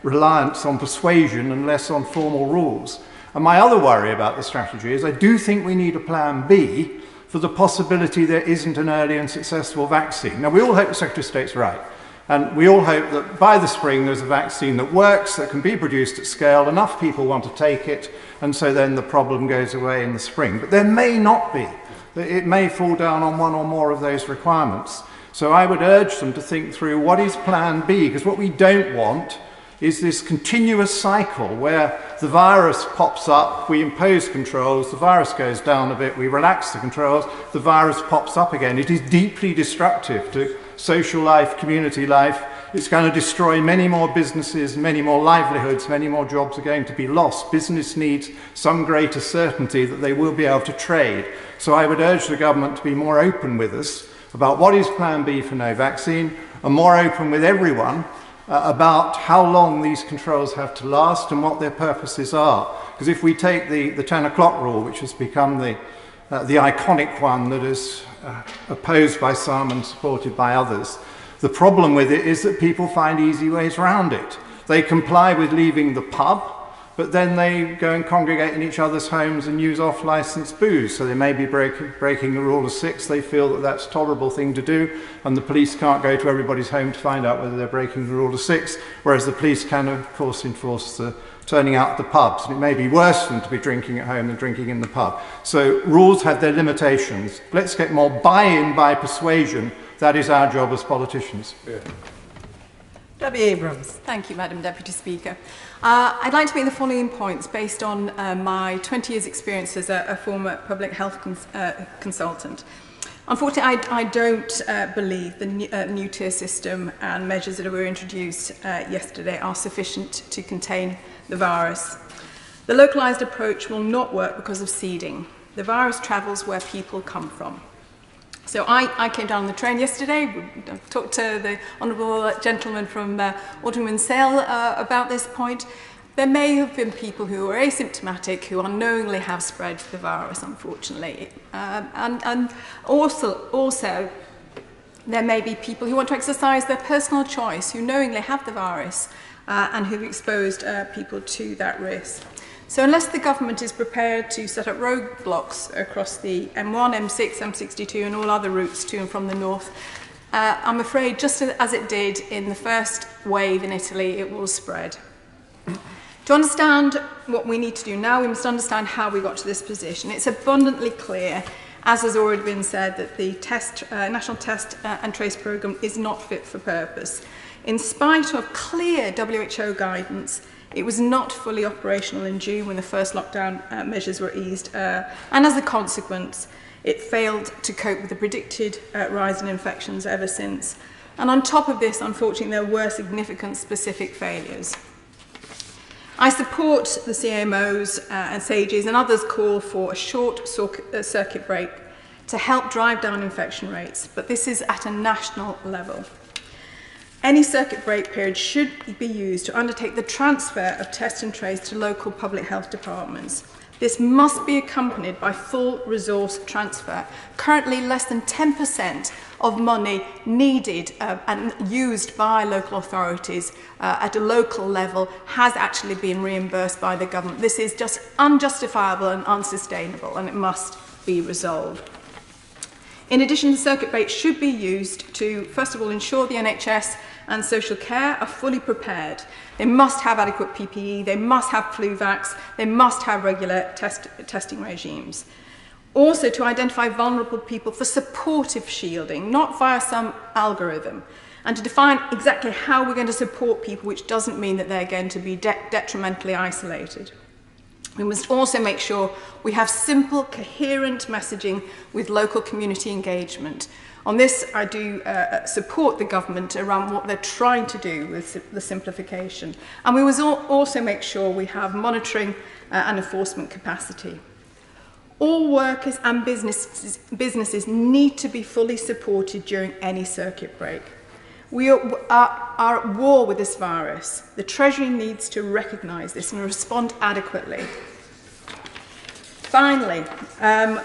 reliance on persuasion and less on formal rules. And my other worry about the strategy is I do think we need a plan B for the possibility there isn't an early and successful vaccine. Now, we all hope the Secretary of State's right. And we all hope that by the spring there's a vaccine that works, that can be produced at scale, enough people want to take it, and so then the problem goes away in the spring. But there may not be. It may fall down on one or more of those requirements. So I would urge them to think through what is plan B, because what we don't want is this continuous cycle where the virus pops up, we impose controls, the virus goes down a bit, we relax the controls, the virus pops up again. It is deeply destructive to social life, community life. It's going to destroy many more businesses, many more livelihoods, many more jobs are going to be lost. Business needs some greater certainty that they will be able to trade. So I would urge the government to be more open with us about what is plan B for no vaccine, and more open with everyone about how long these controls have to last and what their purposes are. Because if we take the 10 o'clock rule, which has become the iconic one that is opposed by some and supported by others, the problem with it is that people find easy ways around it. They comply with leaving the pub, but then they go and congregate in each other's homes and use off-licensed booze. So they may be breaking the rule of 6. They feel that that's a tolerable thing to do, and the police can't go to everybody's home to find out whether they're breaking the rule of 6, whereas the police can, of course, enforce the turning out the pubs. And it may be worse for them to be drinking at home than drinking in the pub. So rules have their limitations. Let's get more buy-in by persuasion. That is our job as politicians. Yeah. Debbie Abrams. Thank you, Madam Deputy Speaker. I'd like to make the following points based on my 20 years' experience as a former public health consultant. Unfortunately, I don't believe the new tier system and measures that were introduced yesterday are sufficient to contain the virus. The localised approach will not work because of seeding. The virus travels where people come from. So I came down on the train yesterday, talked to the honourable gentleman from Alderman Sale about this point. There may have been people who are asymptomatic who unknowingly have spread the virus, unfortunately. And also, there may be people who want to exercise their personal choice, who knowingly have the virus and who've exposed people to that risk. So unless the government is prepared to set up roadblocks across the M1, M6, M62 and all other routes to and from the north, I'm afraid just as it did in the first wave in Italy, it will spread. To understand what we need to do now, we must understand how we got to this position. It's abundantly clear, as has already been said, that the National Test and Trace Programme is not fit for purpose. In spite of clear WHO guidance, it was not fully operational in June when the first lockdown measures were eased, and as a consequence, it failed to cope with the predicted rise in infections ever since. And on top of this, unfortunately, there were significant specific failures. I support the CMOs and SAGEs and others' call for a short circuit break to help drive down infection rates, but this is at a national level. Any circuit break period should be used to undertake the transfer of test and trace to local public health departments. This must be accompanied by full resource transfer. Currently, less than 10% of money needed and used by local authorities at a local level has actually been reimbursed by the government. This is just unjustifiable and unsustainable, and it must be resolved. In addition, the circuit break should be used to, first of all, ensure the NHS and social care are fully prepared. They must have adequate PPE, they must have flu vax, they must have regular testing regimes. Also, to identify vulnerable people for supportive shielding, not via some algorithm, and to define exactly how we're going to support people, which doesn't mean that they're going to be detrimentally isolated. We must also make sure we have simple, coherent messaging with local community engagement. On this, I do support the government around what they're trying to do with the simplification. And we must also make sure we have monitoring and enforcement capacity. All workers and businesses need to be fully supported during any circuit break. We are at war with this virus. The Treasury needs to recognise this and respond adequately. Finally,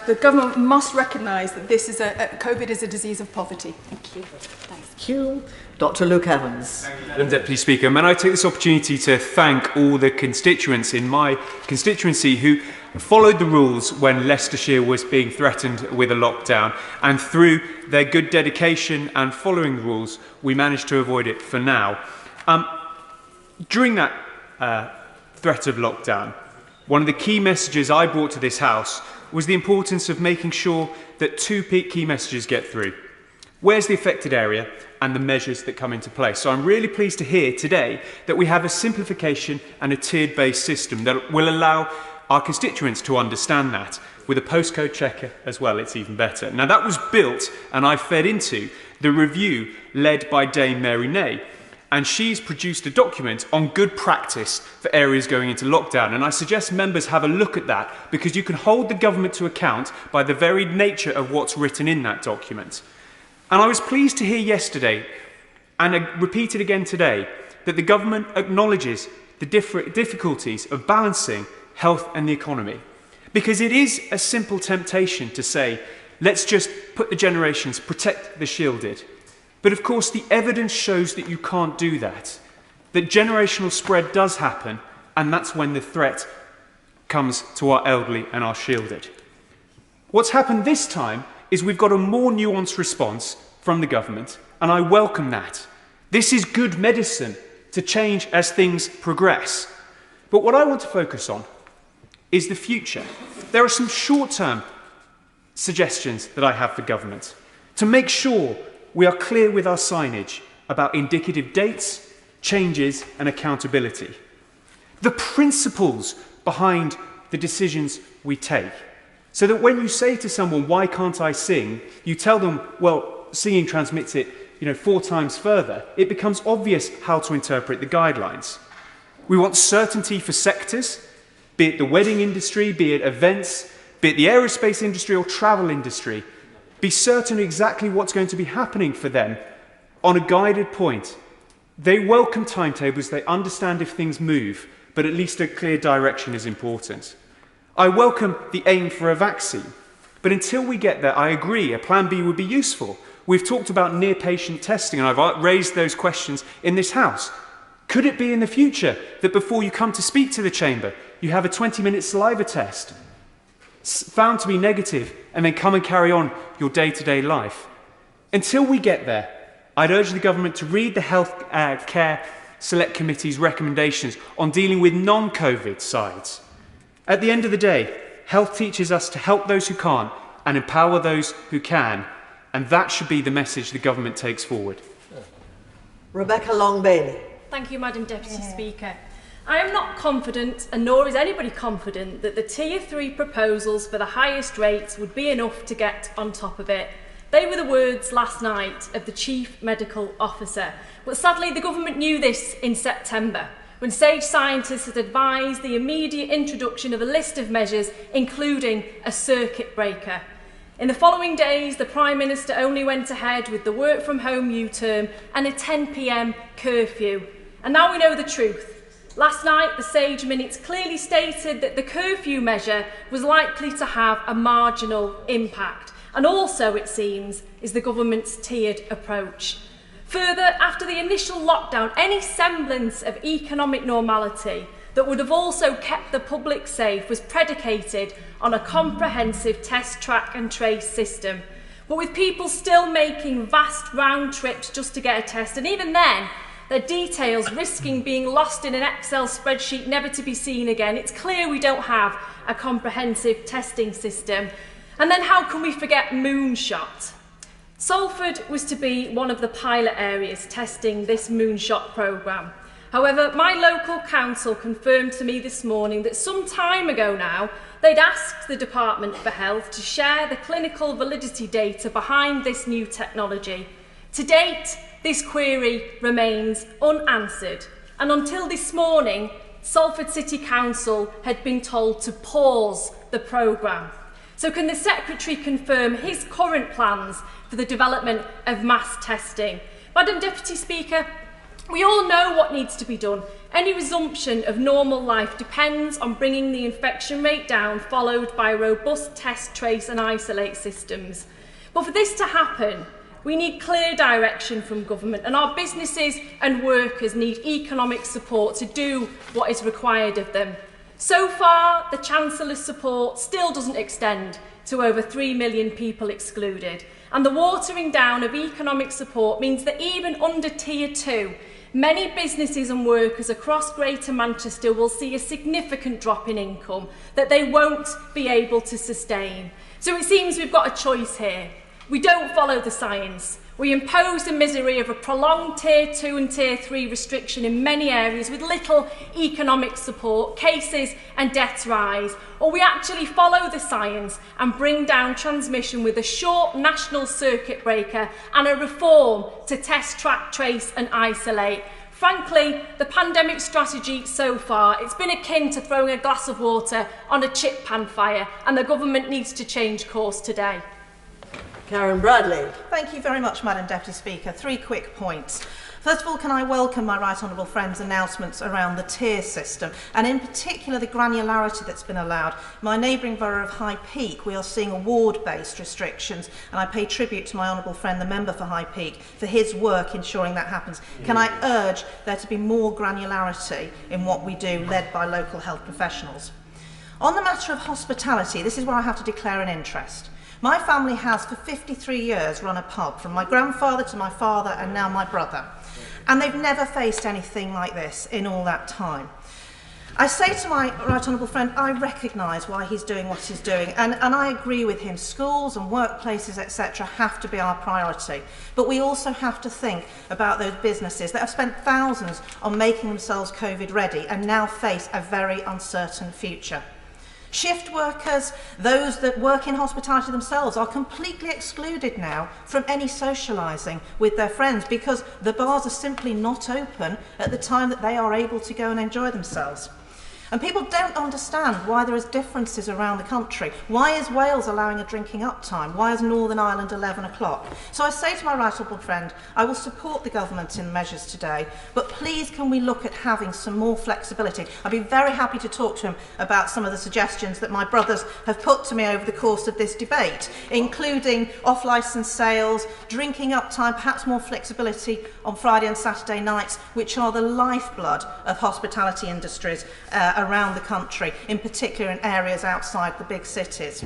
the government must recognise that this is COVID is a disease of poverty. Thank you. Thanks. Thank you. Dr. Luke Evans. Madam Deputy Speaker, may I take this opportunity to thank all the constituents in my constituency who followed the rules when Leicestershire was being threatened with a lockdown, and through their good dedication and following the rules, we managed to avoid it for now. During that threat of lockdown, one of the key messages I brought to this House was the importance of making sure that two key messages get through. Where's the affected area and the measures that come into place? So I'm really pleased to hear today that we have a simplification and a tiered-based system that will allow our constituents to understand that. With a postcode checker as well, it's even better. Now that was built, and I fed into, the review led by Dame Mary Nay. And she's produced a document on good practice for areas going into lockdown. And I suggest members have a look at that, because you can hold the government to account by the very nature of what's written in that document. And I was pleased to hear yesterday, and repeated again today, that the government acknowledges the difficulties of balancing health and the economy. Because it is a simple temptation to say, let's just put the generations, protect the shielded. But of course, the evidence shows that you can't do that. That generational spread does happen, and that's when the threat comes to our elderly and our shielded. What's happened this time is we've got a more nuanced response from the government, and I welcome that. This is good medicine to change as things progress. But what I want to focus on is the future. There are some short-term suggestions that I have for government to make sure we are clear with our signage about indicative dates, changes and accountability. The principles behind the decisions we take. So that when you say to someone, why can't I sing? You tell them, well, singing transmits it 4 times further. It becomes obvious how to interpret the guidelines. We want certainty for sectors, be it the wedding industry, be it events, be it the aerospace industry or travel industry. Be certain exactly what's going to be happening for them on a guided point. They welcome timetables, they understand if things move, but at least a clear direction is important. I welcome the aim for a vaccine, but until we get there, I agree, a plan B would be useful. We've talked about near-patient testing, and I've raised those questions in this House. Could it be in the future that before you come to speak to the Chamber, you have a 20-minute saliva test, found to be negative, and then come and carry on your day-to-day life? Until we get there, I'd urge the government to read the Health Care Select Committee's recommendations on dealing with non-COVID sides. At the end of the day, health teaches us to help those who can't and empower those who can, and that should be the message the government takes forward. Rebecca Long-Bailey. Thank you, Madam Deputy Speaker. I am not confident, and nor is anybody confident, that the Tier 3 proposals for the highest rates would be enough to get on top of it. They were the words last night of the Chief Medical Officer. But sadly, the government knew this in September, when Sage Scientists had advised the immediate introduction of a list of measures, including a circuit breaker. In the following days, the Prime Minister only went ahead with the work-from-home U-term and a 10 p.m. curfew. And now we know the truth. Last night, the Sage Minutes clearly stated that the curfew measure was likely to have a marginal impact, and also, it seems, is the government's tiered approach. Further, after the initial lockdown, any semblance of economic normality that would have also kept the public safe was predicated on a comprehensive test, track and trace system. But with people still making vast round trips just to get a test, and even then, their details risking being lost in an Excel spreadsheet never to be seen again, it's clear we don't have a comprehensive testing system. And then how can we forget Moonshot? Salford was to be one of the pilot areas testing this Moonshot programme. However, my local council confirmed to me this morning that some time ago now, they'd asked the Department for Health to share the clinical validity data behind this new technology. To date, this query remains unanswered, and until this morning, Salford City Council had been told to pause the programme. So can the Secretary confirm his current plans for the development of mass testing? Madam Deputy Speaker, We all know what needs to be done. Any resumption of normal life depends on bringing the infection rate down, followed by robust test, trace and isolate systems. But for this to happen, we need clear direction from government, and our businesses and workers need economic support to do what is required of them. So far, the Chancellor's support still doesn't extend to over 3 million people excluded, and the watering down of economic support means that even under Tier 2, many businesses and workers across Greater Manchester will see a significant drop in income that they won't be able to sustain. So it seems we've got a choice here. We don't follow the science. We impose the misery of a prolonged Tier 2 and Tier 3 restriction in many areas with little economic support, cases and deaths rise, or we actually follow the science and bring down transmission with a short national circuit breaker and a reform to test, track, trace and isolate. Frankly, the pandemic strategy so far, it's been akin to throwing a glass of water on a chip pan fire, and the government needs to change course today. Karen Bradley. Thank you very much, Madam Deputy Speaker. 3 quick points. First of all, can I welcome my right honourable friend's announcements around the tier system, and in particular the granularity that's been allowed. My neighbouring borough of High Peak, we are seeing award-based restrictions, and I pay tribute to my honourable friend, the member for High Peak, for his work ensuring that happens. Can I urge there to be more granularity in what we do, led by local health professionals? On the matter of hospitality, this is where I have to declare an interest. My family has for 53 years run a pub, from my grandfather to my father and now my brother. And they've never faced anything like this in all that time. I say to my right honourable friend, I recognise why he's doing what he's doing, and I agree with him. Schools and workplaces, etc. have to be our priority. But we also have to think about those businesses that have spent thousands on making themselves COVID ready and now face a very uncertain future. Shift workers, those that work in hospitality themselves, are completely excluded now from any socialising with their friends because the bars are simply not open at the time that they are able to go and enjoy themselves. And people don't understand why there is differences around the country. Why is Wales allowing a drinking up time? Why is Northern Ireland 11 o'clock? So I say to my right honourable friend, I will support the government in measures today, but please can we look at having some more flexibility? I'd be very happy to talk to him about some of the suggestions that my brothers have put to me over the course of this debate, including off-licence sales, drinking up time, perhaps more flexibility on Friday and Saturday nights, which are the lifeblood of hospitality industries around the country, in particular in areas outside the big cities.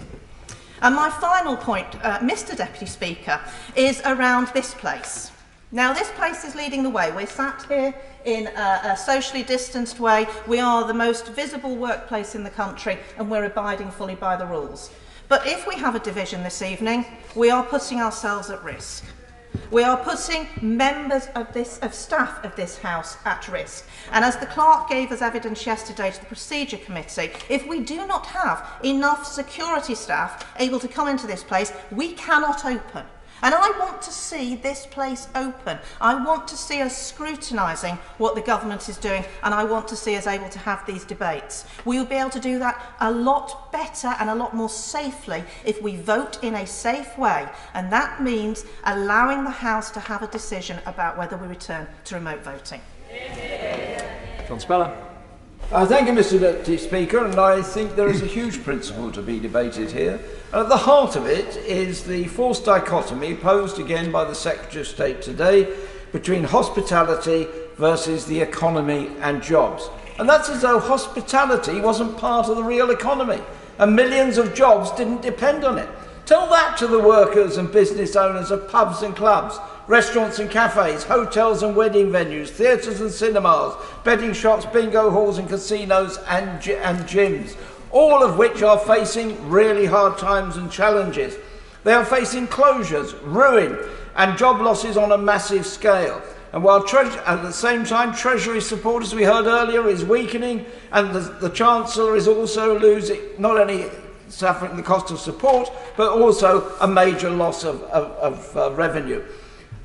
And my final point, Mr. Deputy Speaker, is around this place. Now, this place is leading the way. We're sat here in a socially distanced way. We are the most visible workplace in the country, and we're abiding fully by the rules. But if we have a division this evening, we are putting ourselves at risk. We are putting members of staff of this House at risk. And as the clerk gave us evidence yesterday to the Procedure Committee, if we do not have enough security staff able to come into this place, we cannot open. And I want to see this place open. I want to see us scrutinising what the government is doing, and I want to see us able to have these debates. We will be able to do that a lot better and a lot more safely if we vote in a safe way, and that means allowing the House to have a decision about whether we return to remote voting. John Speller. Thank you, Mr. Deputy Speaker, and I think there is a huge principle to be debated here. At the heart of it is the false dichotomy posed again by the Secretary of State today between hospitality versus the economy and jobs. And that's as though hospitality wasn't part of the real economy and millions of jobs didn't depend on it. Tell that to the workers and business owners of pubs and clubs, restaurants and cafes, hotels and wedding venues, theatres and cinemas, betting shops, bingo halls and casinos and gyms, all of which are facing really hard times and challenges. They are facing closures, ruin and job losses on a massive scale. And while at the same time Treasury support, as we heard earlier, is weakening, and the Chancellor is also losing, not only suffering the cost of support, but also a major loss of revenue.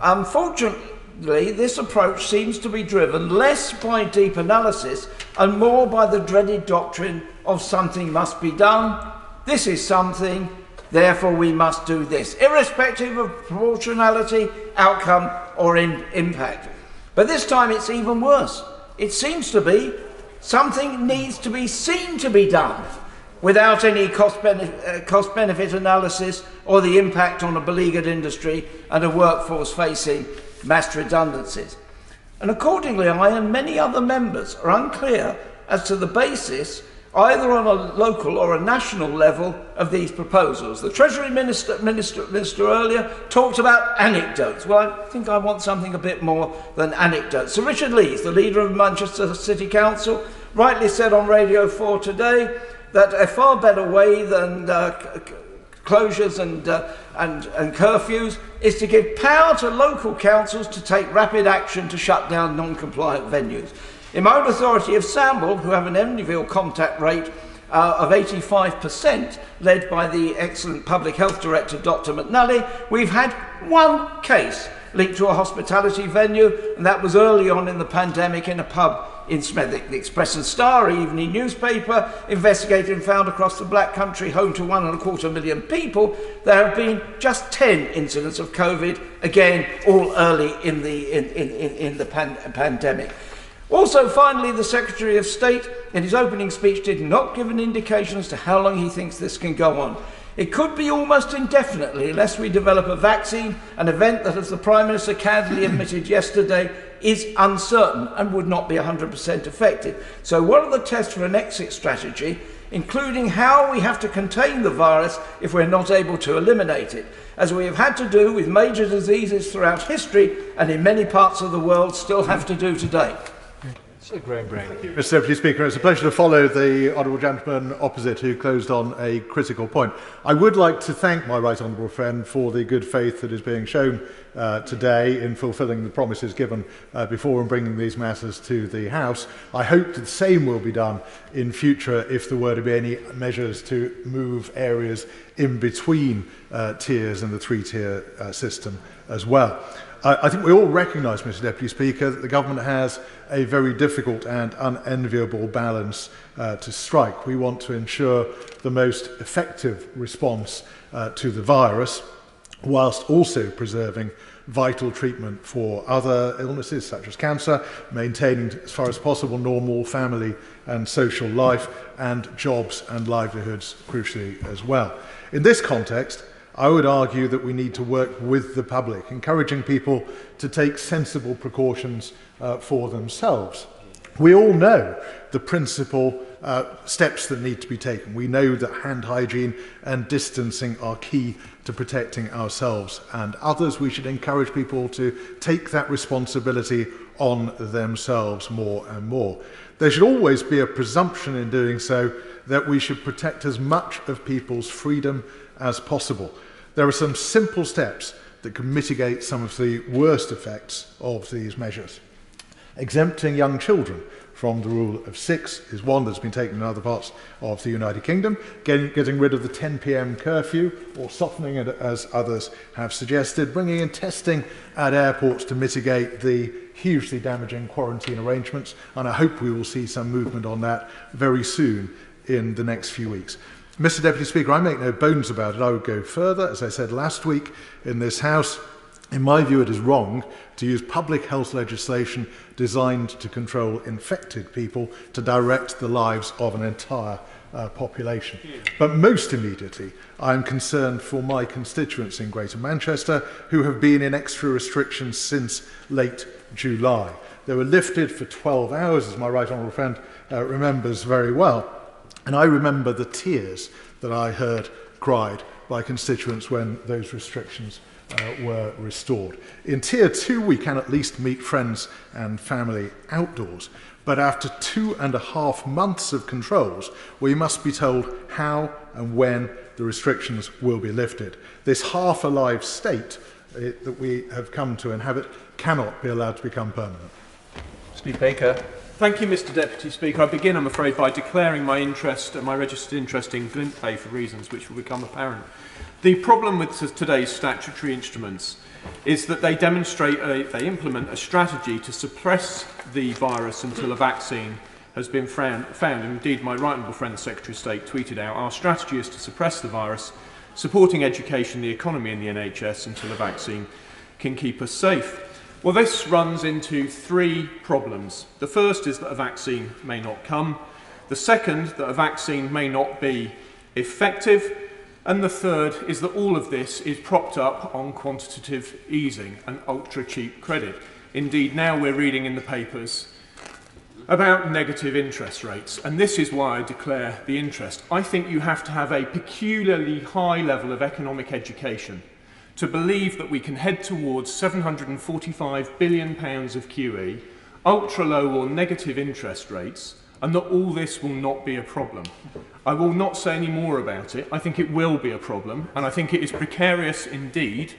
Unfortunately, this approach seems to be driven less by deep analysis and more by the dreaded doctrine of something must be done. This is something, therefore we must do this, irrespective of proportionality, outcome or impact. But this time it's even worse. It seems to be something needs to be seen to be done without any cost-benefit analysis or the impact on a beleaguered industry and a workforce facing mass redundancies. And accordingly, I and many other members are unclear as to the basis, either on a local or a national level, of these proposals. The Treasury Minister earlier talked about anecdotes. Well, I think I want something a bit more than anecdotes. Sir Richard Lees, the leader of Manchester City Council, rightly said on Radio 4 today that a far better way than closures and curfews is to give power to local councils to take rapid action to shut down non-compliant venues. In my own authority of Samble, who have an enviable contact rate of 85%, led by the excellent Public Health Director, Dr. McNally, we've had one case linked to a hospitality venue, and that was early on in the pandemic in a pub in Smethwick. The Express and Star, evening newspaper, investigated and found across the Black Country, home to 1.25 million people, there have been just 10 incidents of COVID, again, all early in the pandemic. Also, finally, the Secretary of State, in his opening speech, did not give an indication as to how long he thinks this can go on. It could be almost indefinitely unless we develop a vaccine, an event that, as the Prime Minister candidly admitted yesterday, is uncertain and would not be 100% effective. So what are the tests for an exit strategy, including how we have to contain the virus if we're not able to eliminate it, as we have had to do with major diseases throughout history and in many parts of the world still have to do today? Mr. Deputy Speaker, it's a pleasure to follow the honourable gentleman opposite who closed on a critical point. I would like to thank my right honourable friend for the good faith that is being shown today in fulfilling the promises given before and bringing these matters to the House. I hope that the same will be done in future if there were to be any measures to move areas in between tiers and the three-tier system as well. I think we all recognise, Mr. Deputy Speaker, that the government has a very difficult and unenviable balance to strike. We want to ensure the most effective response to the virus, whilst also preserving vital treatment for other illnesses such as cancer, maintaining as far as possible normal family and social life, and jobs and livelihoods crucially as well. In this context, I would argue that we need to work with the public, encouraging people to take sensible precautions for themselves. We all know the principal steps that need to be taken. We know that hand hygiene and distancing are key to protecting ourselves and others. We should encourage people to take that responsibility on themselves more and more. There should always be a presumption in doing so that we should protect as much of people's freedom as possible. There are some simple steps that can mitigate some of the worst effects of these measures. Exempting young children from the rule of 6 is one that's been taken in other parts of the United Kingdom. Getting rid of the 10 p.m. curfew, or softening it as others have suggested. Bringing in testing at airports to mitigate the hugely damaging quarantine arrangements. And I hope we will see some movement on that very soon in the next few weeks. Mr. Deputy Speaker, I make no bones about it. I would go further. As I said last week in this House, in my view, it is wrong to use public health legislation designed to control infected people to direct the lives of an entire population. But most immediately, I am concerned for my constituents in Greater Manchester who have been in extra restrictions since late July. They were lifted for 12 hours, as my right honourable friend remembers very well. And I remember the tears that I heard cried by constituents when those restrictions were restored. In Tier 2, we can at least meet friends and family outdoors. But after 2.5 months of controls, we must be told how and when the restrictions will be lifted. This half-alive state that we have come to inhabit cannot be allowed to become permanent. Steve Baker. Thank you, Mr. Deputy Speaker. I begin, I'm afraid, by declaring my registered interest in glint pay for reasons which will become apparent. The problem with today's statutory instruments is that they they implement a strategy to suppress the virus until a vaccine has been found. And indeed, my right honourable friend, the Secretary of State, tweeted out, our strategy is to suppress the virus, supporting education, the economy and the NHS until a vaccine can keep us safe. Well, this runs into three problems. The first is that a vaccine may not come. The second, that a vaccine may not be effective. And the third is that all of this is propped up on quantitative easing and ultra-cheap credit. Indeed, now we're reading in the papers about negative interest rates, and this is why I declare the interest. I think you have to have a peculiarly high level of economic education to believe that we can head towards £745 billion of QE, ultra-low or negative interest rates, and that all this will not be a problem. I will not say any more about it. I think it will be a problem, and I think it is precarious indeed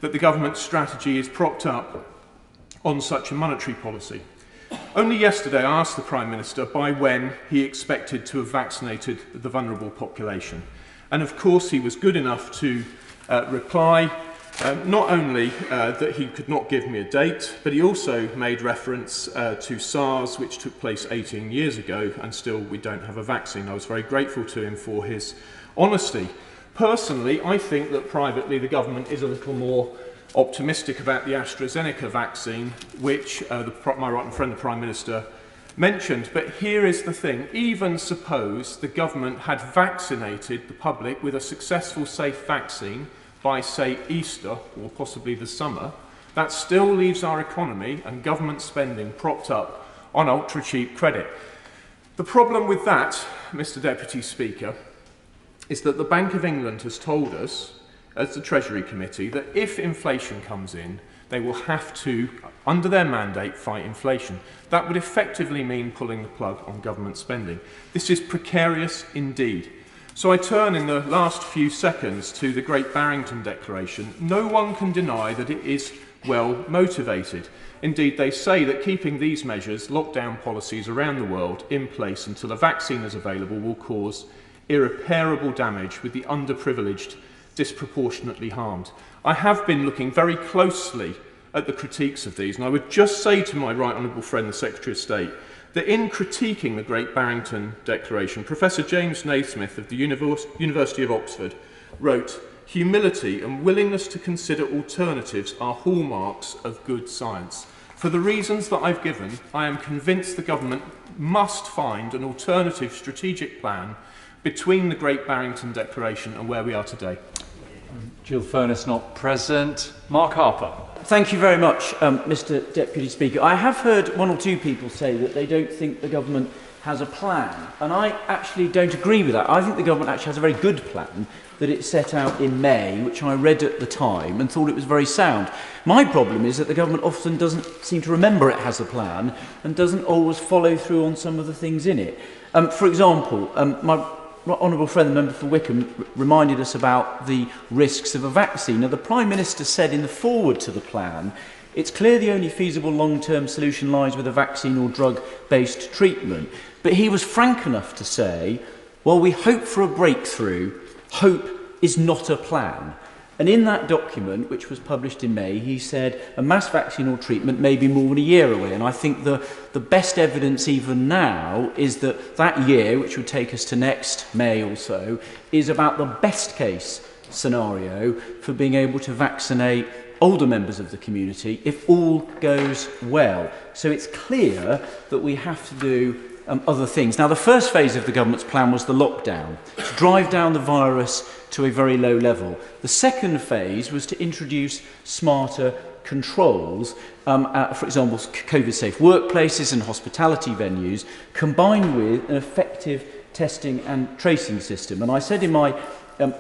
that the government's strategy is propped up on such a monetary policy. Only yesterday I asked the Prime Minister by when he expected to have vaccinated the vulnerable population. And of course he was good enough to reply not only that he could not give me a date, but he also made reference to SARS, which took place 18 years ago, and still we don't have a vaccine. I was very grateful to him for his honesty. Personally, I think that privately the government is a little more optimistic about the AstraZeneca vaccine, which my right friend, the Prime Minister, mentioned. But here is the thing. Even suppose the government had vaccinated the public with a successful, safe vaccine by, say, Easter or possibly the summer, that still leaves our economy and government spending propped up on ultra-cheap credit. The problem with that, Mr. Deputy Speaker, is that the Bank of England has told us, as the Treasury Committee, that if inflation comes in, they will have to, under their mandate, fight inflation. That would effectively mean pulling the plug on government spending. This is precarious indeed. So I turn in the last few seconds to the Great Barrington Declaration. No one can deny that it is well motivated. Indeed, they say that keeping these measures, lockdown policies around the world, in place until a vaccine is available will cause irreparable damage, with the underprivileged disproportionately harmed. I have been looking very closely at the critiques of these, and I would just say to my right honourable friend, the Secretary of State, that in critiquing the Great Barrington Declaration, Professor James Naismith of the University of Oxford wrote, "Humility and willingness to consider alternatives are hallmarks of good science. For the reasons that I've given, I am convinced the government must find an alternative strategic plan between the Great Barrington Declaration and where we are today." Jill Furness not present. Mark Harper. Thank you very much, Mr. Deputy Speaker. I have heard one or two people say that they don't think the government has a plan, and I actually don't agree with that. I think the government actually has a very good plan that it set out in May, which I read at the time and thought it was very sound. My problem is that the government often doesn't seem to remember it has a plan and doesn't always follow through on some of the things in it. For example, my honourable friend, the member for Wickham, reminded us about the risks of a vaccine. Now, the Prime Minister said in the foreword to the plan, it's clear the only feasible long-term solution lies with a vaccine or drug-based treatment. But he was frank enough to say, well, we hope for a breakthrough. Hope is not a plan. And in that document, which was published in May, he said a mass vaccine or treatment may be more than a year away. And I think the best evidence even now is that that year, which would take us to next May or so, is about the best case scenario for being able to vaccinate older members of the community if all goes well. So it's clear that we have to do other things. Now, the first phase of the government's plan was the lockdown, to drive down the virus to a very low level. The second phase was to introduce smarter controls, for example, COVID-safe workplaces and hospitality venues, combined with an effective testing and tracing system. And I said in my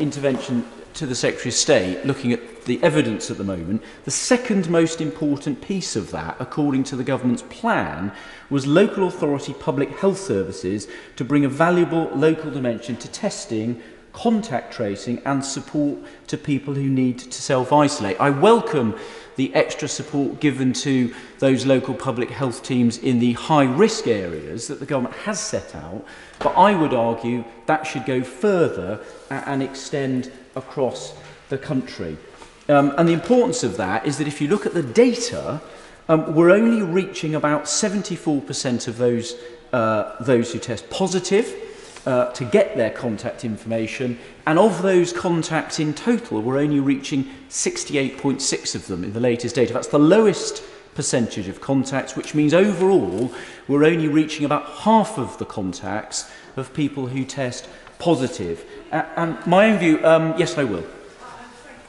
intervention to the Secretary of State, looking at the evidence at the moment, the second most important piece of that, according to the government's plan, was local authority public health services to bring a valuable local dimension to testing, contact tracing and support to people who need to self-isolate. I welcome the extra support given to those local public health teams in the high-risk areas that the government has set out, but I would argue that should go further and extend across the country. And the importance of that is that if you look at the data, we're only reaching about 74% of those who test positive to get their contact information, and of those contacts in total, we're only reaching 68.6 of them in the latest data. That's the lowest percentage of contacts, which means overall we're only reaching about half of the contacts of people who test positive. And my own view, yes, I will.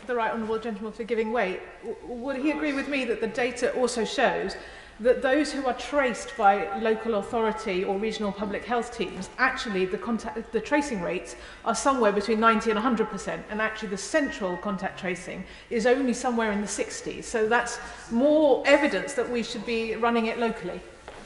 The right honourable gentleman for giving way. Would he agree with me that the data also shows that those who are traced by local authority or regional public health teams, actually the tracing rates are somewhere between 90 and 100%, and actually the central contact tracing is only somewhere in the 60s. So that's more evidence that we should be running it locally.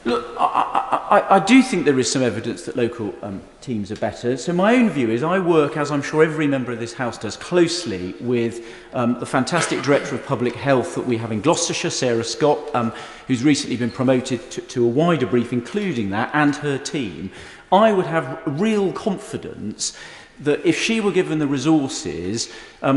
Look, I do think there is some evidence that local teams are better. So my own view is I work, as I'm sure every member of this House does, closely with the fantastic Director of Public Health that we have in Gloucestershire, Sarah Scott, who's recently been promoted to a wider brief, including that, and her team. I would have real confidence that if she were given the resources,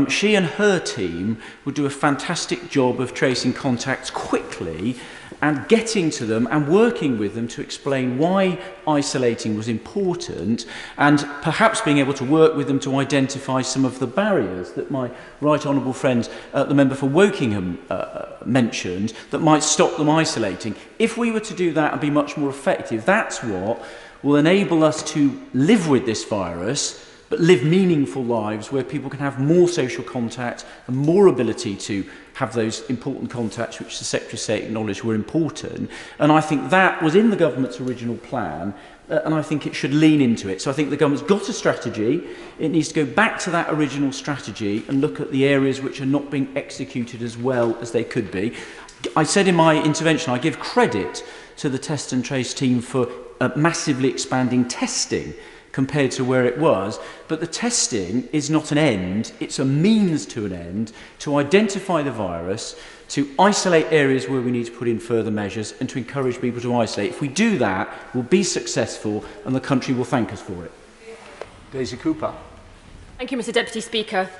she and her team would do a fantastic job of tracing contacts quickly and getting to them and working with them to explain why isolating was important, and perhaps being able to work with them to identify some of the barriers that my right honourable friend, the member for Wokingham, mentioned, that might stop them isolating. If we were to do that and be much more effective, that's what will enable us to live with this virus, but live meaningful lives where people can have more social contact and more ability to have those important contacts which the Secretary of State acknowledged were important. And I think that was in the government's original plan, and I think it should lean into it. So I think the government's got a strategy. It needs to go back to that original strategy and look at the areas which are not being executed as well as they could be. I said in my intervention, I give credit to the Test and Trace team for massively expanding testing compared to where it was, but the testing is not an end, it's a means to an end to identify the virus, to isolate areas where we need to put in further measures, and to encourage people to isolate. If we do that, we'll be successful and the country will thank us for it. Daisy Cooper. Thank you, Mr. Deputy Speaker.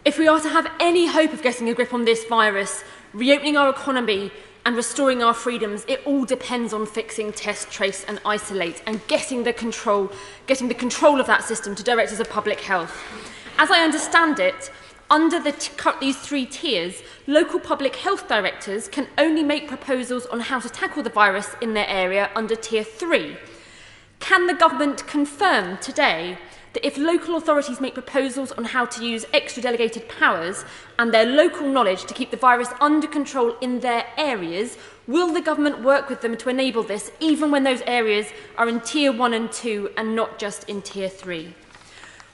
If we are to have any hope of getting a grip on this virus, reopening our economy and restoring our freedoms, it all depends on fixing test, trace and isolate, and getting the control of that system to directors of public health. As I understand it, under these three tiers, local public health directors can only make proposals on how to tackle the virus in their area under tier 3. Can the government confirm today that if local authorities make proposals on how to use extra delegated powers and their local knowledge to keep the virus under control in their areas, will the government work with them to enable this, even when those areas are in tier 1 and 2 and not just in tier 3?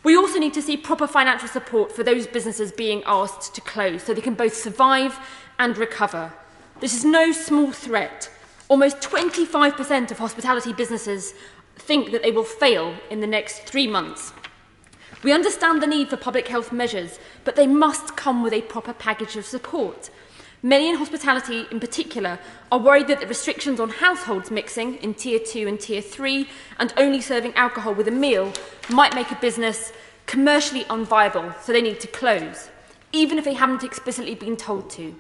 We also need to see proper financial support for those businesses being asked to close so they can both survive and recover. This is no small threat. Almost 25% of hospitality businesses think that they will fail in the next 3 months. We understand the need for public health measures, but they must come with a proper package of support. Many in hospitality in particular are worried that the restrictions on households mixing in tier 2 and tier 3 and only serving alcohol with a meal might make a business commercially unviable, so they need to close, even if they haven't explicitly been told to.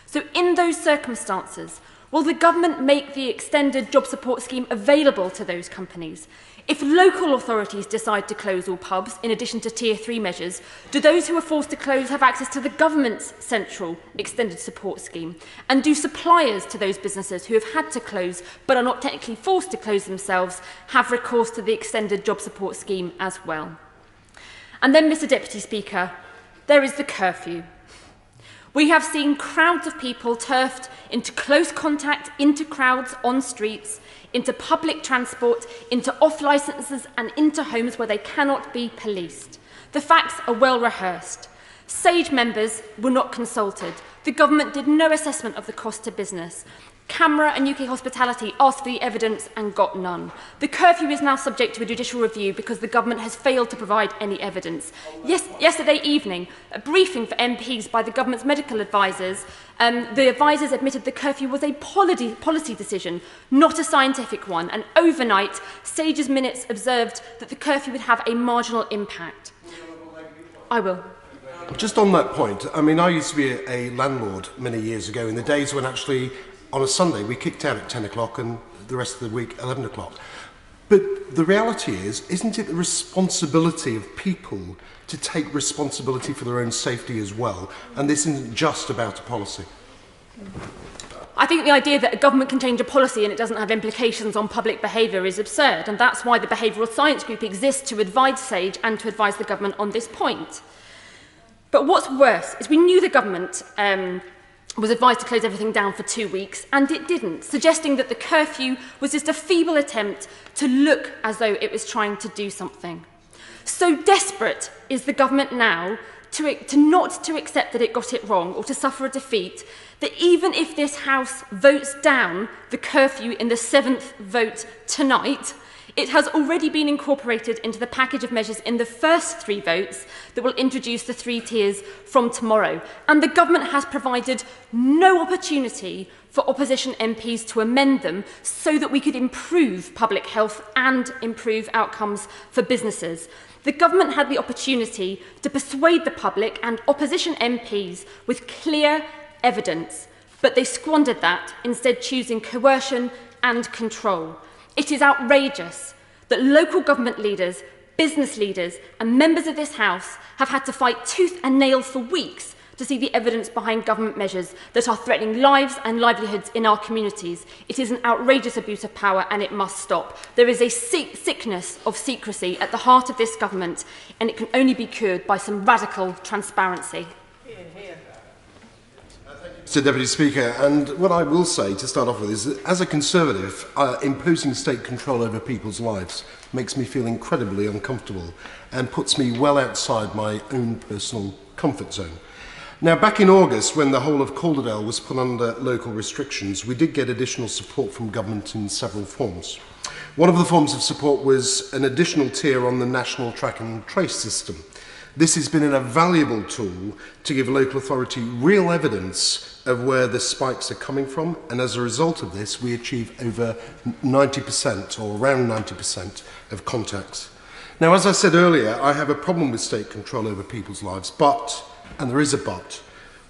So in those circumstances, will the government make the extended job support scheme available to those companies? If local authorities decide to close all pubs, in addition to tier 3 measures, do those who are forced to close have access to the government's central extended support scheme? And do suppliers to those businesses who have had to close but are not technically forced to close themselves have recourse to the extended job support scheme as well? And then, Mr. Deputy Speaker, there is the curfew. We have seen crowds of people turfed into close contact, into crowds on streets, into public transport, into off-licences and into homes where they cannot be policed. The facts are well rehearsed. SAGE members were not consulted. The government did no assessment of the cost to business. CAMRA and UK Hospitality asked for the evidence and got none. The curfew is now subject to a judicial review because the government has failed to provide any evidence. Yesterday evening, a briefing for MPs by the government's medical advisors, the advisors admitted the curfew was a policy decision, not a scientific one, and overnight, SAGE's minutes observed that the curfew would have a marginal impact. I will. Just on that point, I mean, I used to be a landlord many years ago in the days when actually on a Sunday we kicked out at 10 o'clock and the rest of the week 11 o'clock. But the reality is, isn't it the responsibility of people to take responsibility for their own safety as well? And this isn't just about a policy. I think the idea that a government can change a policy and it doesn't have implications on public behaviour is absurd, and that's why the Behavioural Science Group exists to advise SAGE and to advise the government on this point. But what's worse is we knew the government was advised to close everything down for 2 weeks, and it didn't, suggesting that the curfew was just a feeble attempt to look as though it was trying to do something. So desperate is the government now to not to accept that it got it wrong or to suffer a defeat, that even if this House votes down the curfew in the 7th vote tonight, it has already been incorporated into the package of measures in the first 3 votes that will introduce the 3 tiers from tomorrow. And the government has provided no opportunity for opposition MPs to amend them so that we could improve public health and improve outcomes for businesses. The government had the opportunity to persuade the public and opposition MPs with clear evidence, but they squandered that, instead choosing coercion and control. It is outrageous that local government leaders, business leaders and members of this House have had to fight tooth and nail for weeks to see the evidence behind government measures that are threatening lives and livelihoods in our communities. It is an outrageous abuse of power and it must stop. There is a sickness of secrecy at the heart of this government, and it can only be cured by some radical transparency. Mr Deputy Speaker, and what I will say to start off with is that as a Conservative, imposing state control over people's lives makes me feel incredibly uncomfortable and puts me well outside my own personal comfort zone. Now, back in August, when the whole of Calderdale was put under local restrictions, we did get additional support from government in several forms. One of the forms of support was an additional tier on the national track and trace system. This has been a valuable tool to give local authority real evidence of where the spikes are coming from, and as a result of this, we achieve over 90% or around 90% of contacts. Now, as I said earlier, I have a problem with state control over people's lives, but, and there is a but,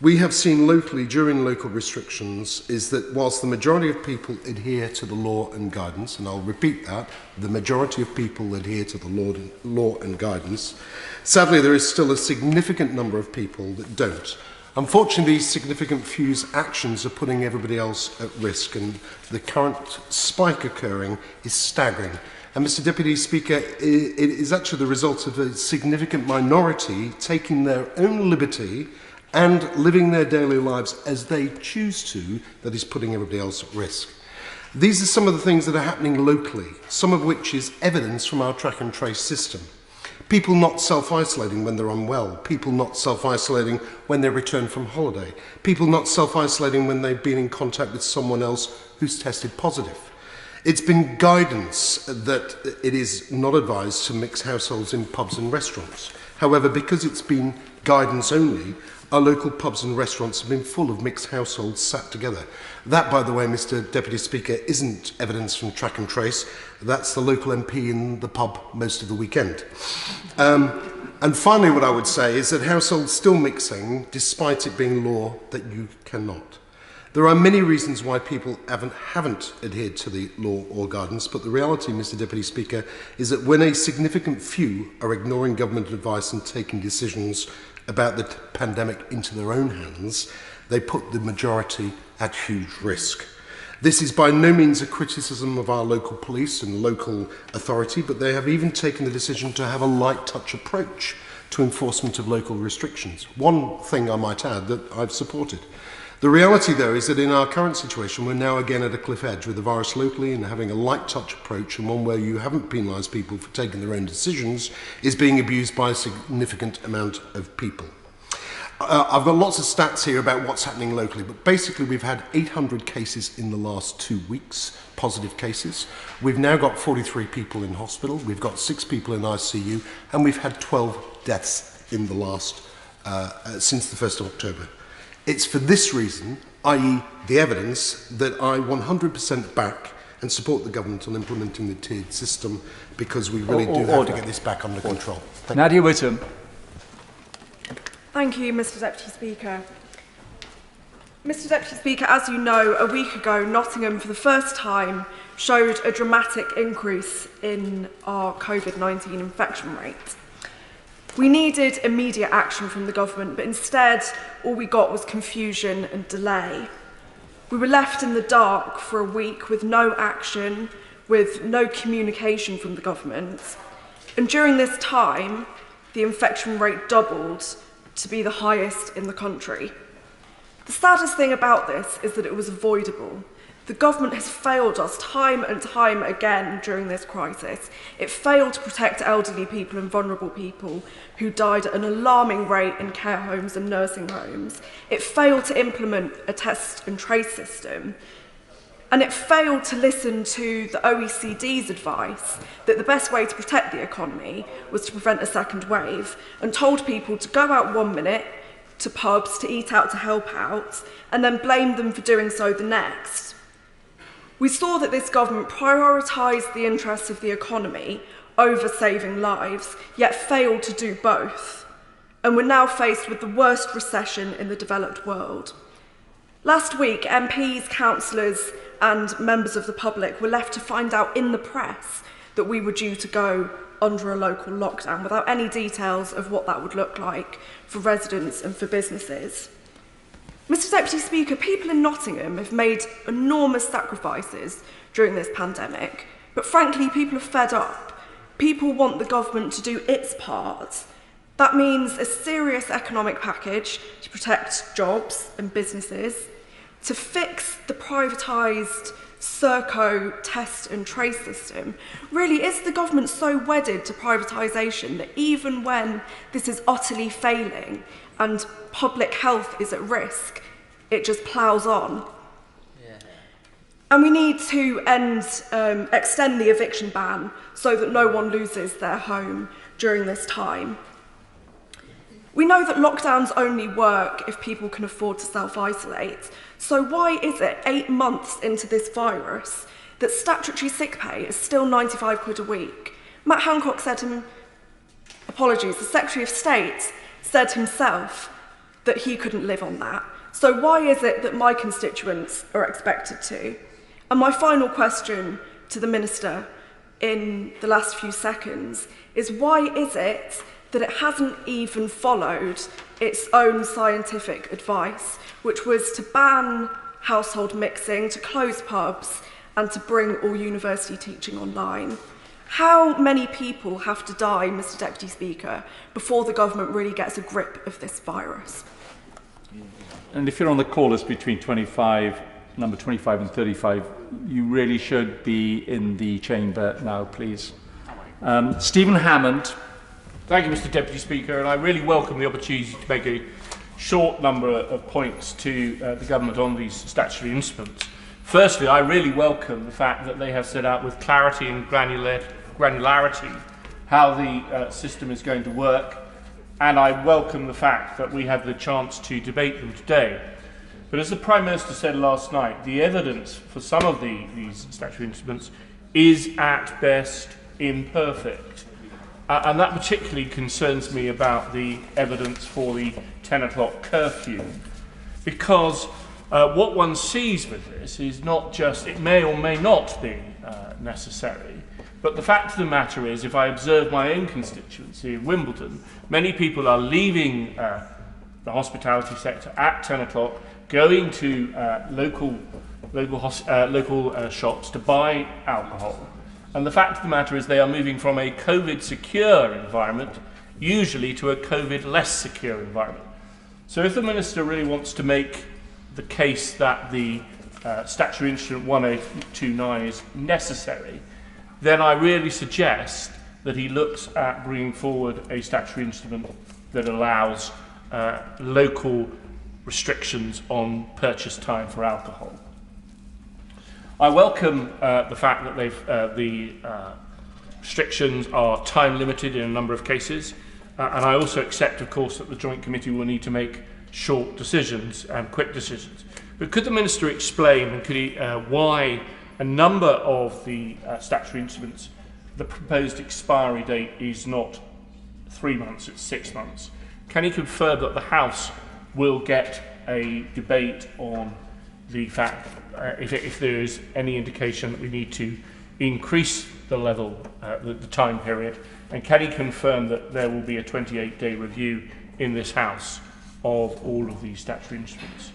we have seen locally during local restrictions is that whilst the majority of people adhere to the law and guidance, and I'll repeat that, the majority of people adhere to the law and guidance, sadly there is still a significant number of people that don't. Unfortunately, these significant few's actions are putting everybody else at risk, and the current spike occurring is staggering. And Mr Deputy Speaker, it is actually the result of a significant minority taking their own liberty and living their daily lives as they choose to, that is putting everybody else at risk. These are some of the things that are happening locally, some of which is evidence from our track and trace system. People not self-isolating when they're unwell, people not self-isolating when they return from holiday, people not self-isolating when they've been in contact with someone else who's tested positive. It's been guidance that it is not advised to mix households in pubs and restaurants. However, because it's been guidance only, our local pubs and restaurants have been full of mixed households sat together. That, by the way, Mr Deputy Speaker, isn't evidence from track and trace. That's the local MP in the pub most of the weekend. And finally, what I would say is that households still mixing, despite it being law that you cannot. There are many reasons why people haven't adhered to the law or guidance, but the reality, Mr Deputy Speaker, is that when a significant few are ignoring government advice and taking decisions about the pandemic into their own hands, they put the majority at huge risk. This is by no means a criticism of our local police and local authority, but they have even taken the decision to have a light touch approach to enforcement of local restrictions. One thing I might add that I've supported. The reality, though, is that in our current situation, we're now again at a cliff edge with the virus locally, and having a light touch approach, and one where you haven't penalised people for taking their own decisions, is being abused by a significant amount of people. I've got lots of stats here about what's happening locally, but basically we've had 800 cases in the last 2 weeks, positive cases. We've now got 43 people in hospital, we've got 6 people in ICU, and we've had 12 deaths in the last, since the 1st of October. It's for this reason, i.e. the evidence, that I 100% back and support the government on implementing the tiered system, because we really do have to get this back under control. Nadia Whittam. Thank you, Mr Deputy Speaker. Mr Deputy Speaker, as you know, a week ago, Nottingham, for the first time, showed a dramatic increase in our COVID-19 infection rate. We needed immediate action from the government, but instead all we got was confusion and delay. We were left in the dark for a week with no action, with no communication from the government. And during this time, the infection rate doubled to be the highest in the country. The saddest thing about this is that it was avoidable. The government has failed us time and time again during this crisis. It failed to protect elderly people and vulnerable people who died at an alarming rate in care homes and nursing homes. It failed to implement a test and trace system. And it failed to listen to the OECD's advice that the best way to protect the economy was to prevent a second wave, and told people to go out 1 minute to pubs, to eat out, to help out, and then blamed them for doing so the next. We saw that this government prioritised the interests of the economy over saving lives, yet failed to do both. And we're now faced with the worst recession in the developed world. Last week, MPs, councillors and members of the public were left to find out in the press that we were due to go under a local lockdown without any details of what that would look like for residents and for businesses. Mr. Deputy Speaker, people in Nottingham have made enormous sacrifices during this pandemic, but frankly, people are fed up. People want the government to do its part. That means a serious economic package to protect jobs and businesses, to fix the privatised Serco test and trace system. Really, is the government so wedded to privatisation that even when this is utterly failing and public health is at risk, it just ploughs on? And we need to extend the eviction ban so that no one loses their home during this time. We know that lockdowns only work if people can afford to self-isolate. So why is it 8 months into this virus that statutory sick pay is still 95 quid a week? Matt Hancock said the Secretary of State said himself that he couldn't live on that. So why is it that my constituents are expected to? And my final question to the Minister in the last few seconds is, why is it that it hasn't even followed its own scientific advice, which was to ban household mixing, to close pubs, and to bring all university teaching online? How many people have to die, Mr. Deputy Speaker, before the government really gets a grip of this virus? And if you're on the call list between number 25 and 35, you really should be in the chamber now, please. Stephen Hammond. Thank you, Mr. Deputy Speaker, and I really welcome the opportunity to make a short number of points to the government on these statutory instruments. Firstly, I really welcome the fact that they have set out with clarity and granularity how the system is going to work, and I welcome the fact that we have the chance to debate them today. But as the Prime Minister said last night, the evidence for some of these statutory instruments is at best imperfect. And that particularly concerns me about the evidence for the 10 o'clock curfew, because what one sees with this is not just, it may or may not be necessary, but the fact of the matter is, if I observe my own constituency of Wimbledon, many people are leaving the hospitality sector at 10 o'clock, going to local shops to buy alcohol. And the fact of the matter is they are moving from a COVID-secure environment, usually to a COVID-less secure environment. So if the Minister really wants to make the case that the statutory instrument 1029 is necessary, then I really suggest that he looks at bringing forward a statutory instrument that allows local restrictions on purchase time for alcohol. I welcome the fact that the restrictions are time limited in a number of cases, and I also accept, of course, that the Joint Committee will need to make short decisions and quick decisions. But could the Minister explain, and could he, why a number of the statutory instruments, the proposed expiry date is not 3 months, it's 6 months? Can he confirm that the House will get a debate on the fact if there is any indication that we need to increase the level, the time period, and can he confirm that there will be a 28-day review in this House of all of these statutory instruments?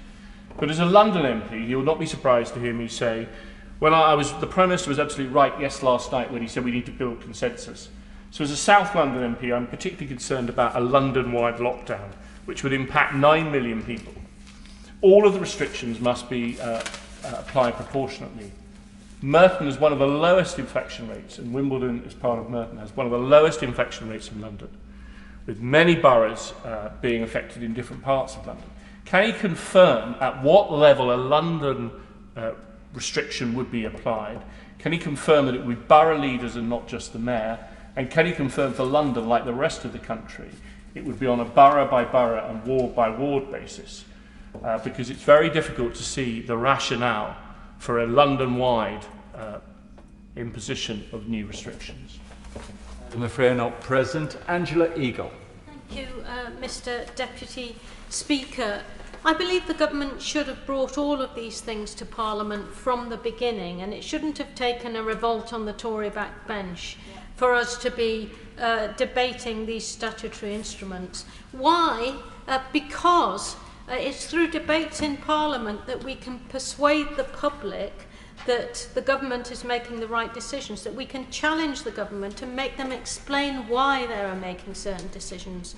But as a London MP, you'll not be surprised to hear me say, well, the Prime Minister was absolutely right, last night when he said we need to build consensus. So as a South London MP, I'm particularly concerned about a London-wide lockdown, which would impact 9 million people. All of the restrictions must be applied proportionately. Merton has one of the lowest infection rates, and Wimbledon, as part of Merton, has one of the lowest infection rates in London, with many boroughs being affected in different parts of London. Can he confirm at what level a London restriction would be applied? Can he confirm that it would be borough leaders and not just the mayor? And can he confirm for London, like the rest of the country, it would be on a borough by borough and ward by ward basis? Because it's very difficult to see the rationale for a London-wide imposition of new restrictions. I'm afraid not present. Angela Eagle. Thank you, Mr. Deputy Speaker. I believe the government should have brought all of these things to Parliament from the beginning, and it shouldn't have taken a revolt on the Tory backbench for us to be debating these statutory instruments. Why? Because it's through debates in Parliament that we can persuade the public that the government is making the right decisions, that we can challenge the government and make them explain why they are making certain decisions.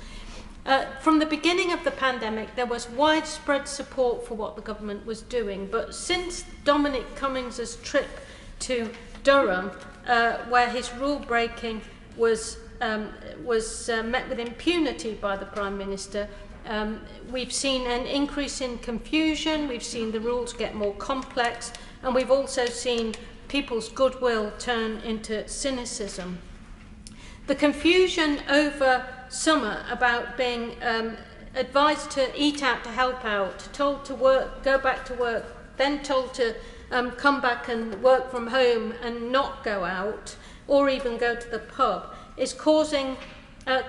From the beginning of the pandemic, there was widespread support for what the government was doing, but since Dominic Cummings' trip to Durham, where his rule breaking was met with impunity by the Prime Minister, we've seen an increase in confusion, we've seen the rules get more complex, and we've also seen people's goodwill turn into cynicism. The confusion over summer about being advised to eat out to help out, told to work, go back to work, then told to come back and work from home and not go out or even go to the pub, is causing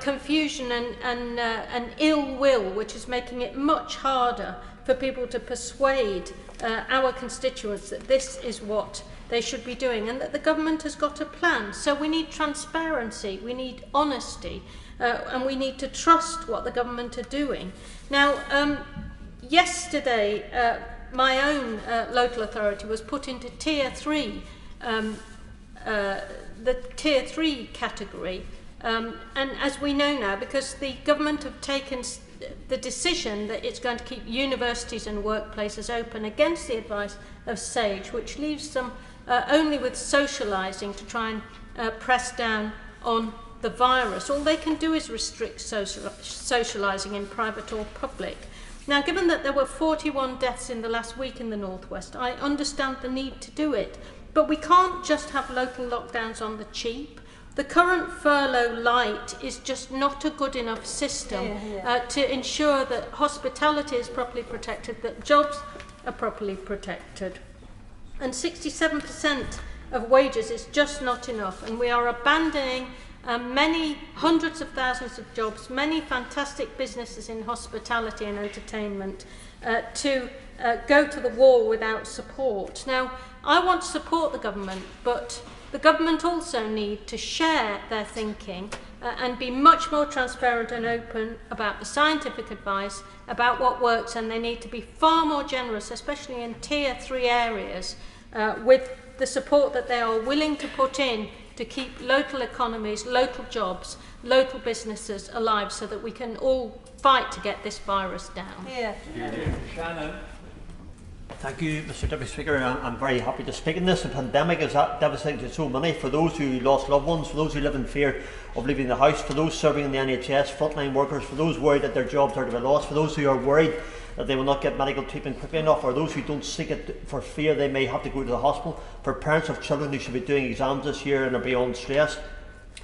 confusion and ill will, which is making it much harder for people to persuade our constituents that this is what they should be doing and that the government has got a plan. So we need transparency, we need honesty, and we need to trust what the government are doing. Now, yesterday, my own local authority was put into Tier 3, the Tier 3 category. And as we know now, because the government have taken the decision that it's going to keep universities and workplaces open against the advice of SAGE, which leaves them only with socialising to try and press down on the virus. All they can do is restrict socialising in private or public. Now, given that there were 41 deaths in the last week in the Northwest, I understand the need to do it, but we can't just have local lockdowns on the cheap. The current furlough light is just not a good enough system to ensure that hospitality is properly protected, that jobs are properly protected. And 67% of wages is just not enough, and we are abandoning many hundreds of thousands of jobs, many fantastic businesses in hospitality and entertainment to go to the wall without support. Now, I want to support the government, but the government also need to share their thinking and be much more transparent and open about the scientific advice, about what works, and they need to be far more generous, especially in Tier 3 areas, with the support that they are willing to put in to keep local economies, local jobs, local businesses alive so that we can all fight to get this virus down. Shannon. Thank you, Mr. Deputy Speaker. I'm very happy to speak in this. The pandemic is devastating to so many. For those who lost loved ones, for those who live in fear of leaving the house, for those serving in the NHS, frontline workers, for those worried that their jobs are to be lost, for those who are worried that they will not get medical treatment quickly enough, or those who don't seek it for fear they may have to go to the hospital, for parents of children who should be doing exams this year and are beyond stress,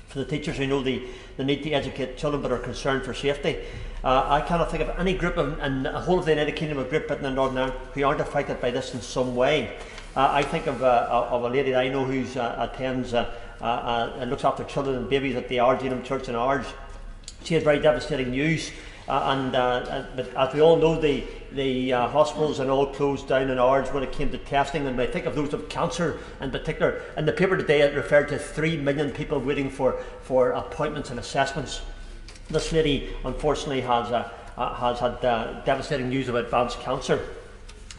for the teachers who know the need to educate children but are concerned for safety. I cannot think of any group in the whole of the United Kingdom, a Great Britain and Northern Ireland, who aren't affected by this in some way. I think of a lady that I know who attends and looks after children and babies at the Argenum Church in Ards. She had very devastating news, but as we all know, the hospitals and all closed down in Ards when it came to testing. And when I think of those with cancer in particular, in the paper today it referred to 3 million people waiting for appointments and assessments. This lady, unfortunately, has had devastating news of advanced cancer.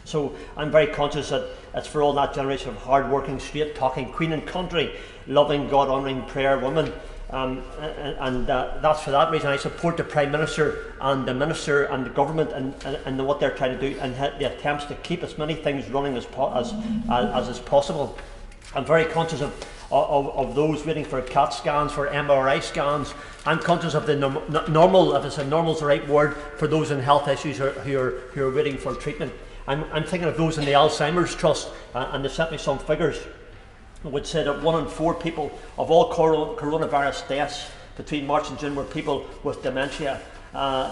So I'm very conscious that it's for all that generation of hard-working, straight-talking, Queen and country, loving, God-honouring prayer women. That's for that reason I support the Prime Minister and the Minister and the Government and what they're trying to do and the attempts to keep as many things running as is possible. I'm very conscious of those waiting for CAT scans, for MRI scans. I'm conscious of the normal, if I say normal is the right word, for those in health issues who are waiting for treatment. I'm thinking of those in the Alzheimer's Trust, and they sent me some figures which said that 1 in 4 people of all coronavirus deaths between March and June were people with dementia.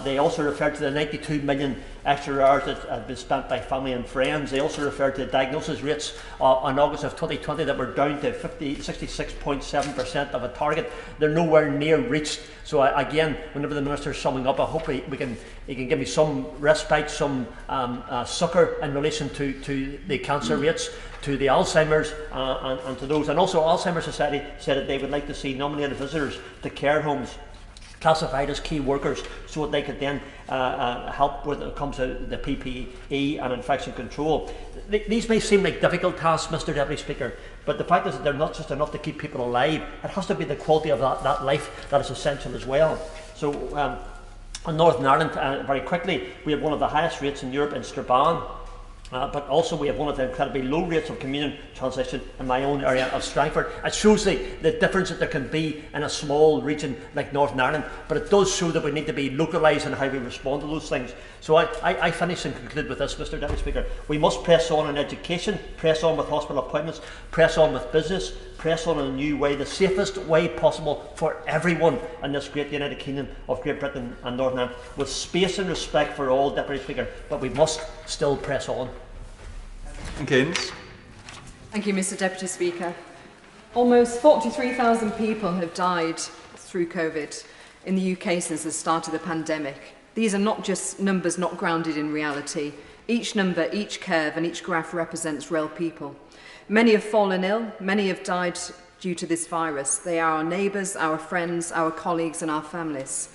They also referred to the 92 million extra hours that had been spent by family and friends. They also referred to diagnosis rates in August of 2020 that were down to 66.7% of a target. They're nowhere near reached. So again, whenever the Minister's summing up, I hope he can give me some respite, some succour in relation to the cancer rates, to the Alzheimer's and to those. And also Alzheimer's Society said that they would like to see nominated visitors to care homes classified as key workers so that they could then help when it comes to the PPE and infection control. These may seem like difficult tasks, Mr Deputy Speaker, but the fact is that they're not just enough to keep people alive. It has to be the quality of that life that is essential as well. So in Northern Ireland, very quickly, we have one of the highest rates in Europe in Strabane. But also we have one of the incredibly low rates of communion transition in my own area of Strangford. It shows the difference that there can be in a small region like Northern Ireland, but it does show that we need to be localised in how we respond to those things. So I finish and conclude with this, Mr Deputy Speaker. We must press on in education, press on with hospital appointments, press on with business, press on in a new way, the safest way possible for everyone in this great United Kingdom of Great Britain and Northern Ireland, with space and respect for all, Deputy Speaker, but we must still press on. Kins. Thank you, Mr Deputy Speaker. Almost 43,000 people have died through COVID in the UK since the start of the pandemic. These are not just numbers not grounded in reality. Each number, each curve and each graph represents real people. Many have fallen ill, many have died due to this virus. They are our neighbours, our friends, our colleagues and our families.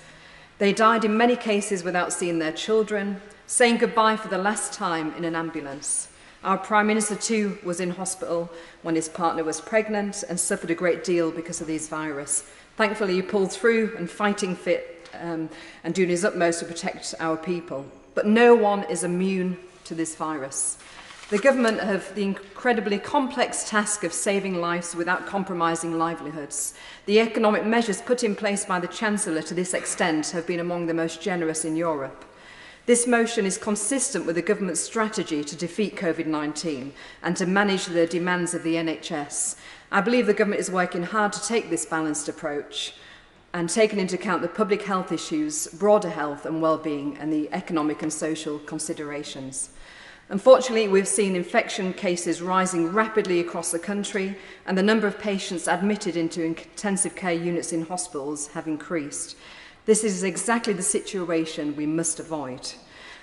They died in many cases without seeing their children, saying goodbye for the last time in an ambulance. Our Prime Minister too was in hospital when his partner was pregnant and suffered a great deal because of this virus. Thankfully he pulled through and fighting fit and doing his utmost to protect our people. But no one is immune to this virus. The government have the incredibly complex task of saving lives without compromising livelihoods. The economic measures put in place by the Chancellor to this extent have been among the most generous in Europe. This motion is consistent with the government's strategy to defeat COVID-19 and to manage the demands of the NHS. I believe the government is working hard to take this balanced approach and taking into account the public health issues, broader health and well-being and the economic and social considerations. Unfortunately, we've seen infection cases rising rapidly across the country and the number of patients admitted into intensive care units in hospitals have increased. This is exactly the situation we must avoid.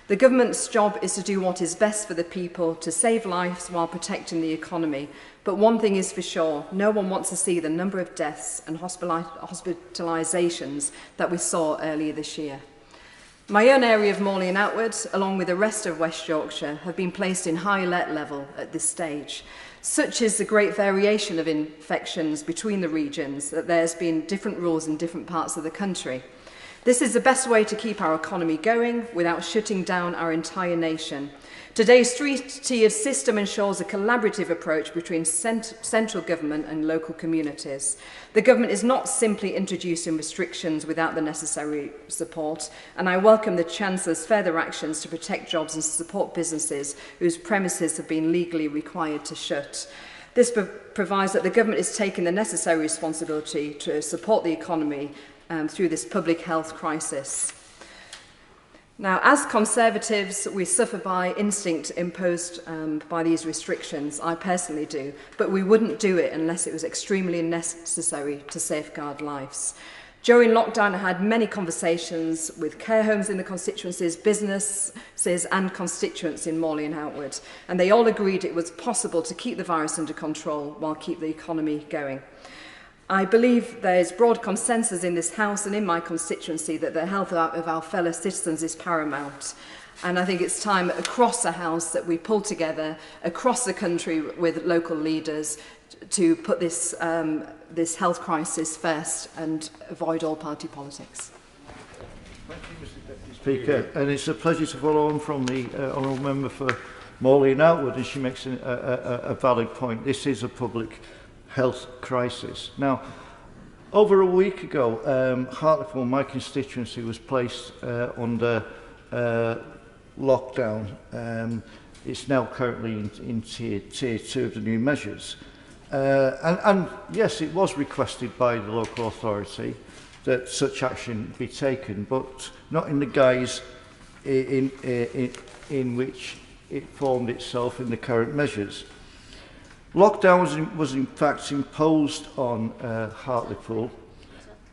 The government's job is to do what is best for the people, to save lives while protecting the economy. But one thing is for sure, no one wants to see the number of deaths and hospitalisations that we saw earlier this year. My own area of Morley and Outward, along with the rest of West Yorkshire, have been placed in high alert level at this stage. Such is the great variation of infections between the regions that there's been different rules in different parts of the country. This is the best way to keep our economy going without shutting down our entire nation. Today's three-tiered system ensures a collaborative approach between central government and local communities. The government is not simply introducing restrictions without the necessary support, and I welcome the Chancellor's further actions to protect jobs and support businesses whose premises have been legally required to shut. This provides that the government is taking the necessary responsibility to support the economy through this public health crisis. Now, as Conservatives, we suffer by instinct imposed by these restrictions. I personally do, but we wouldn't do it unless it was extremely necessary to safeguard lives. During lockdown, I had many conversations with care homes in the constituencies, businesses and constituents in Morley and Outward, and they all agreed it was possible to keep the virus under control while keep the economy going. I believe there is broad consensus in this House and in my constituency that the health of our fellow citizens is paramount. And I think it's time across the House that we pull together across the country with local leaders to put this, this health crisis first and avoid all party politics. Thank you, Mr Deputy Speaker. And it's a pleasure to follow on from the Honourable Member for Morley and Outwood, and she makes a valid point. This is a public health crisis. Now, over a week ago, Hartlepool, my constituency, was placed under lockdown. It's now currently in tier 2 of the new measures. And yes, it was requested by the local authority that such action be taken, but not in the guise in which it formed itself in the current measures. Lockdown was in fact imposed on Hartlepool,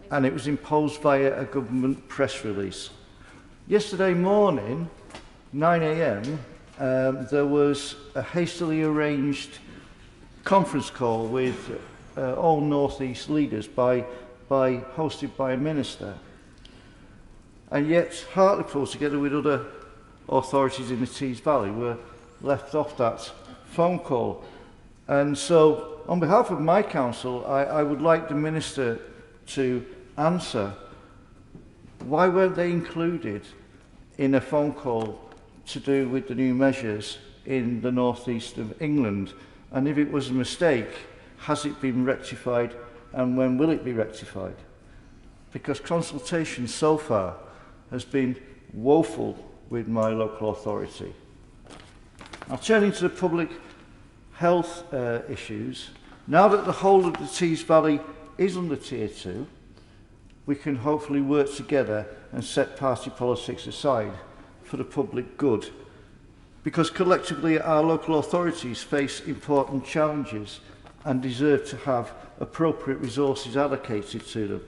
and it was imposed via a government press release. Yesterday morning, 9 a.m, there was a hastily arranged conference call with all North East leaders hosted by a minister. And yet Hartlepool, together with other authorities in the Tees Valley, were left off that phone call. And so, on behalf of my council, I would like the minister to answer why weren't they included in a phone call to do with the new measures in the northeast of England, and if it was a mistake, has it been rectified, and when will it be rectified? Because consultation so far has been woeful with my local authority. Now, turning to the public health issues, now that the whole of the Tees Valley is under tier 2, we can hopefully work together and set party politics aside for the public good, because collectively our local authorities face important challenges and deserve to have appropriate resources allocated to them.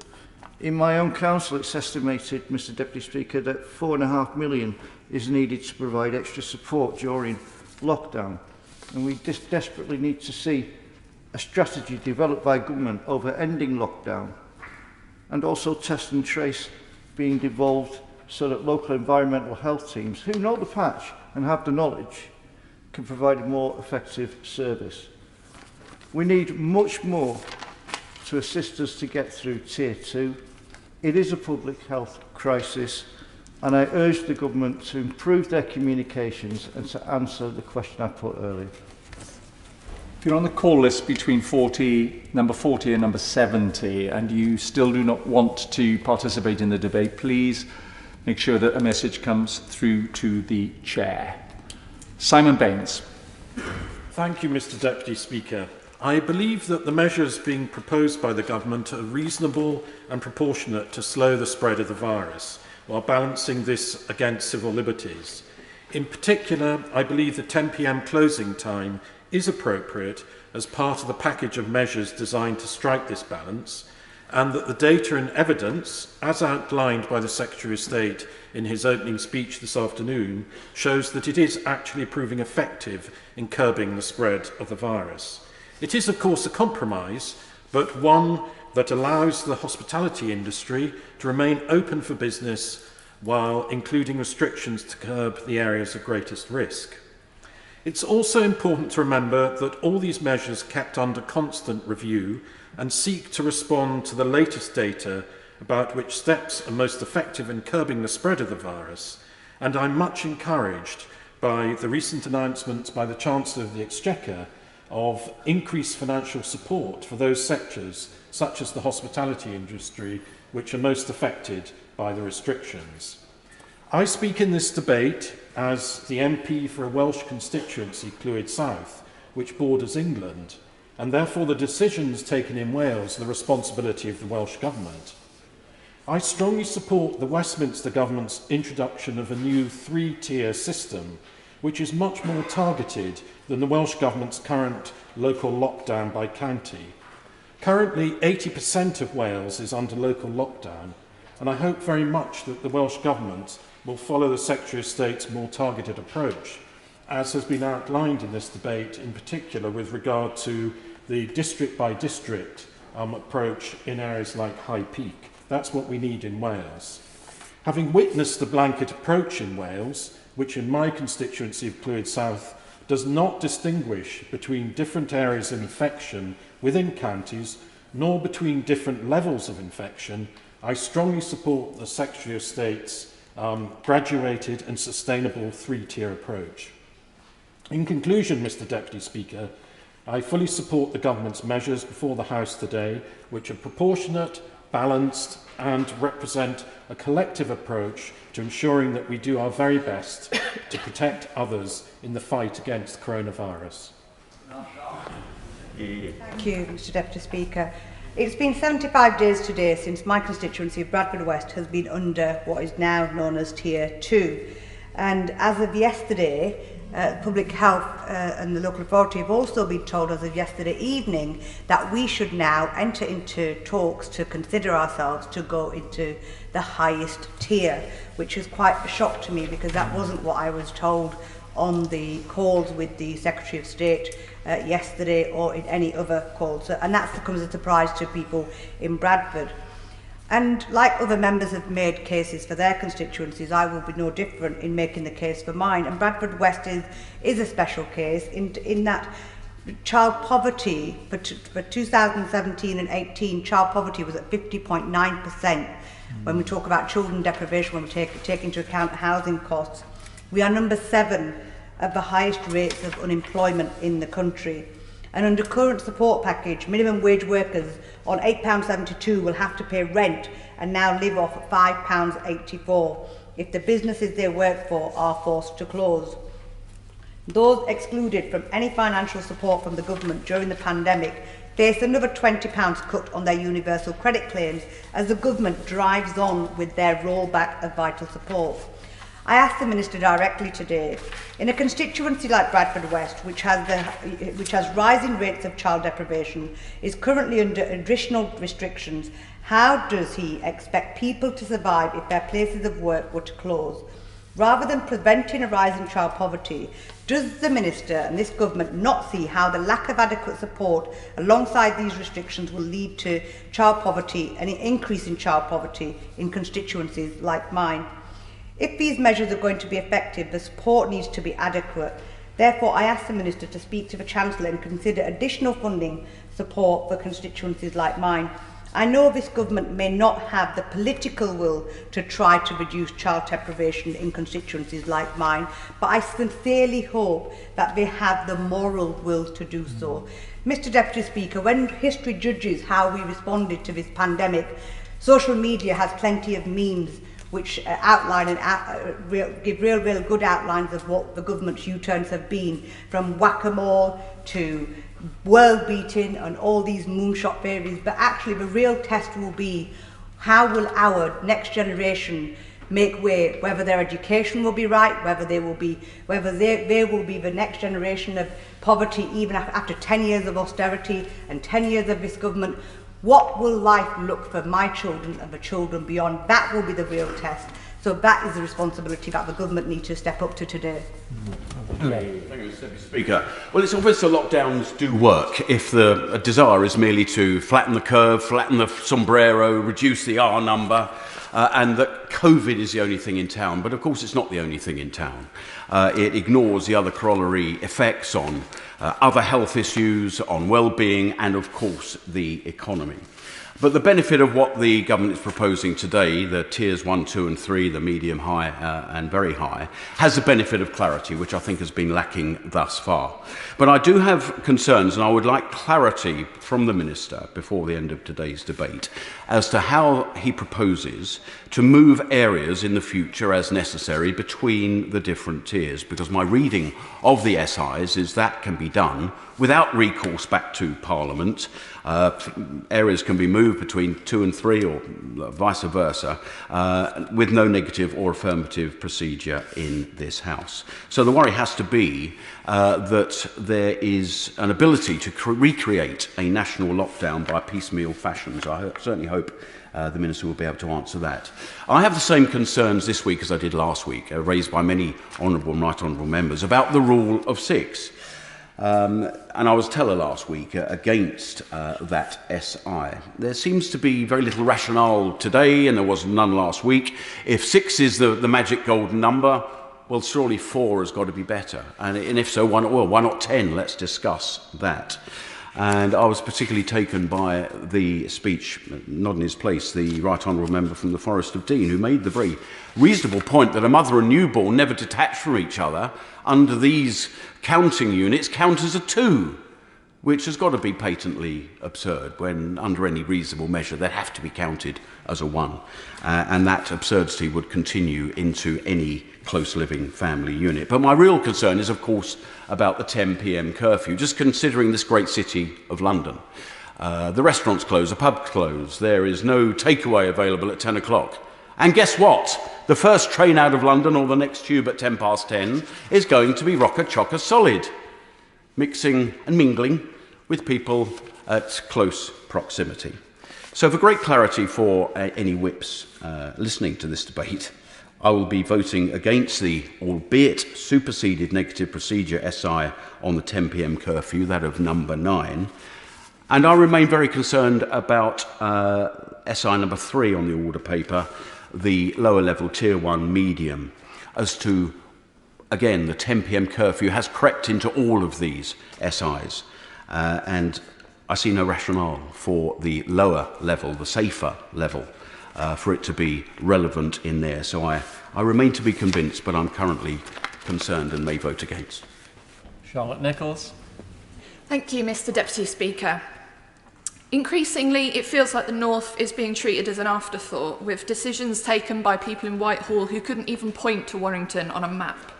In my own council, it's estimated, Mr Deputy Speaker, that £4.5 million is needed to provide extra support during lockdown, and we desperately need to see a strategy developed by government over ending lockdown, and also test and trace being devolved so that local environmental health teams, who know the patch and have the knowledge, can provide a more effective service. We need much more to assist us to get through tier 2. It is a public health crisis, and I urge the government to improve their communications and to answer the question I put earlier. If you're on the call list between number 40 and number 70, and you still do not want to participate in the debate, please make sure that a message comes through to the chair. Simon Baines. Thank you, Mr Deputy Speaker. I believe that the measures being proposed by the government are reasonable and proportionate to slow the spread of the virus, while balancing this against civil liberties. In particular, I believe the 10 p.m. closing time is appropriate as part of the package of measures designed to strike this balance, and that the data and evidence, as outlined by the Secretary of State in his opening speech this afternoon, shows that it is actually proving effective in curbing the spread of the virus. It is, of course, a compromise, but one that allows the hospitality industry to remain open for business while including restrictions to curb the areas of greatest risk. It's also important to remember that all these measures kept under constant review and seek to respond to the latest data about which steps are most effective in curbing the spread of the virus, and I'm much encouraged by the recent announcements by the Chancellor of the Exchequer of increased financial support for those sectors, such as the hospitality industry, which are most affected by the restrictions. I speak in this debate as the MP for a Welsh constituency, Clwyd South, which borders England, and therefore the decisions taken in Wales are the responsibility of the Welsh Government. I strongly support the Westminster Government's introduction of a new 3-tier system, which is much more targeted than the Welsh Government's current local lockdown by county. Currently, 80% of Wales is under local lockdown, and I hope very much that the Welsh Government will follow the Secretary of State's more targeted approach, as has been outlined in this debate, in particular with regard to the district-by-district approach in areas like High Peak. That's what we need in Wales. Having witnessed the blanket approach in Wales, which in my constituency of Clwyd South does not distinguish between different areas of infection within counties, nor between different levels of infection, I strongly support the Secretary of State's graduated and sustainable three-tier approach. In conclusion, Mr Deputy Speaker, I fully support the Government's measures before the House today, which are proportionate, balanced and represent a collective approach to ensuring that we do our very best to protect others in the fight against coronavirus. Thank you, Mr Deputy Speaker. It's been 75 days today since my constituency of Bradford West has been under what is now known as Tier 2. And as of yesterday, Public Health and the local authority have also been told as of yesterday evening that we should now enter into talks to consider ourselves to go into the highest tier, which is quite a shock to me because that wasn't what I was told on the calls with the Secretary of State yesterday or in any other calls. And that comes as a surprise to people in Bradford. And like other members have made cases for their constituencies, I will be no different in making the case for mine. And Bradford West is a special case in that child poverty for 2017 and 18, child poverty was at 50.9%. When we talk about children deprivation, when we take into account housing costs, we are number 7 of the highest rates of unemployment in the country. And under current support package, minimum wage workers on £8.72 will have to pay rent and now live off at £5.84 if the businesses they work for are forced to close. Those excluded from any financial support from the government during the pandemic face another £20 cut on their universal credit claims as the government drives on with their rollback of vital support. I asked the Minister directly today, in a constituency like Bradford West, which has rising rates of child deprivation, is currently under additional restrictions, how does he expect people to survive if their places of work were to close? Rather than preventing a rise in child poverty, does the Minister and this government not see how the lack of adequate support alongside these restrictions will lead to child poverty and an increase in child poverty in constituencies like mine? If these measures are going to be effective, the support needs to be adequate. Therefore, I ask the Minister to speak to the Chancellor and consider additional funding support for constituencies like mine. I know this government may not have the political will to try to reduce child deprivation in constituencies like mine, but I sincerely hope that they have the moral will to do so. Mr Deputy Speaker, when history judges how we responded to this pandemic, social media has plenty of memes which outline and give real good outlines of what the government's U-turns have been, from whack-a-mole to world-beating and all these moonshot theories. But actually the real test will be how will our next generation make way, whether their education will be right, whether they will be the next generation of poverty even after 10 years of austerity and 10 years of this government. What will life look for my children and the children beyond? That will be the real test. So that is the responsibility that the government needs to step up to today. Thank you, Mr Speaker. Well, it's obvious that lockdowns do work if the desire is merely to flatten the curve, flatten the sombrero, reduce the R number, and that COVID is the only thing in town. But of course, it's not the only thing in town. It ignores the other corollary effects on other health issues, on well-being, and of course, the economy. But the benefit of what the government is proposing today, the tiers 1, 2 and 3, the medium, high and very high, has the benefit of clarity, which I think has been lacking thus far. But I do have concerns, and I would like clarity from the Minister before the end of today's debate as to how he proposes to move areas in the future as necessary between the different tiers, because my reading of the SIs is that can be done without recourse back to Parliament. Areas can be moved between 2 and 3 or vice versa with no negative or affirmative procedure in this House. So the worry has to be that there is an ability to recreate a national lockdown by piecemeal fashions. I certainly hope the Minister will be able to answer that. I have the same concerns this week as I did last week, raised by many honourable and right honourable members, about the rule of 6. And I was teller last week against that SI. There seems to be very little rationale today, and there was none last week. If 6 is the magic golden number, well, surely 4 has got to be better. And if so, why not 10? Let's discuss that. And I was particularly taken by the speech, not in his place, the Right Honourable Member from the Forest of Dean, who made the very reasonable point that a mother and newborn never detached from each other under these counting units count as a 2, which has got to be patently absurd when, under any reasonable measure, they have to be counted as a 1. And that absurdity would continue into any close-living family unit. But my real concern is, of course, about the 10 p.m. curfew, just considering this great city of London. The restaurants close, the pubs close, there is no takeaway available at 10 o'clock. And guess what? The first train out of London, or the next tube at 10 past 10, is going to be rocker chocker solid, mixing and mingling with people at close proximity. So for great clarity for any whips listening to this debate, I will be voting against the, albeit superseded, negative procedure SI on the 10 p.m. curfew, that of number 9. And I remain very concerned about SI number 3 on the order paper, the lower level tier 1 medium, as to, again, the 10 p.m. curfew has crept into all of these SIs. And I see no rationale for the lower level, the safer level, for it to be relevant in there. So I remain to be convinced, but I'm currently concerned and may vote against. Charlotte Nichols. Thank you, Mr. Deputy Speaker. Increasingly, it feels like the North is being treated as an afterthought, with decisions taken by people in Whitehall who couldn't even point to Warrington on a map.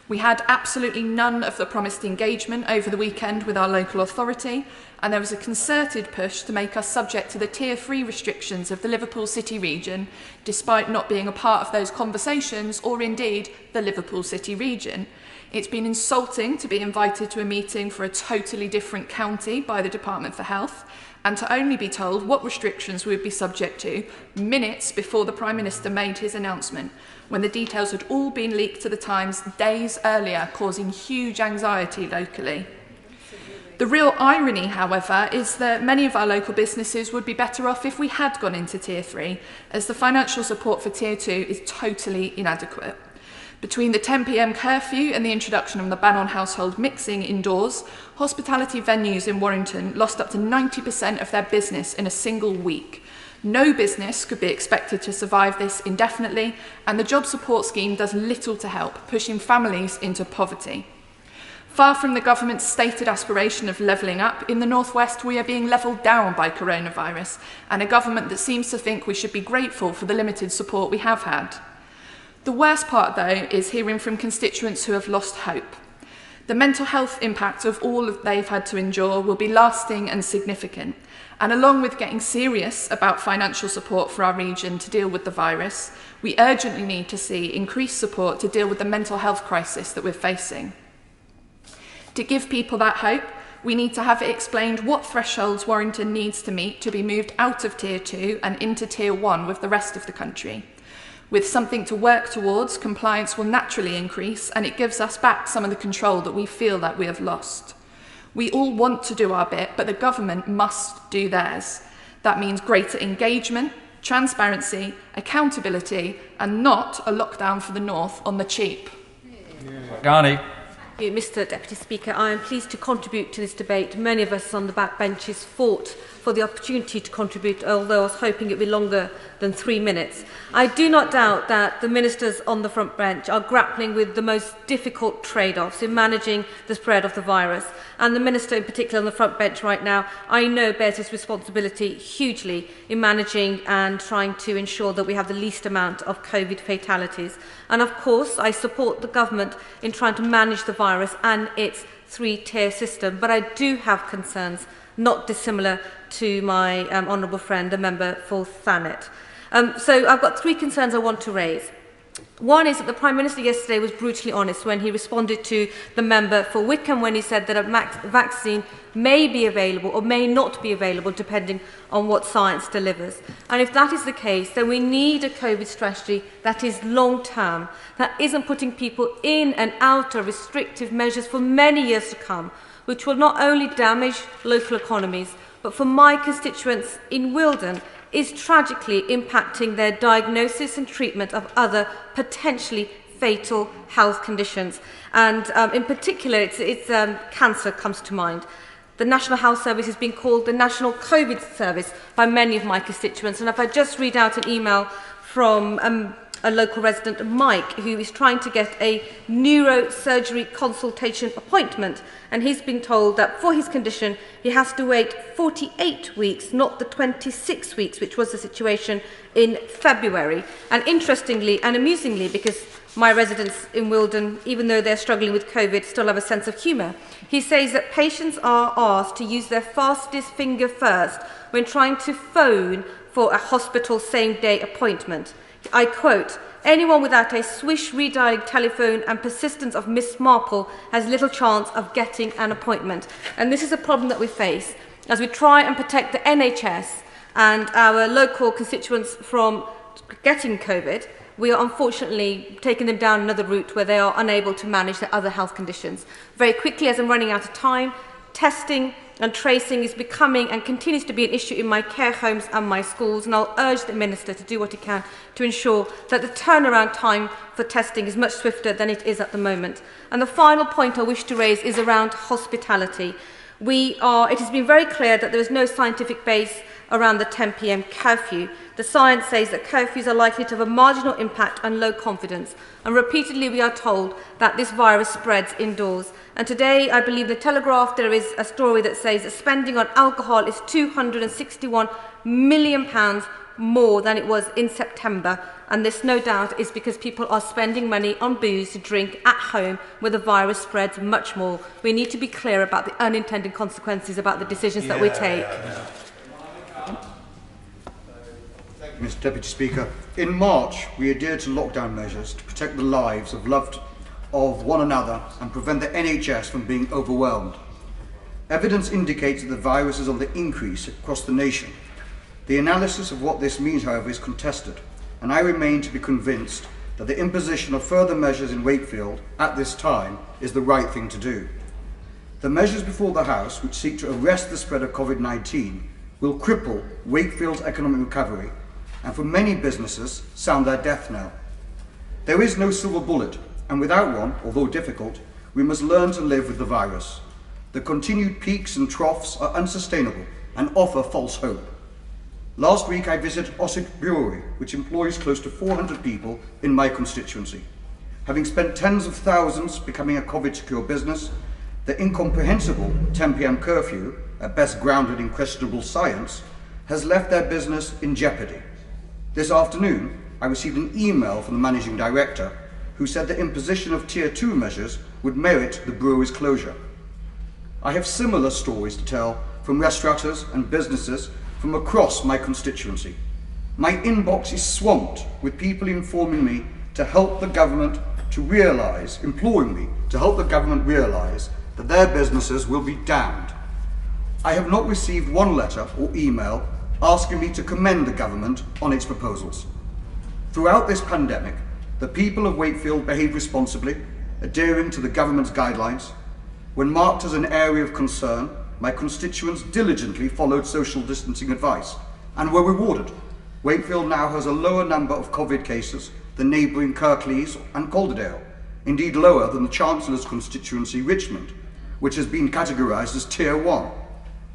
We had absolutely none of the promised engagement over the weekend with our local authority, and there was a concerted push to make us subject to the Tier 3 restrictions of the Liverpool City region, despite not being a part of those conversations or indeed the Liverpool City region. It's been insulting to be invited to a meeting for a totally different county by the Department for Health, and to only be told what restrictions we would be subject to minutes before the Prime Minister made his announcement, when the details had all been leaked to the Times days earlier, causing huge anxiety locally. The real irony, however, is that many of our local businesses would be better off if we had gone into Tier 3, as the financial support for Tier 2 is totally inadequate. Between the 10 p.m. curfew and the introduction of the ban on household mixing indoors, hospitality venues in Warrington lost up to 90% of their business in a single week. No business could be expected to survive this indefinitely, and the job support scheme does little to help, pushing families into poverty. Far from the government's stated aspiration of levelling up, in the North West we are being levelled down by coronavirus, and a government that seems to think we should be grateful for the limited support we have had. The worst part, though, is hearing from constituents who have lost hope. The mental health impact of all that they've had to endure will be lasting and significant. And along with getting serious about financial support for our region to deal with the virus, we urgently need to see increased support to deal with the mental health crisis that we're facing. To give people that hope, we need to have it explained what thresholds Warrington needs to meet to be moved out of Tier 2 and into Tier 1 with the rest of the country. With something to work towards, compliance will naturally increase, and it gives us back some of the control that we feel that we have lost. We all want to do our bit, but the government must do theirs. That means greater engagement, transparency, accountability, and not a lockdown for the North on the cheap. Ghani. Mr. Deputy Speaker, I am pleased to contribute to this debate. Many of us on the backbenches fought for the opportunity to contribute, although I was hoping it would be longer than 3 minutes. I do not doubt that the ministers on the front bench are grappling with the most difficult trade-offs in managing the spread of the virus. And the minister in particular on the front bench right now, I know bears his responsibility hugely in managing and trying to ensure that we have the least amount of COVID fatalities. And of course, I support the government in trying to manage the virus and its 3-tier system. But I do have concerns not dissimilar to my honourable friend, the member for Thanet. So I've got 3 concerns I want to raise. One is that the Prime Minister yesterday was brutally honest when he responded to the member for Wickham when he said that a vaccine may be available or may not be available depending on what science delivers. And if that is the case, then we need a COVID strategy that is long-term, that isn't putting people in and out of restrictive measures for many years to come, which will not only damage local economies, but for my constituents in Wilden, is tragically impacting their diagnosis and treatment of other potentially fatal health conditions. And in particular, cancer comes to mind. The National Health Service has been called the National COVID Service by many of my constituents. And if I just read out an email from a local resident, Mike, who is trying to get a neurosurgery consultation appointment, and he's been told that for his condition he has to wait 48 weeks, not the 26 weeks, which was the situation in February. And interestingly and amusingly, because my residents in Wilden, even though they're struggling with COVID, still have a sense of humour, he says that patients are asked to use their fastest finger first when trying to phone for a hospital same-day appointment. I quote, "Anyone without a swish redialing telephone and persistence of Miss Marple has little chance of getting an appointment." And this is a problem that we face as we try and protect the NHS and our local constituents from getting COVID. We are unfortunately taking them down another route where they are unable to manage their other health conditions. Very quickly, as I'm running out of time, testing and tracing is becoming and continues to be an issue in my care homes and my schools, and I'll urge the Minister to do what he can to ensure that the turnaround time for testing is much swifter than it is at the moment. And the final point I wish to raise is around hospitality. It has been very clear that there is no scientific base around the 10 p.m. curfew. The science says that curfews are likely to have a marginal impact and low confidence. And repeatedly we are told that this virus spreads indoors. And today, I believe the Telegraph, there is a story that says that spending on alcohol is £261 million more than it was in September. And this, no doubt, is because people are spending money on booze to drink at home where the virus spreads much more. We need to be clear about the unintended consequences about the decisions that we take. Mr Deputy Speaker, in March we adhered to lockdown measures to protect the lives of one another and prevent the NHS from being overwhelmed. Evidence indicates that the virus is on the increase across the nation. The analysis of what this means, however, is contested, and I remain to be convinced that the imposition of further measures in Wakefield at this time is the right thing to do. The measures before the House, which seek to arrest the spread of COVID-19, will cripple Wakefield's economic recovery and for many businesses sound their death knell. There is no silver bullet, and without one, although difficult, we must learn to live with the virus. The continued peaks and troughs are unsustainable and offer false hope. Last week I visited Ossett Brewery, which employs close to 400 people in my constituency. Having spent tens of thousands becoming a COVID-secure business, the incomprehensible 10 p.m. curfew, at best grounded in questionable science, has left their business in jeopardy. This afternoon, I received an email from the Managing Director who said the imposition of Tier 2 measures would merit the brewery's closure. I have similar stories to tell from restaurateurs and businesses from across my constituency. My inbox is swamped with people informing me to help the government imploring me to help the government realise that their businesses will be damned. I have not received one letter or email asking me to commend the government on its proposals. Throughout this pandemic, the people of Wakefield behaved responsibly, adhering to the government's guidelines. When marked as an area of concern, my constituents diligently followed social distancing advice and were rewarded. Wakefield now has a lower number of COVID cases than neighbouring Kirklees and Calderdale, indeed lower than the Chancellor's constituency, Richmond, which has been categorised as Tier 1.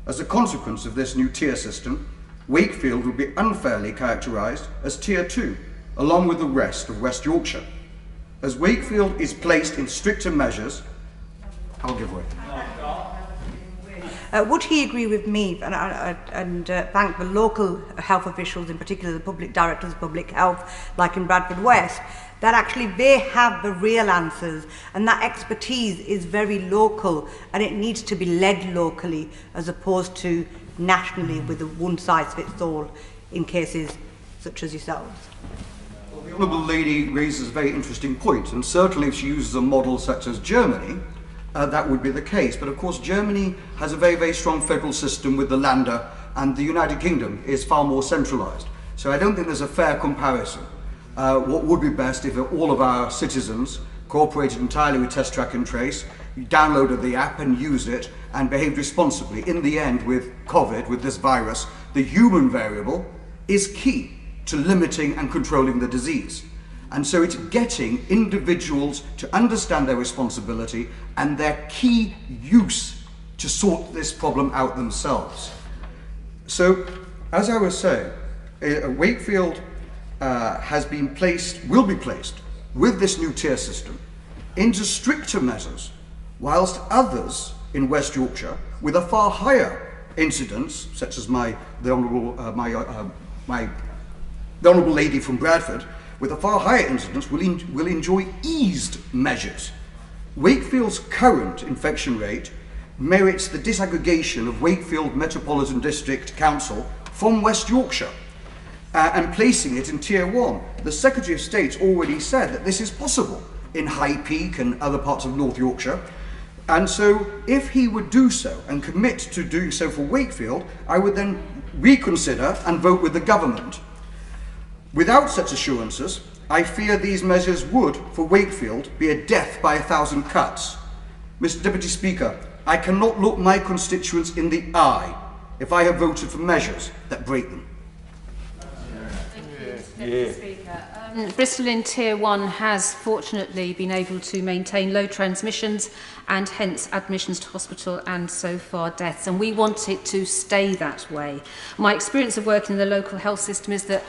As a consequence of this new tier system, Wakefield will be unfairly characterised as Tier 2, along with the rest of West Yorkshire. As Wakefield is placed in stricter measures, I'll give way. Would he agree with me and thank the local health officials, in particular the public directors of public health, like in Bradford West, that actually they have the real answers and that expertise is very local and it needs to be led locally as opposed to nationally with a one-size-fits-all in cases such as yourselves? Well, the Honourable Lady raises a very interesting point, and certainly if she uses a model such as Germany, that would be the case. But of course Germany has a very, very strong federal system with the Länder, and the United Kingdom is far more centralised. So I don't think there's a fair comparison. What would be best if all of our citizens cooperated entirely with Test Track and Trace, downloaded the app and used it and behaved responsibly. In the end, with COVID, with this virus, the human variable is key to limiting and controlling the disease. And so it's getting individuals to understand their responsibility and their key use to sort this problem out themselves. So, as I was saying, Wakefield will be placed with this new tier system into stricter measures, whilst others in West Yorkshire with a far higher incidence, such as the honourable lady from Bradford, with a far higher incidence will enjoy eased measures. Wakefield's current infection rate merits the disaggregation of Wakefield Metropolitan District Council from West Yorkshire and placing it in Tier 1. The Secretary of State's already said that this is possible in High Peak and other parts of North Yorkshire. And so if he would do so and commit to doing so for Wakefield, I would then reconsider and vote with the government. Without such assurances, I fear these measures would, for Wakefield, be a death by 1,000 cuts. Mr. Deputy Speaker, I cannot look my constituents in the eye if I have voted for measures that break them. Bristol in Tier 1 has fortunately been able to maintain low transmissions and hence admissions to hospital and so far deaths, and we want it to stay that way. My experience of working in the local health system is that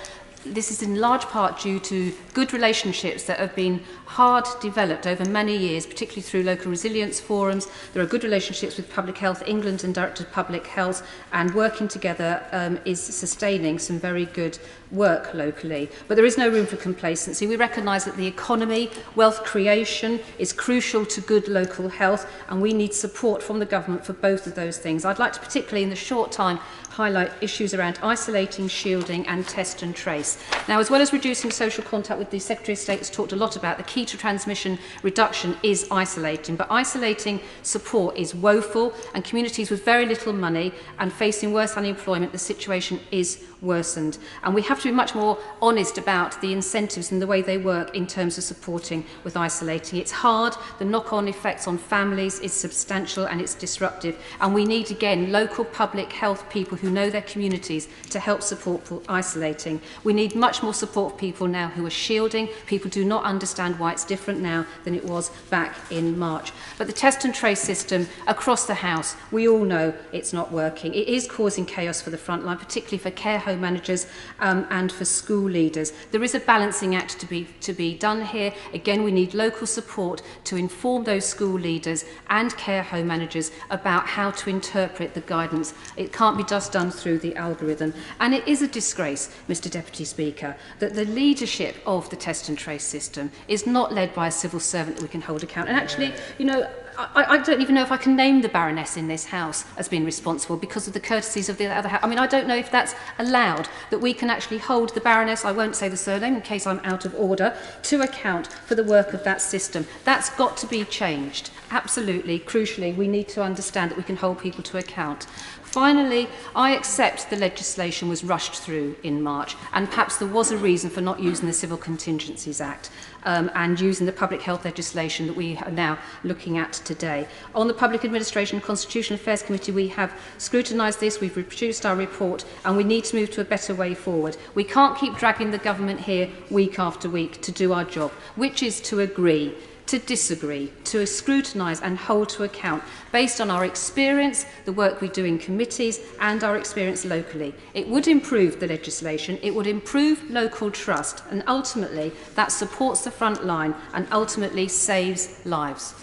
this is in large part due to good relationships that have been hard developed over many years, particularly through local resilience forums. There are good relationships with Public Health England and Director of Public Health, and working together is sustaining some very good work locally. But there is no room for complacency. We recognise that the economy, wealth creation is crucial to good local health, and we need support from the government for both of those things. I'd like to particularly in the short time highlight issues around isolating, shielding and test and trace. Now, as well as reducing social contact, with the Secretary of State has talked a lot about, the key to transmission reduction is isolating, but isolating support is woeful, and communities with very little money and facing worse unemployment, the situation is worsened. And we have to be much more honest about the incentives and the way they work in terms of supporting with isolating. It's hard, the knock-on effects on families is substantial and it's disruptive, and we need again local public health people who know their communities to help support for isolating. We need much more support for people now who are shielding. People do not understand why it's different now than it was back in March. But the test and trace system across the House, we all know it's not working. It is causing chaos for the front line, particularly for care home managers and for school leaders. There is a balancing act to be done here. Again, we need local support to inform those school leaders and care home managers about how to interpret the guidance. It can't be just done through the algorithm. And it is a disgrace, Mr. Deputy Speaker, that the leadership of the test and trace system is not led by a civil servant that we can hold account. And actually, you know, I don't even know if I can name the Baroness in this House as being responsible because of the courtesies of the other House. I mean, I don't know if that's allowed, that we can actually hold the Baroness, I won't say the surname in case I'm out of order, to account for the work of that system. That's got to be changed. Absolutely, crucially, we need to understand that we can hold people to account. Finally, I accept the legislation was rushed through in March, and perhaps there was a reason for not using the Civil Contingencies Act and using the public health legislation that we are now looking at today. On the Public Administration and Constitutional Affairs Committee, we have scrutinised this, we've produced our report, and we need to move to a better way forward. We can't keep dragging the government here week after week to do our job, which is to agree, to disagree, to scrutinise and hold to account based on our experience, the work we do in committees and our experience locally. It would improve the legislation, it would improve local trust, and ultimately that supports the front line and ultimately saves lives.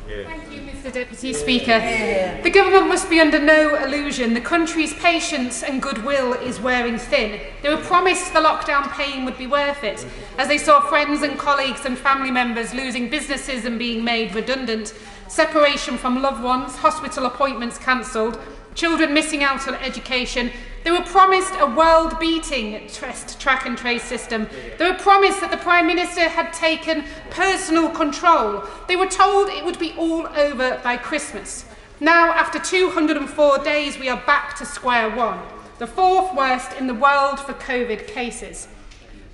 Thank you, Mr. Deputy Speaker. The government must be under no illusion. The country's patience and goodwill is wearing thin. They were promised the lockdown pain would be worth it, as they saw friends and colleagues and family members losing businesses and being made redundant, separation from loved ones, hospital appointments cancelled, children missing out on education. They were promised a world-beating test, track and trace system. They were promised that the Prime Minister had taken personal control. They were told it would be all over by Christmas. Now, after 204 days, we are back to square one, the fourth worst in the world for COVID cases.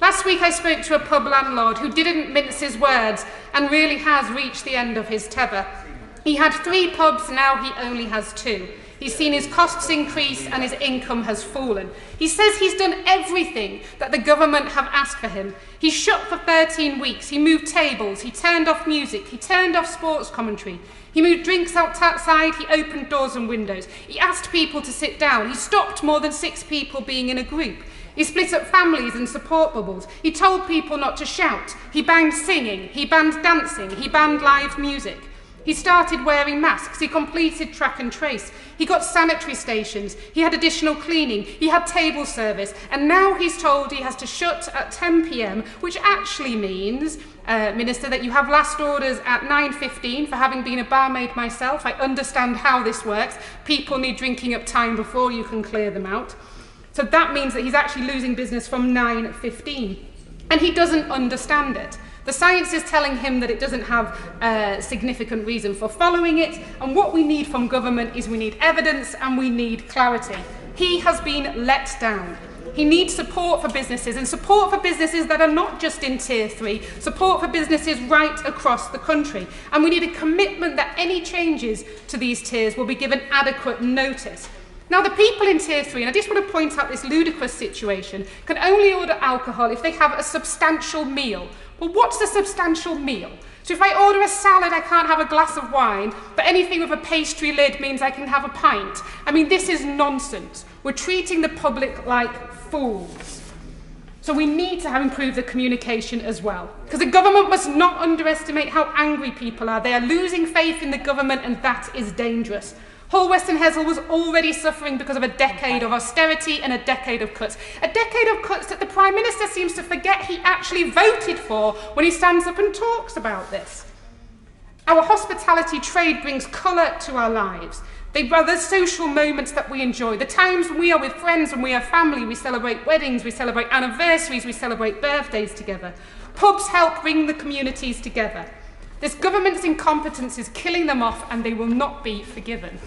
Last week I spoke to a pub landlord who didn't mince his words and really has reached the end of his tether. He had 3 pubs, now he only has 2. He's seen his costs increase and his income has fallen. He says he's done everything that the government have asked for him. He's shut for 13 weeks. He moved tables. He turned off music. He turned off sports commentary. He moved drinks outside. He opened doors and windows. He asked people to sit down. He stopped more than 6 people being in a group. He split up families and support bubbles. He told people not to shout. He banned singing. He banned dancing. He banned live music. He started wearing masks. He completed track and trace. He got sanitary stations. He had additional cleaning. He had table service. And now he's told he has to shut at 10 p.m, which actually means, Minister, that you have last orders at 9:15 for having been a barmaid myself. I understand how this works. People need drinking up time before you can clear them out. So that means that he's actually losing business from 9:15. And he doesn't understand it. The science is telling him that it doesn't have a significant reason for following it, and what we need from government is we need evidence and we need clarity. He has been let down. He needs support for businesses, and support for businesses that are not just in Tier 3, support for businesses right across the country. And we need a commitment that any changes to these tiers will be given adequate notice. Now, the people in Tier 3, and I just want to point out this ludicrous situation, can only order alcohol if they have a substantial meal. Well, what's a substantial meal? So if I order a salad, I can't have a glass of wine, but anything with a pastry lid means I can have a pint. I mean, this is nonsense. We're treating the public like fools. So we need to have improved the communication as well, because the government must not underestimate how angry people are. They are losing faith in the government, and that is dangerous. Hull, West and Hessle was already suffering because of a decade of austerity and a decade of cuts. A decade of cuts that the Prime Minister seems to forget he actually voted for when he stands up and talks about this. Our hospitality trade brings colour to our lives. They are the social moments that we enjoy, the times when we are with friends and we are family. We celebrate weddings, we celebrate anniversaries, we celebrate birthdays together. Pubs help bring the communities together. This government's incompetence is killing them off, and they will not be forgiven.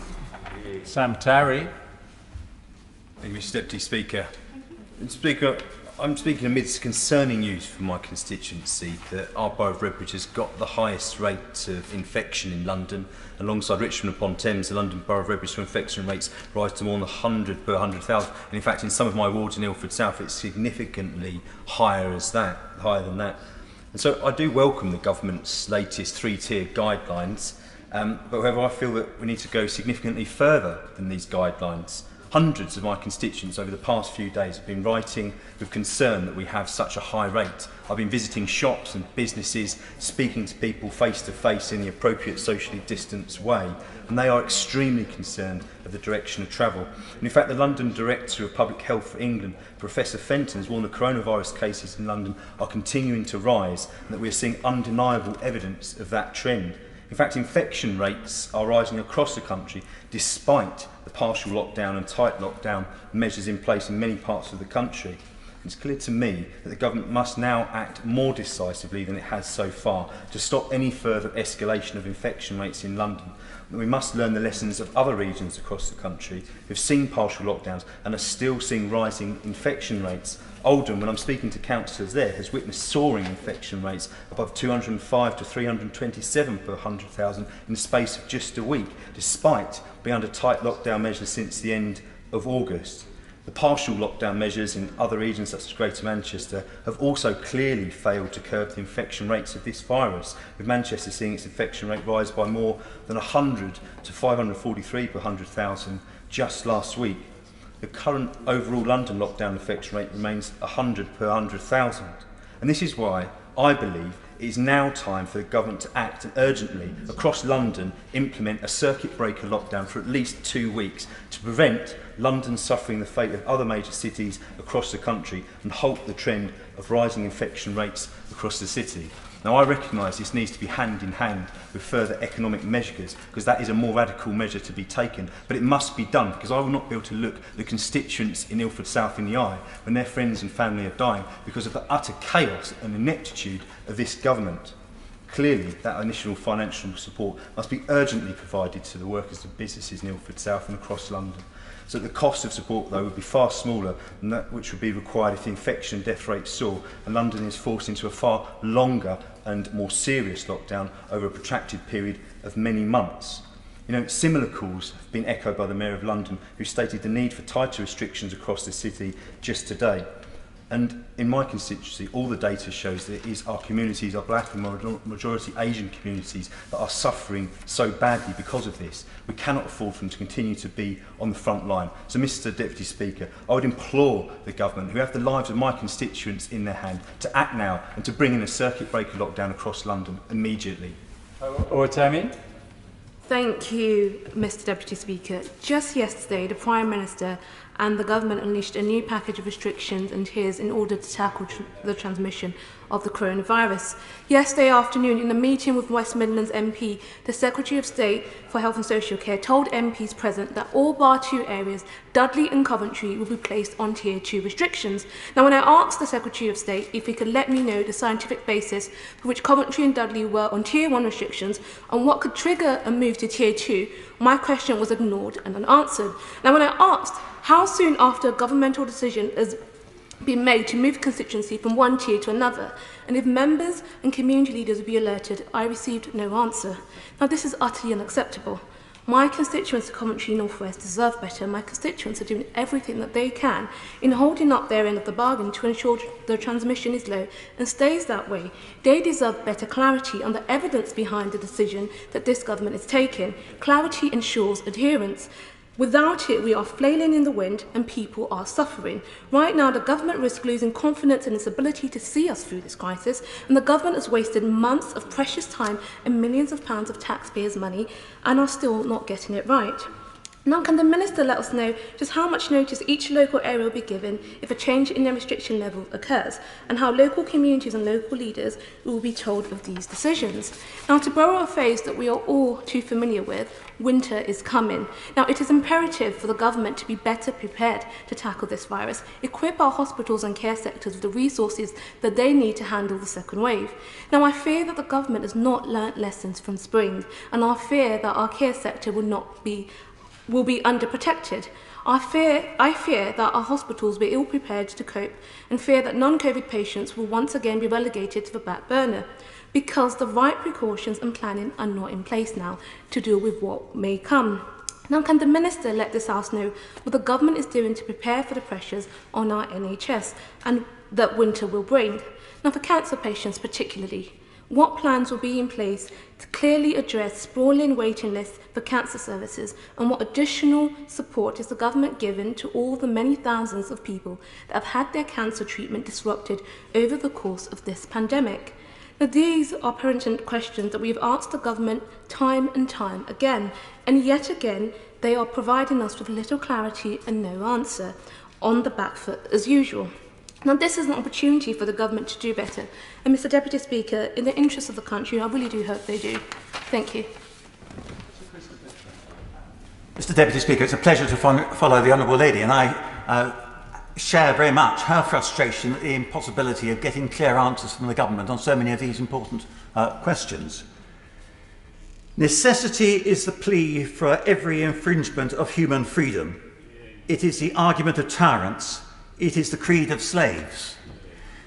Sam Tarry. Thank you, Mr. Deputy Speaker. Speaker, I'm speaking amidst concerning news from my constituency that our borough of Redbridge has got the highest rate of infection in London. Alongside Richmond upon Thames, the London borough of Redbridge infection rates rise to more than 100 per 100,000. And in fact, in some of my wards in Ilford South, it's significantly higher than that. And so I do welcome the government's latest 3-tier guidelines, but however I feel that we need to go significantly further than these guidelines. Hundreds of my constituents over the past few days have been writing with concern that we have such a high rate. I've been visiting shops and businesses, speaking to people face to face in the appropriate socially distanced way, and they are extremely concerned of the direction of travel. And in fact, the London Director of Public Health for England, Professor Fenton, has warned the coronavirus cases in London are continuing to rise, and that we are seeing undeniable evidence of that trend. In fact, infection rates are rising across the country despite the partial lockdown and tight lockdown measures in place in many parts of the country. It's clear to me that the government must now act more decisively than it has so far to stop any further escalation of infection rates in London. We must learn the lessons of other regions across the country who've seen partial lockdowns and are still seeing rising infection rates. Oldham, when I'm speaking to councillors there, has witnessed soaring infection rates above 205 to 327 per 100,000 in the space of just a week, despite being under tight lockdown measures since the end of August. The partial lockdown measures in other regions such as Greater Manchester have also clearly failed to curb the infection rates of this virus, with Manchester seeing its infection rate rise by more than 100 to 543 per 100,000 just last week. The current overall London lockdown infection rate remains 100 per 100,000. And this is why I believe it is now time for the government to act and urgently, across London, implement a circuit breaker lockdown for at least 2 weeks to prevent London suffering the fate of other major cities across the country and halt the trend of rising infection rates across the city. Now, I recognise this needs to be hand in hand with further economic measures, because that is a more radical measure to be taken, but it must be done, because I will not be able to look the constituents in Ilford South in the eye when their friends and family are dying because of the utter chaos and ineptitude of this government. Clearly, that initial financial support must be urgently provided to the workers and businesses in Ilford South and across London. So the cost of support, though, would be far smaller than that which would be required if the infection and death rate soar and London is forced into a far longer and more serious lockdown over a protracted period of many months. You know, similar calls have been echoed by the Mayor of London, who stated the need for tighter restrictions across the city just today. And in my constituency, all the data shows that it is our communities, our black and majority Asian communities, that are suffering so badly because of this. We cannot afford for them to continue to be on the front line. So, Mr. Deputy Speaker, I would implore the government, who have the lives of my constituents in their hand, to act now and to bring in a circuit breaker lockdown across London immediately. Or Tammy? Thank you, Mr. Deputy Speaker. Just yesterday, the Prime Minister and the government unleashed a new package of restrictions and tiers in order to tackle the transmission of the coronavirus. Yesterday afternoon, in a meeting with West Midlands MP, the Secretary of State for Health and Social Care told MPs present that all bar 2 areas, Dudley and Coventry, will be placed on Tier 2 restrictions. Now, when I asked the Secretary of State if he could let me know the scientific basis for which Coventry and Dudley were on Tier 1 restrictions and what could trigger a move to Tier 2, my question was ignored and unanswered. Now, when I asked how soon after a governmental decision has been made to move constituency from one tier to another, and if members and community leaders would be alerted, I received no answer. Now, this is utterly unacceptable. My constituents of Coventry North West deserve better. My constituents are doing everything that they can in holding up their end of the bargain to ensure the transmission is low and stays that way. They deserve better clarity on the evidence behind the decision that this government is taking. Clarity ensures adherence. Without it, we are flailing in the wind and people are suffering. Right now, the government risks losing confidence in its ability to see us through this crisis, and the government has wasted months of precious time and millions of pounds of taxpayers' money and are still not getting it right. Now, can the Minister let us know just how much notice each local area will be given if a change in their restriction level occurs, and how local communities and local leaders will be told of these decisions? Now, to borrow a phrase that we are all too familiar with, winter is coming. Now, it is imperative for the government to be better prepared to tackle this virus, equip our hospitals and care sectors with the resources that they need to handle the second wave. Now, I fear that the government has not learnt lessons from spring, and I fear that our care sector will be underprotected. I fear that our hospitals will be ill prepared to cope, and fear that non-COVID patients will once again be relegated to the back burner, because the right precautions and planning are not in place now to deal with what may come. Now, can the Minister let this House know what the government is doing to prepare for the pressures on our NHS and that winter will bring? Now, for cancer patients particularly, what plans will be in place to clearly address sprawling waiting lists for cancer services, and what additional support is the government given to all the many thousands of people that have had their cancer treatment disrupted over the course of this pandemic? Now, these are pertinent questions that we've asked the government time and time again, and yet again they are providing us with little clarity and no answer, on the back foot as usual. Now, this is an opportunity for the government to do better, and Mr. Deputy Speaker, in the interest of the country, I really do hope they do. Thank you. Mr. Deputy Speaker, it's a pleasure to follow the Honourable Lady, and I share very much her frustration at the impossibility of getting clear answers from the government on so many of these important questions. Necessity is the plea for every infringement of human freedom. It is the argument of tyrants. It is the creed of slaves.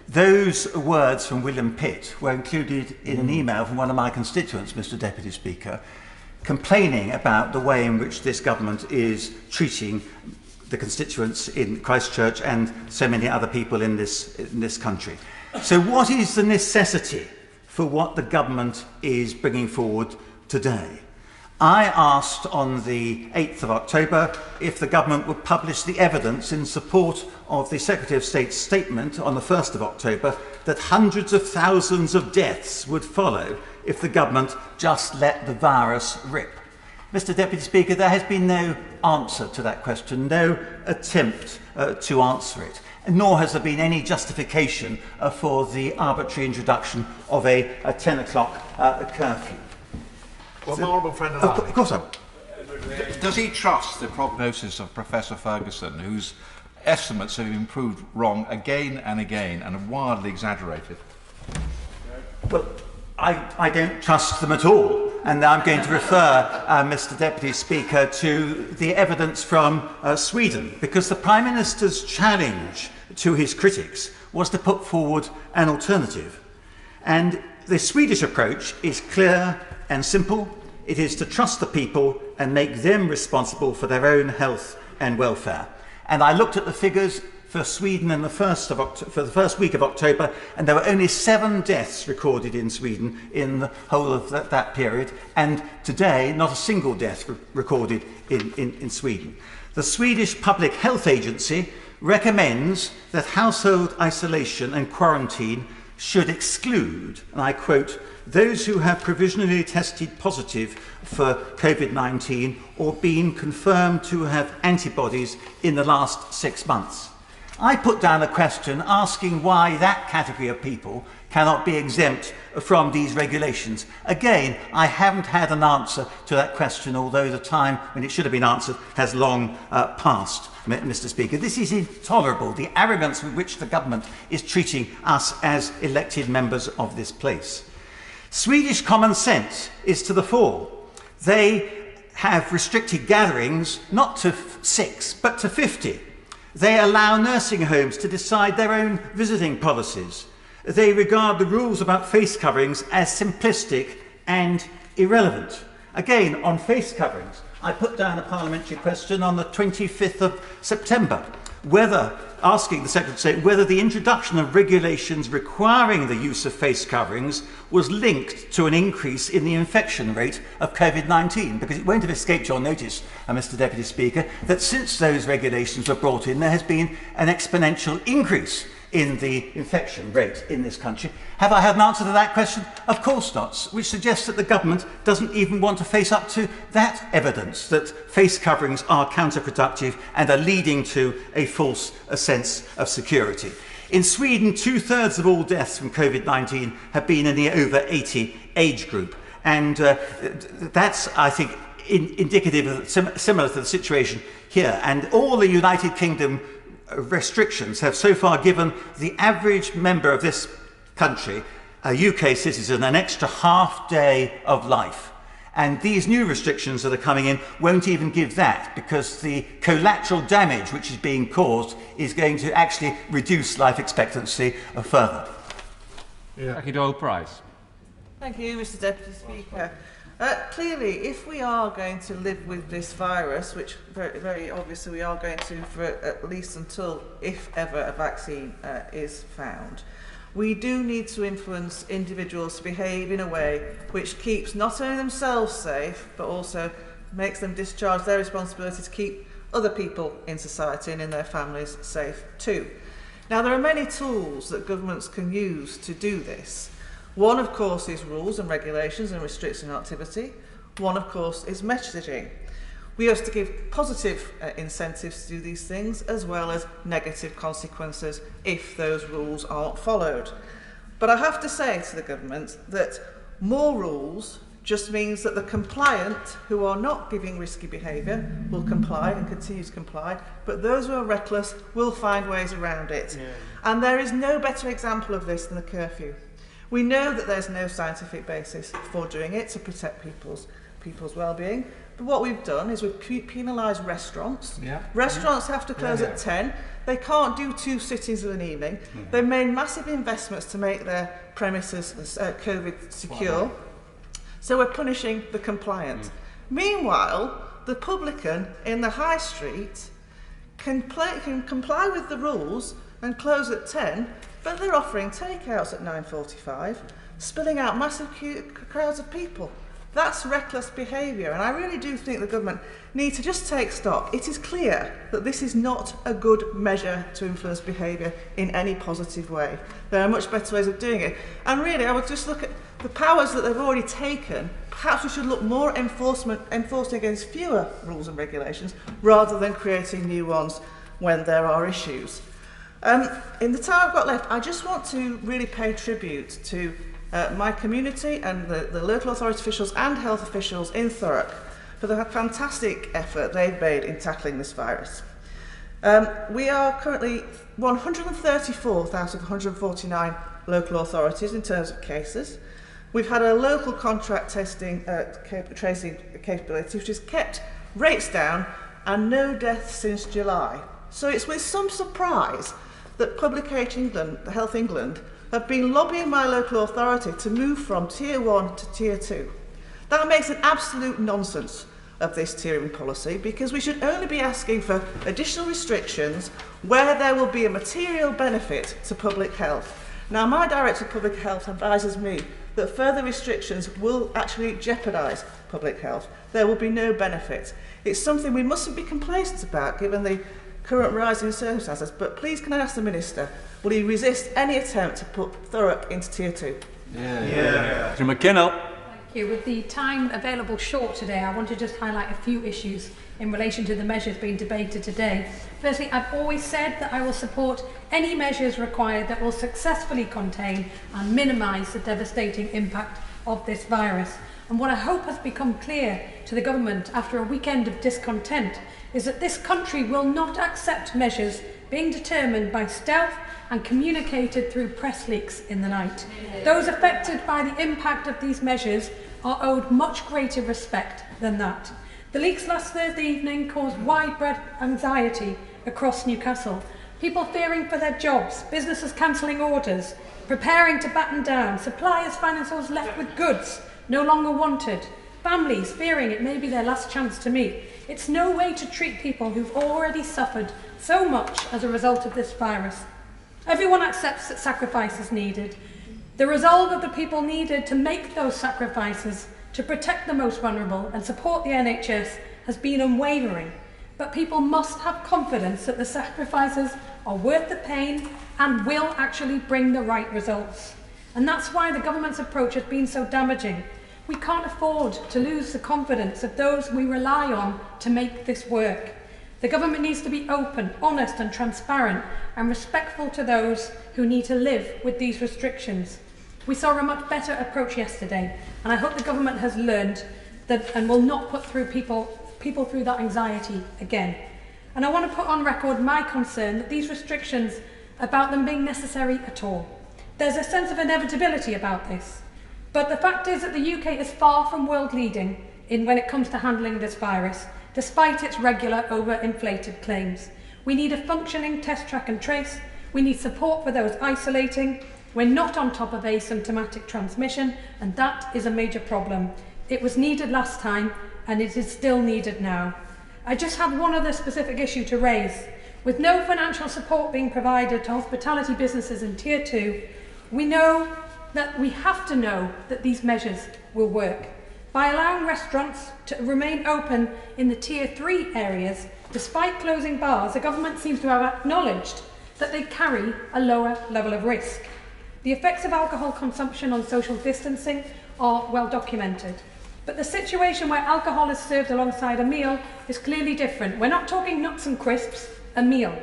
Those words from William Pitt were included in an email from one of my constituents, Mr. Deputy Speaker, complaining about the way in which this government is treating the constituents in Christchurch and so many other people in this country. So what is the necessity for what the government is bringing forward today? I asked on the 8th of October if the government would publish the evidence in support of the Secretary of State's statement on the 1st of October that hundreds of thousands of deaths would follow if the government just let the virus rip. Mr. Deputy Speaker, there has been no answer to that question, no attempt to answer it, nor has there been any justification for the arbitrary introduction of a 10 o'clock curfew. Well, my honourable friend and Of course I Does he trust the prognosis of Professor Ferguson, whose estimates have been proved wrong again and again and wildly exaggerated? Well, I don't trust them at all, and I'm going to refer, Mr. Deputy Speaker, to the evidence from Sweden, because the Prime Minister's challenge to his critics was to put forward an alternative. And the Swedish approach is clear and simple. It is to trust the people and make them responsible for their own health and welfare. And I looked at the figures for Sweden in for the first week of October, and there were only 7 deaths recorded in Sweden in the whole of that period, and today not a single death recorded in Sweden. The Swedish Public Health Agency recommends that household isolation and quarantine should exclude, and I quote, those who have provisionally tested positive for COVID-19 or been confirmed to have antibodies in the last 6 months. I put down a question asking why that category of people cannot be exempt from these regulations. Again, I haven't had an answer to that question, although the time when it should have been answered has long passed, Mr. Speaker. This is intolerable, the arrogance with which the government is treating us as elected members of this place. Swedish common sense is to the fore. They have restricted gatherings not to 6, but to 50. They allow nursing homes to decide their own visiting policies. They regard the rules about face coverings as simplistic and irrelevant. Again, on face coverings, I put down a parliamentary question on the 25th of September, asking the Secretary of State whether the introduction of regulations requiring the use of face coverings was linked to an increase in the infection rate of COVID-19, because it won't have escaped your notice, Mr. Deputy Speaker, that since those regulations were brought in, there has been an exponential increase in the infection rate in this country. Have I had an answer to that question? Of course not, which suggests that the government doesn't even want to face up to that evidence, that face coverings are counterproductive and are leading to a false sense of security. In Sweden, 2/3 of all deaths from COVID-19 have been in the over 80 age group. And that's, I think, indicative of similar to the situation here. And all the United Kingdom restrictions have so far given the average member of this country, a UK citizen, an extra half day of life. And these new restrictions that are coming in won't even give that, because the collateral damage which is being caused is going to actually reduce life expectancy further. Jackie Doyle-Price. Thank you, Mr. Deputy Speaker. Clearly, if we are going to live with this virus, which very obviously we are going to for at least until, if ever, a vaccine is found, we do need to influence individuals to behave in a way which keeps not only themselves safe, but also makes them discharge their responsibility to keep other people in society and in their families safe too. Now, there are many tools that governments can use to do this. One, of course, is rules and regulations and restricting activity. One, of course, is messaging. We have to give positive incentives to do these things, as well as negative consequences if those rules aren't followed. But I have to say to the government that more rules just means that the compliant, who are not giving risky behaviour, will comply and continue to comply, but those who are reckless will find ways around it. Yeah. And there is no better example of this than the curfew. We know that there's no scientific basis for doing it to protect people's well-being. But what we've done is we've penalised restaurants. Yeah. Restaurants have to close at 10. They can't do 2 sittings of an evening. They've made massive investments to make their premises COVID secure. So we're punishing the compliant. Meanwhile, the publican in the high street can comply with the rules and close at 10, but they're offering takeouts at 9:45, spilling out massive crowds of people. That's reckless behaviour, and I really do think the government need to just take stock. It is clear that this is not a good measure to influence behaviour in any positive way. There are much better ways of doing it. And really, I would just look at the powers that they've already taken. Perhaps we should look more enforcing against fewer rules and regulations, rather than creating new ones when there are issues. In the time I've got left, I just want to really pay tribute to my community and the local authority officials and health officials in Thurrock for the fantastic effort they've made in tackling this virus. We are currently 134th out of 149 local authorities in terms of cases. We've had a local contract tracing capability which has kept rates down and no deaths since July. So it's with some surprise that Public Health England have been lobbying my local authority to move from Tier 1 to Tier 2. That makes an absolute nonsense. of this tiering policy, because we should only be asking for additional restrictions where there will be a material benefit to public health. Now, my Director of Public Health advises me that further restrictions will actually jeopardise public health. There will be no benefit. It's something we mustn't be complacent about given the current rising circumstances, but please can I ask the Minister, will he resist any attempt to put Thurrock into Tier 2? Yeah. Mr McKinnell. Thank you. With the time available short today, I want to just highlight a few issues in relation to the measures being debated today. Firstly, I've always said that I will support any measures required that will successfully contain and minimise the devastating impact of this virus. And what I hope has become clear to the government after a weekend of discontent is that this country will not accept measures being determined by stealth and communicated through press leaks in the night. Those affected by the impact of these measures are owed much greater respect than that. The leaks last Thursday evening caused widespread anxiety across Newcastle. People fearing for their jobs, businesses cancelling orders, preparing to batten down, suppliers finding themselves left with goods no longer wanted, families fearing it may be their last chance to meet. It's no way to treat people who've already suffered so much as a result of this virus. Everyone accepts that sacrifice is needed. The resolve of the people needed to make those sacrifices to protect the most vulnerable and support the NHS has been unwavering. But people must have confidence that the sacrifices are worth the pain and will actually bring the right results. And that's why the government's approach has been so damaging. We can't afford to lose the confidence of those we rely on to make this work. The government needs to be open, honest and transparent and respectful to those who need to live with these restrictions. We saw a much better approach yesterday, and I hope the government has learned that and will not put people through that anxiety again. And I want to put on record my concern that these restrictions, about them being necessary at all. There's a sense of inevitability about this. But the fact is that the UK is far from world leading when it comes to handling this virus, despite its regular overinflated claims. We need a functioning test, track and trace. We need support for those isolating. We're not on top of asymptomatic transmission, and that is a major problem. It was needed last time, and it is still needed now. I just have one other specific issue to raise. With no financial support being provided to hospitality businesses in Tier 2, we have to know that these measures will work. By allowing restaurants to remain open in the Tier 3 areas, despite closing bars, the government seems to have acknowledged that they carry a lower level of risk. The effects of alcohol consumption on social distancing are well documented. But the situation where alcohol is served alongside a meal is clearly different. We're not talking nuts and crisps, a meal.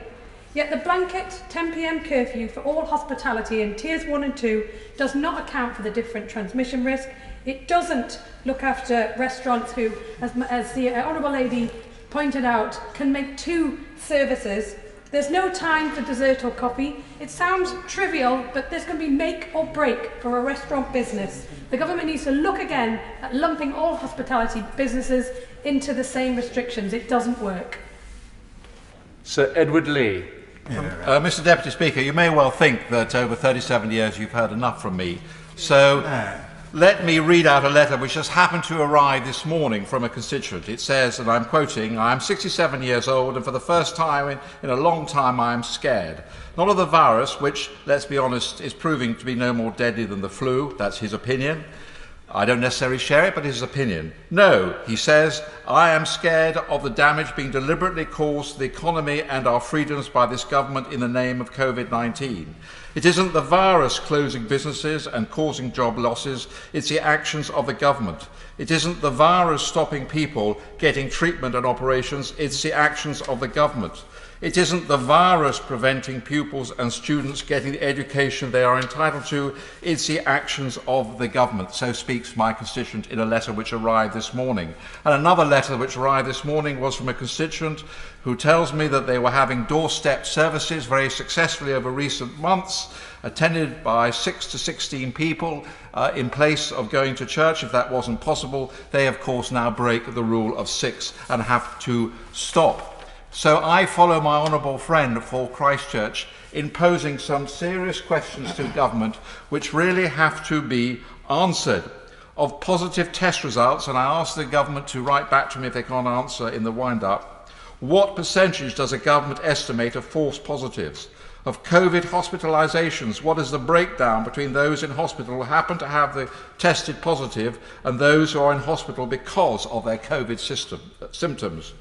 Yet the blanket 10 p.m. curfew for all hospitality in Tiers 1 and 2 does not account for the different transmission risk. It doesn't look after restaurants who, as the Honourable Lady pointed out, can make 2 services. There's no time for dessert or coffee. It sounds trivial, but there's going to be make or break for a restaurant business. The government needs to look again at lumping all hospitality businesses into the same restrictions. It doesn't work. Sir Edward Lee. Mr. Deputy Speaker, you may well think that over 37 years you've heard enough from me. So let me read out a letter which has happened to arrive this morning from a constituent. It says, and I'm quoting, "I am 67 years old and for the first time in a long time I am scared. Not of the virus, which, let's be honest, is proving to be no more deadly than the flu." That's his opinion. I don't necessarily share it, but it's his opinion. "No," he says, "I am scared of the damage being deliberately caused to the economy and our freedoms by this government in the name of COVID-19. It isn't the virus closing businesses and causing job losses, it's the actions of the government. It isn't the virus stopping people getting treatment and operations, it's the actions of the government. It isn't the virus preventing pupils and students getting the education they are entitled to, it's the actions of the government." So speaks my constituent in a letter which arrived this morning. And another letter which arrived this morning was from a constituent who tells me that they were having doorstep services very successfully over recent months, attended by 6 to 16 people in place of going to church. If that wasn't possible, they of course now break the rule of 6 and have to stop. So I follow my honourable friend for Christchurch in posing some serious questions to government which really have to be answered. of positive test results, and I ask the government to write back to me if they can't answer in the wind-up, what percentage does the government estimate of false positives? Of COVID hospitalisations, what is the breakdown between those in hospital who happen to have the tested positive and those who are in hospital because of their COVID symptoms?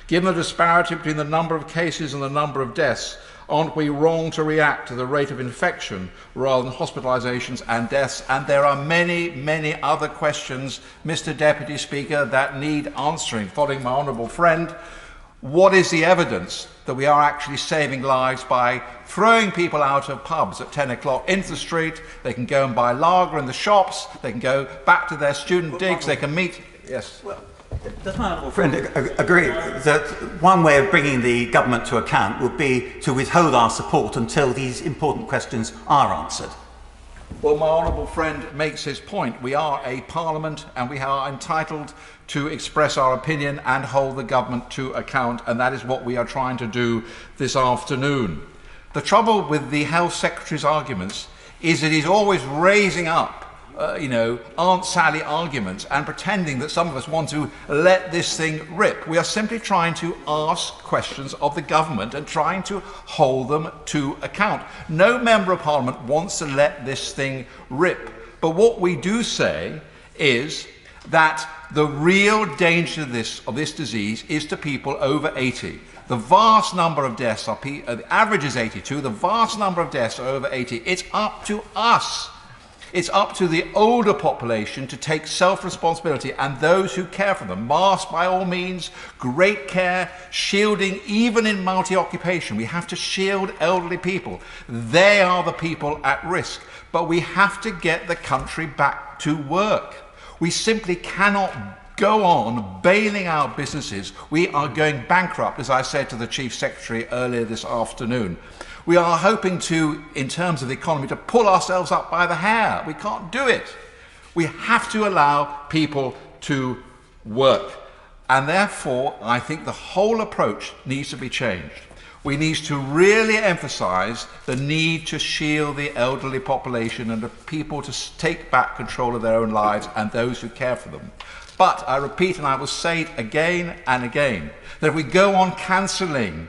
Given the disparity between the number of cases and the number of deaths, aren't we wrong to react to the rate of infection rather than hospitalisations and deaths? And there are many, many other questions, Mr. Deputy Speaker, that need answering. Following my honourable friend, what is the evidence that we are actually saving lives by throwing people out of pubs at 10 o'clock into the street? They can go and buy lager in the shops, they can go back to their student digs, they can meet... Yes. Well, does my honourable friend agree that one way of bringing the government to account would be to withhold our support until these important questions are answered? Well, my honourable friend makes his point. We are a parliament and we are entitled to express our opinion and hold the government to account, and that is what we are trying to do this afternoon. The trouble with the Health Secretary's arguments is that he's always raising up Aunt Sally arguments and pretending that some of us want to let this thing rip. We are simply trying to ask questions of the government and trying to hold them to account. No member of Parliament wants to let this thing rip. But what we do say is that the real danger of this disease is to people over 80. The vast number of deaths are, the average is 82, the vast number of deaths are over 80. It's up to us. It's up to the older population to take self-responsibility, and those who care for them. Masks by all means, great care, shielding even in multi-occupation. We have to shield elderly people. They are the people at risk. But we have to get the country back to work. We simply cannot go on bailing out businesses. We are going bankrupt, as I said to the Chief Secretary earlier this afternoon. We are hoping to, in terms of the economy, to pull ourselves up by the hair. We can't do it. We have to allow people to work. And therefore, I think the whole approach needs to be changed. We need to really emphasise the need to shield the elderly population and the people to take back control of their own lives and those who care for them. But I repeat, and I will say it again and again, that if we go on cancelling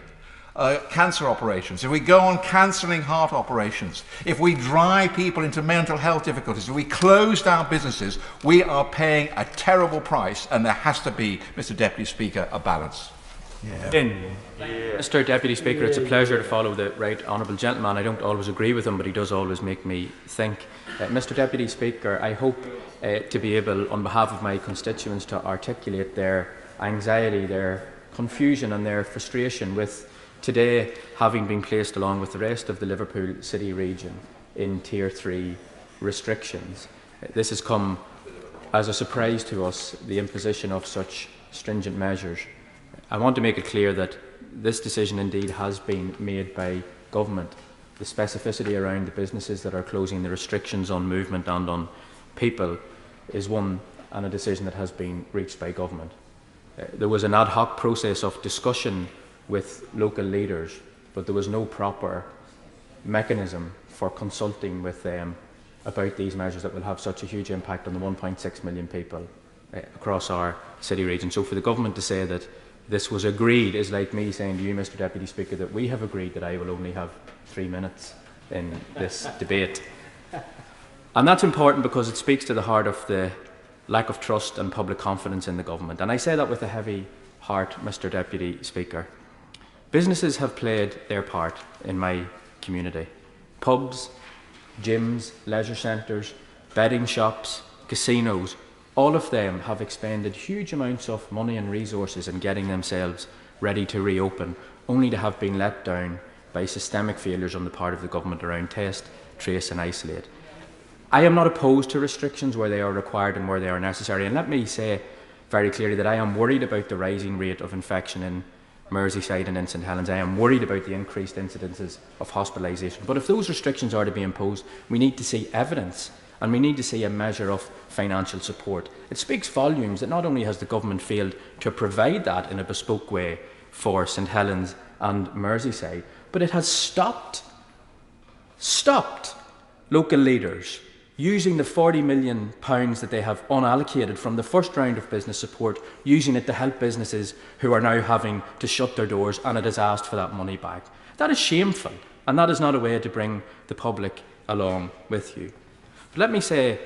cancer operations, if we go on cancelling heart operations, if we drive people into mental health difficulties, if we close down businesses, we are paying a terrible price, and there has to be, Mr. Deputy Speaker, a balance. Mr. Deputy Speaker, it's a pleasure to follow the right honourable gentleman. I don't always agree with him, but he does always make me think. Mr. Deputy Speaker, I hope to be able, on behalf of my constituents, to articulate their anxiety, their confusion and their frustration with today having been placed along with the rest of the Liverpool City region in Tier 3 restrictions. This has come as a surprise to us, the imposition of such stringent measures. I want to make it clear that this decision indeed has been made by government. The specificity around the businesses that are closing, the restrictions on movement and on people is one and a decision that has been reached by government. There was an ad hoc process of discussion with local leaders, but there was no proper mechanism for consulting with them about these measures that will have such a huge impact on the 1.6 million people across our city region. So for the government to say that this was agreed is like me saying to you, Mr. Deputy Speaker, that we have agreed that I will only have 3 minutes in this debate. And that's important because it speaks to the heart of the lack of trust and public confidence in the government. And I say that with a heavy heart, Mr. Deputy Speaker. Businesses have played their part in my community. Pubs, gyms, leisure centres, betting shops, casinos, all of them have expended huge amounts of money and resources in getting themselves ready to reopen, only to have been let down by systemic failures on the part of the government around test, trace and isolate. I am not opposed to restrictions where they are required and where they are necessary. And let me say very clearly that I am worried about the rising rate of infection in Merseyside and in St Helens. I am worried about the increased incidences of hospitalisation. But if those restrictions are to be imposed, we need to see evidence and we need to see a measure of financial support. It speaks volumes that not only has the government failed to provide that in a bespoke way for St Helens and Merseyside, but it has stopped local leaders using the £40 million that they have unallocated from the first round of business support, using it to help businesses who are now having to shut their doors, and it has asked for that money back. That is shameful, and that is not a way to bring the public along with you. But let me say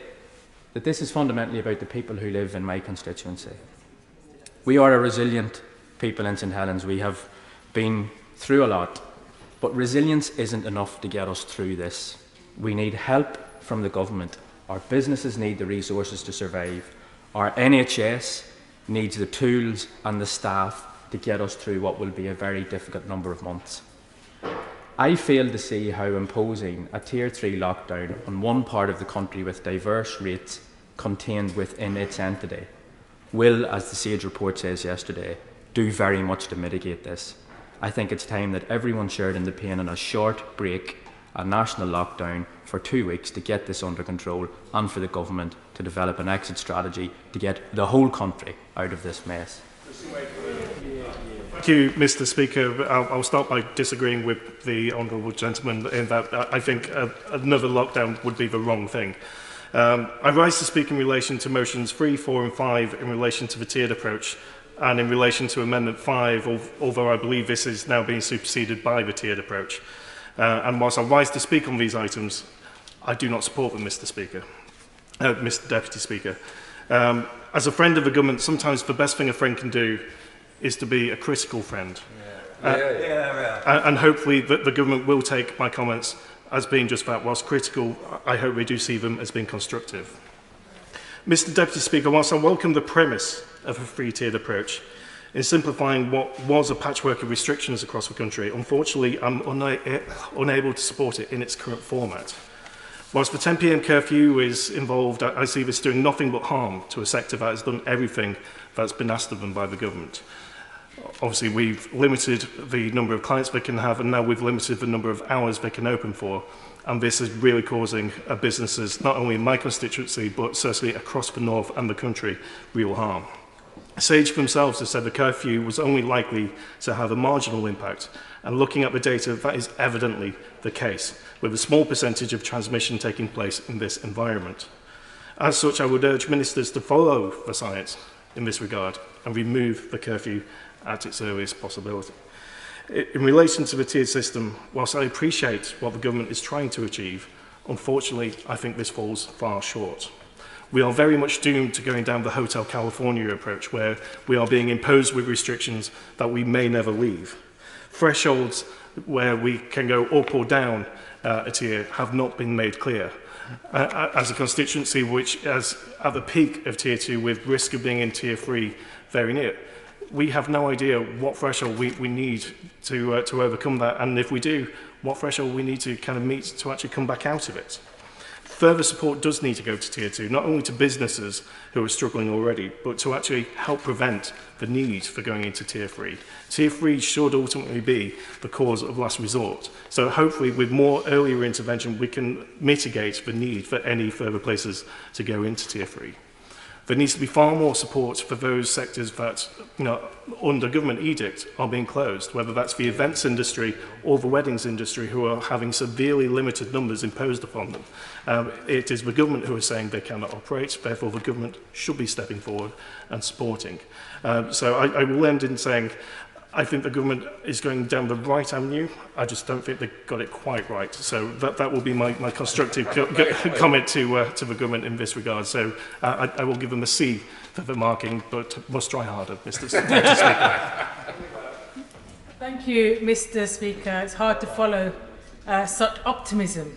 that this is fundamentally about the people who live in my constituency. We are a resilient people in St Helens. We have been through a lot, but resilience isn't enough to get us through this. We need help from the government. Our businesses need the resources to survive. Our NHS needs the tools and the staff to get us through what will be a very difficult number of months. I fail to see how imposing a Tier 3 lockdown on one part of the country with diverse rates contained within its entity will, as the SAGE report says yesterday, do very much to mitigate this. I think it's time that everyone shared in the pain on a short break, a national lockdown for 2 weeks to get this under control, and for the government to develop an exit strategy to get the whole country out of this mess. Thank you, Mr. Speaker. I'll start by disagreeing with the honourable gentleman in that I think another lockdown would be the wrong thing. I rise to speak in relation to motions 3, 4 and 5 in relation to the tiered approach, and in relation to Amendment 5, although I believe this is now being superseded by the tiered approach. And whilst I rise to speak on these items, I do not support them, Mr. Speaker, Mr. Deputy Speaker. As a friend of the government, sometimes the best thing a friend can do is to be a critical friend. And hopefully the government will take my comments as being just that. Whilst critical, I hope they do see them as being constructive. Mr. Deputy Speaker, whilst I welcome the premise of a three-tiered approach in simplifying what was a patchwork of restrictions across the country, unfortunately I'm unable to support it in its current format. Whilst the 10 p.m. curfew is involved, I see this doing nothing but harm to a sector that has done everything that's been asked of them by the government. Obviously, we've limited the number of clients they can have, and now we've limited the number of hours they can open for. And this is really causing businesses, not only in my constituency, but certainly across the north and the country, real harm. SAGE themselves have said the curfew was only likely to have a marginal impact, and looking at the data, that is evidently the case, with a small percentage of transmission taking place in this environment. As such, I would urge ministers to follow the science in this regard and remove the curfew at its earliest possibility. In relation to the tiered system, whilst I appreciate what the government is trying to achieve, unfortunately, I think this falls far short. We are very much doomed to going down the Hotel California approach, where we are being imposed with restrictions that we may never leave. Thresholds where we can go up or down a tier have not been made clear. As a constituency which is at the peak of Tier 2 with risk of being in Tier 3 very near, we have no idea what threshold we need to overcome that, and if we do, what threshold we need to kind of meet to actually come back out of it. Further support does need to go to Tier 2, not only to businesses who are struggling already, but to actually help prevent the need for going into Tier 3. Tier 3 should ultimately be the cause of last resort. So hopefully with more earlier intervention, we can mitigate the need for any further places to go into Tier 3. There needs to be far more support for those sectors that, under government edict are being closed, whether that's the events industry or the weddings industry, who are having severely limited numbers imposed upon them. It is the government who is saying they cannot operate, therefore the government should be stepping forward and supporting. So I will end in saying, I think the government is going down the right avenue. I just don't think they got it quite right. So that will be my constructive comment to the government in this regard. So I will give them a C for the marking, but must try harder, Mr. Speaker. Thank you, Mr. Speaker. It's hard to follow such optimism.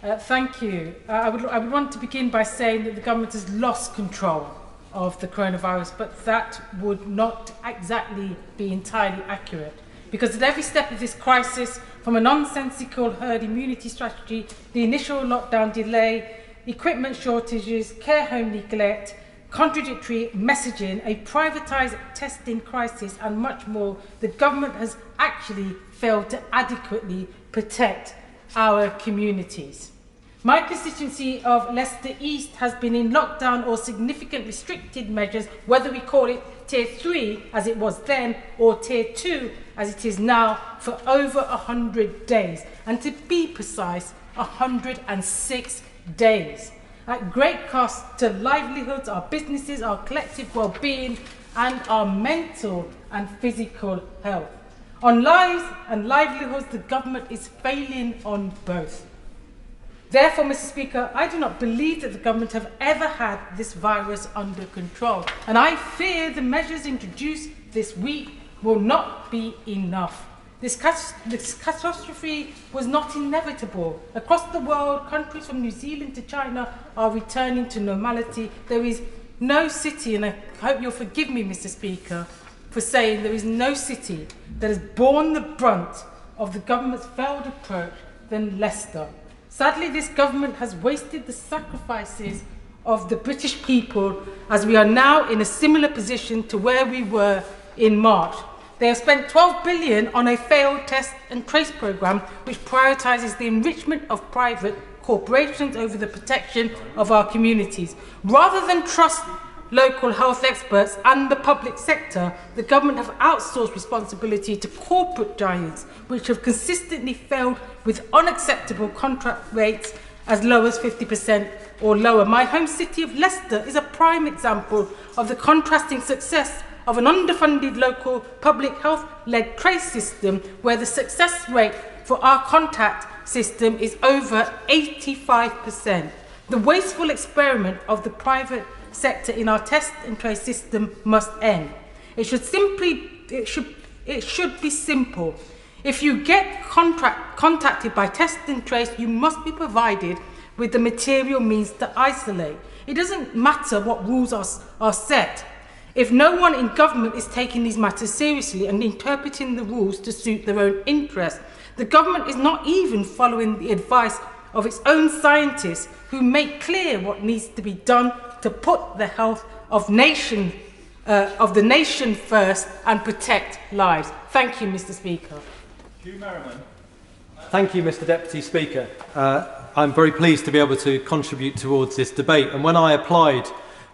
Thank you. I would want to begin by saying that the government has lost control of the coronavirus, but that would not exactly be entirely accurate, because at every step of this crisis, from a nonsensical herd immunity strategy, the initial lockdown delay, equipment shortages, care home neglect, contradictory messaging, a privatised testing crisis and much more, the government has actually failed to adequately protect our communities. My constituency of Leicester East has been in lockdown or significant restricted measures, whether we call it Tier 3 as it was then or Tier 2 as it is now, for over 100 days. And to be precise, 106 days. at great cost to livelihoods, our businesses, our collective well-being, and our mental and physical health. On lives and livelihoods, the government is failing on both. Therefore, Mr. Speaker, I do not believe that the government have ever had this virus under control, and I fear the measures introduced this week will not be enough. This catastrophe was not inevitable. Across the world, countries from New Zealand to China are returning to normality. There is no city, and I hope you'll forgive me, Mr. Speaker, for saying there is no city that has borne the brunt of the government's failed approach than Leicester. Sadly, this government has wasted the sacrifices of the British people, as we are now in a similar position to where we were in March. They have spent $12 billion on a failed test and trace programme which prioritises the enrichment of private corporations over the protection of our communities. Rather than trust local health experts and the public sector, the government have outsourced responsibility to corporate giants which have consistently failed with unacceptable contract rates as low as 50% or lower. My home city of Leicester is a prime example of the contrasting success of an underfunded local public health-led trace system where the success rate for our contact system is over 85%. The wasteful experiment of the private sector in our test and trace system must end. It should be simple. If you get contacted by test and trace, you must be provided with the material means to isolate. It doesn't matter what rules are set. If no one in government is taking these matters seriously and interpreting the rules to suit their own interests, the government is not even following the advice of its own scientists who make clear what needs to be done to put the health of the nation first and protect lives. Thank you, Mr. Speaker. Thank you, Mr. Deputy Speaker. I'm very pleased to be able to contribute towards this debate. And when I applied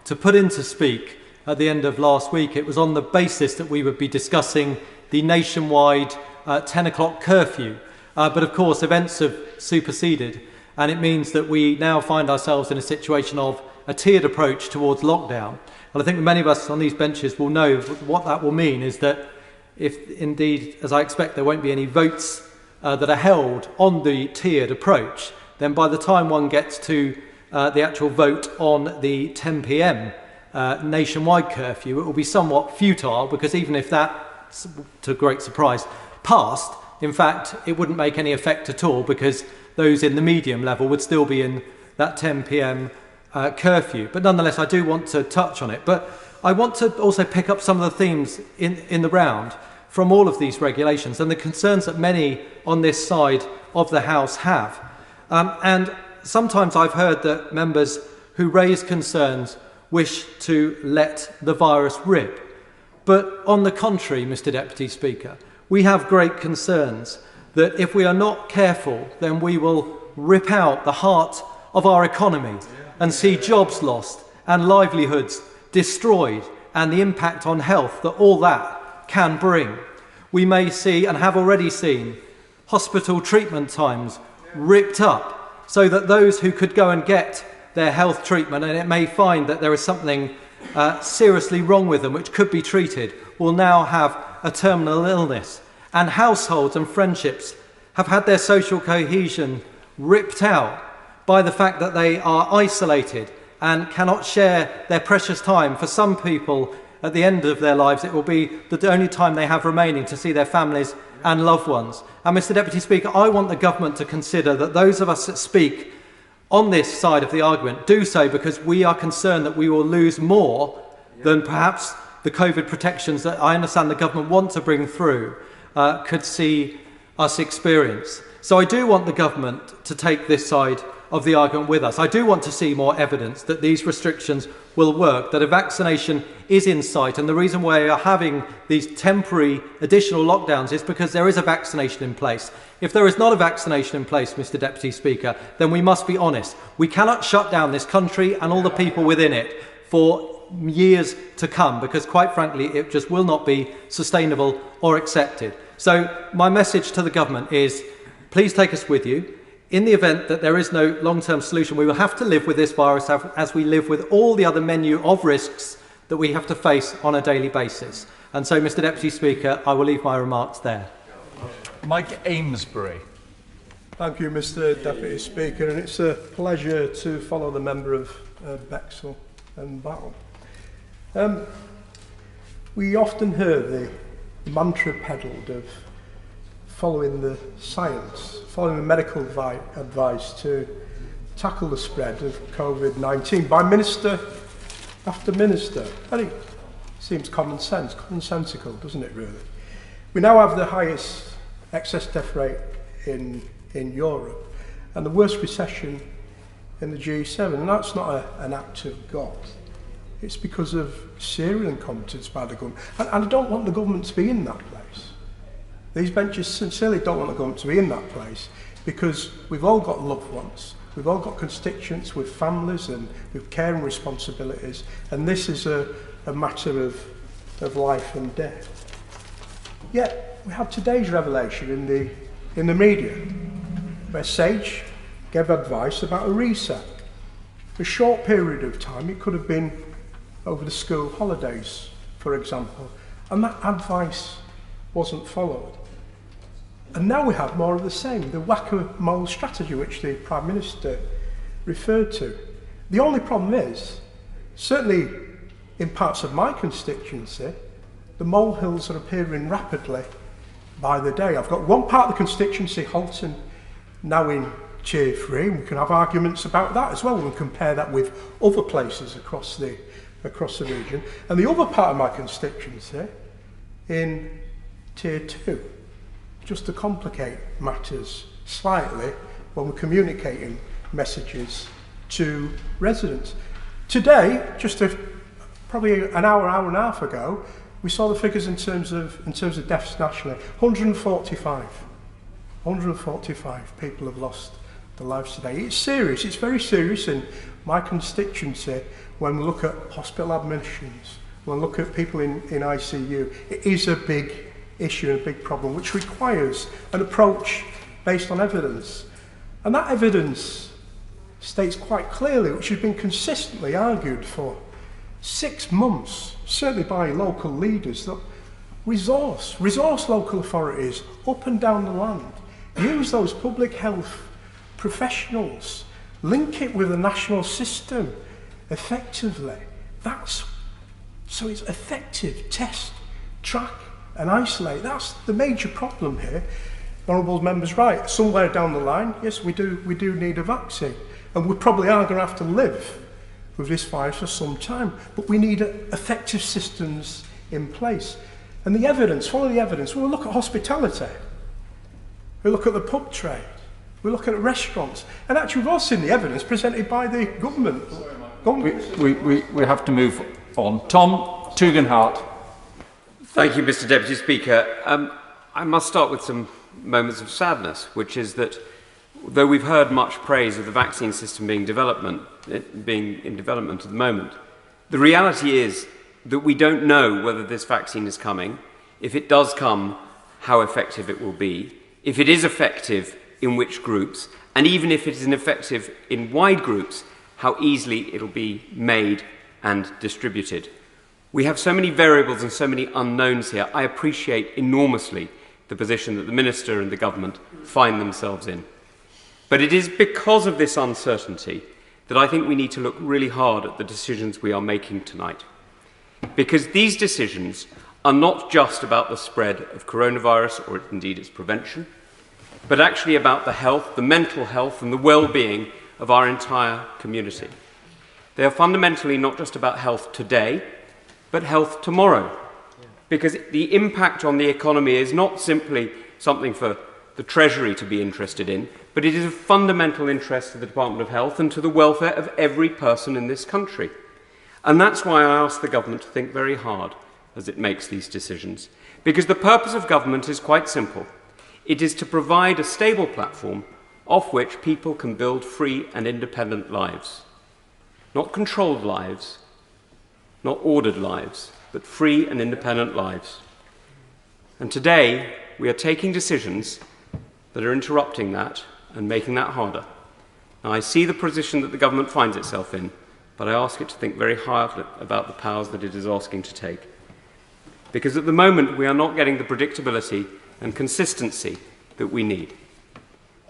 to put in to speak at the end of last week, it was on the basis that we would be discussing the nationwide 10 o'clock curfew. But of course, events have superseded, and it means that we now find ourselves in a situation of a tiered approach towards lockdown. And I think many of us on these benches will know what that will mean is that if indeed, as I expect, there won't be any votes that are held on the tiered approach, then by the time one gets to the actual vote on the 10 p.m. Nationwide curfew, it will be somewhat futile, because even if that, to great surprise, passed, in fact, it wouldn't make any effect at all, because those in the medium level would still be in that 10 p.m. Curfew. But nonetheless, I do want to touch on it. But I want to also pick up some of the themes in the round from all of these regulations and the concerns that many on this side of the House have. And sometimes I've heard that members who raise concerns wish to let the virus rip. But on the contrary, Mr. Deputy Speaker, we have great concerns that if we are not careful, then we will rip out the heart of our economy and see jobs lost and livelihoods destroyed and the impact on health that all that can bring. We may see, and have already seen, hospital treatment times ripped up so that those who could go and get their health treatment, and it may find that there is something seriously wrong with them which could be treated, will now have a terminal illness. And households and friendships have had their social cohesion ripped out by the fact that they are isolated and cannot share their precious time. For some people, at the end of their lives, it will be the only time they have remaining to see their families and loved ones. And Mr. Deputy Speaker, I want the government to consider that those of us that speak on this side of the argument do so because we are concerned that we will lose more than perhaps the COVID protections that I understand the government want to bring through could see us experience. So I do want the government to take this side of the argument with us. I do want to see more evidence that these restrictions will work, that a vaccination is in sight, and the reason why we are having these temporary additional lockdowns is because there is a vaccination in place. If there is not a vaccination in place, Mr. Deputy Speaker, then we must be honest. We cannot shut down this country and all the people within it for years to come, because quite frankly it just will not be sustainable or accepted. So my message to the government is, please take us with you. in the event that there is no long-term solution, we will have to live with this virus as we live with all the other menu of risks that we have to face on a daily basis. And so, Mr. Deputy Speaker, I will leave my remarks there. Mike Amesbury. Thank you, Mr. Deputy Speaker, and it's a pleasure to follow the member of Bexhill and Battle. We often hear the mantra peddled of following the science, following the medical advice to tackle the spread of COVID-19 by minister after minister. And it seems commonsensical, doesn't it really? We now have the highest excess death rate in Europe and the worst recession in the G7, and that's not an act of God. It's because of serial incompetence by the government. And I don't want the government to be in that place. These benches sincerely don't want the government to be in that place, because we've all got loved ones, we've all got constituents with families and with care and responsibilities, and this is a matter of life and death. Yet we have today's revelation in the media, where Sage gave advice about a reset. For a short period of time, it could have been over the school holidays, for example, and that advice wasn't followed. And now we have more of the same, the whack-a-mole strategy which the Prime Minister referred to. The only problem is, certainly in parts of my constituency, the molehills are appearing rapidly by the day. I've got one part of the constituency, Halton, now in Tier 3, and we can have arguments about that as well. We can compare that with other places across the region. And the other part of my constituency in Tier 2, just to complicate matters slightly when we're communicating messages to residents. Today, probably an hour and a half ago, we saw the figures in terms of deaths nationally. 145 people have lost their lives today. It's serious. It's very serious in my constituency. When we look at hospital admissions, when we look at people in ICU, it is a big issue and a big problem, which requires an approach based on evidence. And that evidence states quite clearly, which has been consistently argued for 6 months, certainly by local leaders, that resource local authorities up and down the land, use those public health professionals, link it with a national system effectively. So it's effective, test, track and isolate. That's the major problem here. The Honourable Member's right. Somewhere down the line, yes, we do need a vaccine, and we probably are going to have to live with this virus for some time, but we need effective systems in place. And the evidence, follow the evidence. We'll look at hospitality, we look at the pub trade, we look at restaurants, and actually we've all seen the evidence presented by the government. We have to move on. Tom Tugendhat. Thank you, Mr. Deputy Speaker. I must start with some moments of sadness, which is that though we've heard much praise of the vaccine system being in development at the moment, the reality is that we don't know whether this vaccine is coming, if it does come, how effective it will be, if it is effective, in which groups, and even if it is ineffective in wide groups, how easily it'll be made and distributed. We have so many variables and so many unknowns here. I appreciate enormously the position that the Minister and the Government find themselves in. But it is because of this uncertainty that I think we need to look really hard at the decisions we are making tonight. Because these decisions are not just about the spread of coronavirus or indeed its prevention, but actually about the health, the mental health and the well-being of our entire community. They are fundamentally not just about health today, but health tomorrow. Because the impact on the economy is not simply something for the Treasury to be interested in, but it is of fundamental interest to the Department of Health and to the welfare of every person in this country. And that's why I ask the government to think very hard as it makes these decisions. Because the purpose of government is quite simple. It is to provide a stable platform off which people can build free and independent lives. Not controlled lives, not ordered lives, but free and independent lives. And today, we are taking decisions that are interrupting that and making that harder. Now, I see the position that the government finds itself in, but I ask it to think very hard about the powers that it is asking to take. Because at the moment, we are not getting the predictability and consistency that we need.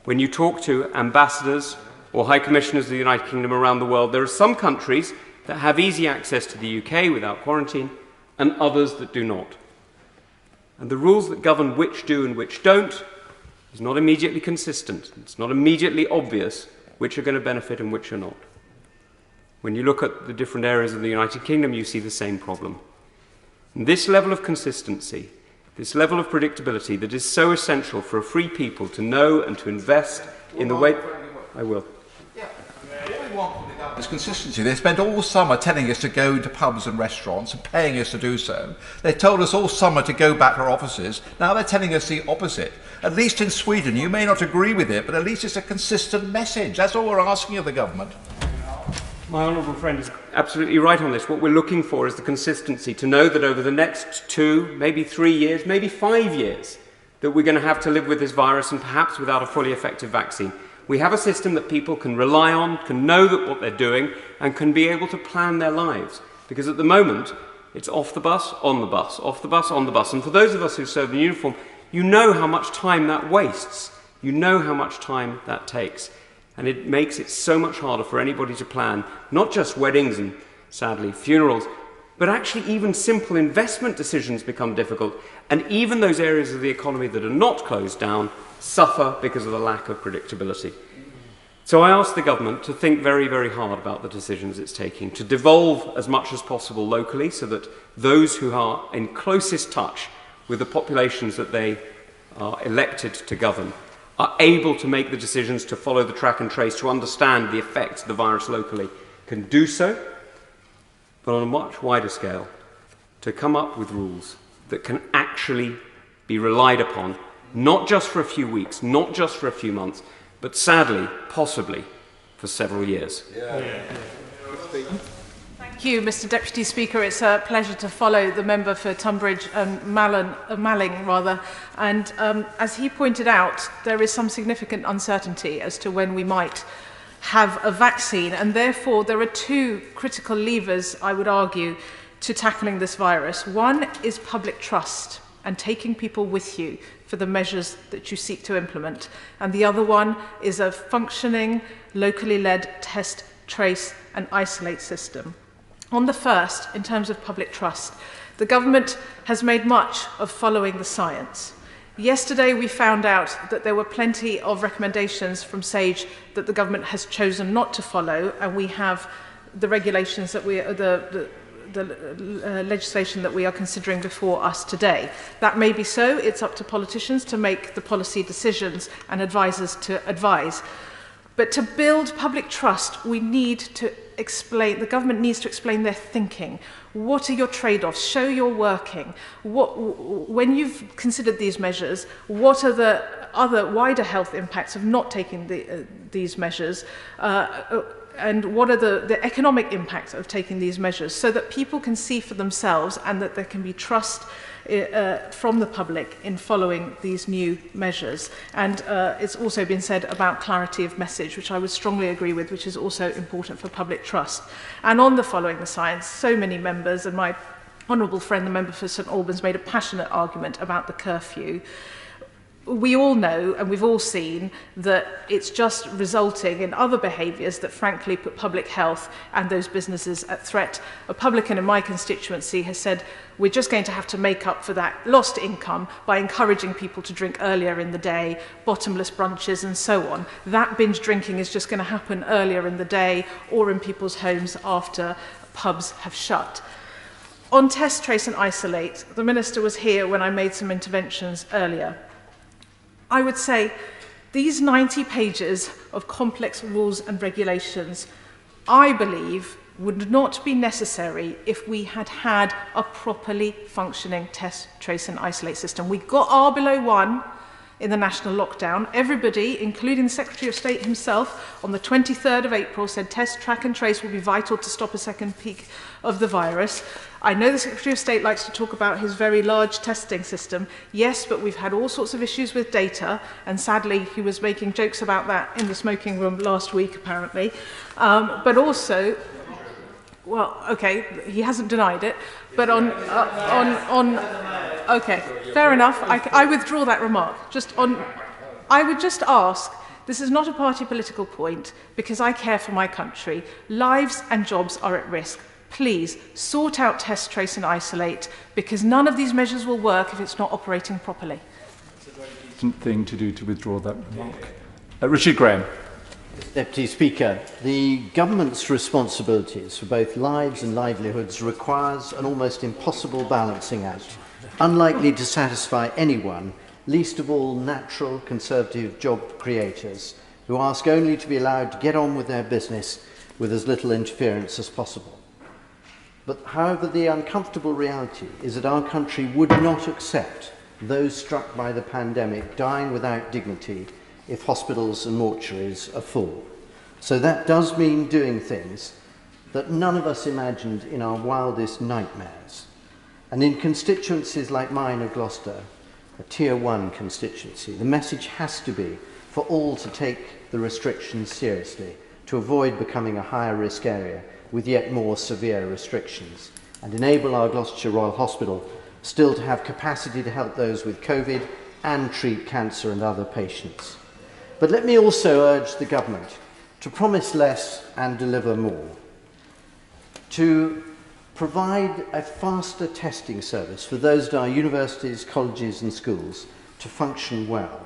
When you talk to ambassadors or high commissioners of the United Kingdom around the world, there are some countries that have easy access to the UK without quarantine, and others that do not. And the rules that govern which do and which don't is not immediately consistent. It's not immediately obvious which are going to benefit and which are not. When you look at the different areas of the United Kingdom, you see the same problem. And this level of consistency, this level of predictability that is so essential for a free people to know and to invest in the way... I will. This consistency. They spent all summer telling us to go to pubs and restaurants and paying us to do so. They told us all summer to go back to our offices. Now they're telling us the opposite. At least in Sweden, you may not agree with it, but at least it's a consistent message. That's all we're asking of the government. My honourable friend is absolutely right on this. What we're looking for is the consistency to know that over the next 2, maybe 3 years, maybe 5 years, that we're going to have to live with this virus and perhaps without a fully effective vaccine. We have a system that people can rely on, can know that what they're doing, and can be able to plan their lives. Because at the moment, it's off the bus, on the bus, off the bus, on the bus. And for those of us who serve in uniform, you know how much time that wastes. You know how much time that takes. And it makes it so much harder for anybody to plan, not just weddings and, sadly, funerals, but actually even simple investment decisions become difficult. And even those areas of the economy that are not closed down suffer because of the lack of predictability. So I ask the government to think very, very hard about the decisions it's taking, to devolve as much as possible locally so that those who are in closest touch with the populations that they are elected to govern are able to make the decisions to follow the track and trace, to understand the effects of the virus locally, can do so, but on a much wider scale, to come up with rules that can actually be relied upon, not just for a few weeks, not just for a few months, but sadly, possibly, for several years. Thank you, Mr. Deputy Speaker. It's a pleasure to follow the member for Tunbridge and Malling, rather. And as he pointed out, there is some significant uncertainty as to when we might have a vaccine, and therefore there are 2 critical levers, I would argue, to tackling this virus. One is public trust and taking people with you for the measures that you seek to implement. And the other one is a functioning, locally led test, trace and isolate system. On the first, in terms of public trust, the government has made much of following the science. Yesterday we found out that there were plenty of recommendations from SAGE that the government has chosen not to follow, and we have the regulations that the legislation that we are considering before us today. That may be so. It's up to politicians to make the policy decisions and advisors to advise. But to build public trust, we need to explain, the government needs to explain their thinking. What are your trade-offs? Show you're working. When you've considered these measures, what are the other wider health impacts of not taking these measures? And what are the economic impacts of taking these measures, so that people can see for themselves and that there can be trust from the public in following these new measures. And it's also been said about clarity of message, which I would strongly agree with, which is also important for public trust. And on the following the science, so many members, and my honourable friend, the member for St Albans, made a passionate argument about the curfew. We all know, and we've all seen, that it's just resulting in other behaviours that frankly put public health and those businesses at threat. A publican in my constituency has said we're just going to have to make up for that lost income by encouraging people to drink earlier in the day, bottomless brunches and so on. That binge drinking is just going to happen earlier in the day or in people's homes after pubs have shut. On test, trace and isolate, the Minister was here when I made some interventions earlier. I would say these 90 pages of complex rules and regulations, I believe, would not be necessary if we had had a properly functioning test, trace and isolate system. We got R below 1 in the national lockdown. Everybody, including the Secretary of State himself, on the 23rd of April said test, track and trace will be vital to stop a second peak of the virus. I know the Secretary of State likes to talk about his very large testing system. Yes, but we've had all sorts of issues with data, and sadly he was making jokes about that in the smoking room last week, apparently. But also, well, okay, he hasn't denied it, but okay, fair enough. I withdraw that remark. I would just ask, this is not a party political point, because I care for my country. Lives and jobs are at risk. Please sort out test, trace and isolate, because none of these measures will work if it's not operating properly. It's a very decent thing to do to withdraw that remark. Richard Graham. Deputy Speaker, the government's responsibilities for both lives and livelihoods requires an almost impossible balancing act, unlikely to satisfy anyone, least of all natural conservative job creators, who ask only to be allowed to get on with their business with as little interference as possible. But however, the uncomfortable reality is that our country would not accept those struck by the pandemic dying without dignity if hospitals and mortuaries are full. So that does mean doing things that none of us imagined in our wildest nightmares. And in constituencies like mine of Gloucester, a Tier 1 constituency, the message has to be for all to take the restrictions seriously, to avoid becoming a higher risk area with yet more severe restrictions, and enable our Gloucestershire Royal Hospital still to have capacity to help those with COVID and treat cancer and other patients. But let me also urge the government to promise less and deliver more, to provide a faster testing service for those at our universities, colleges and schools to function well,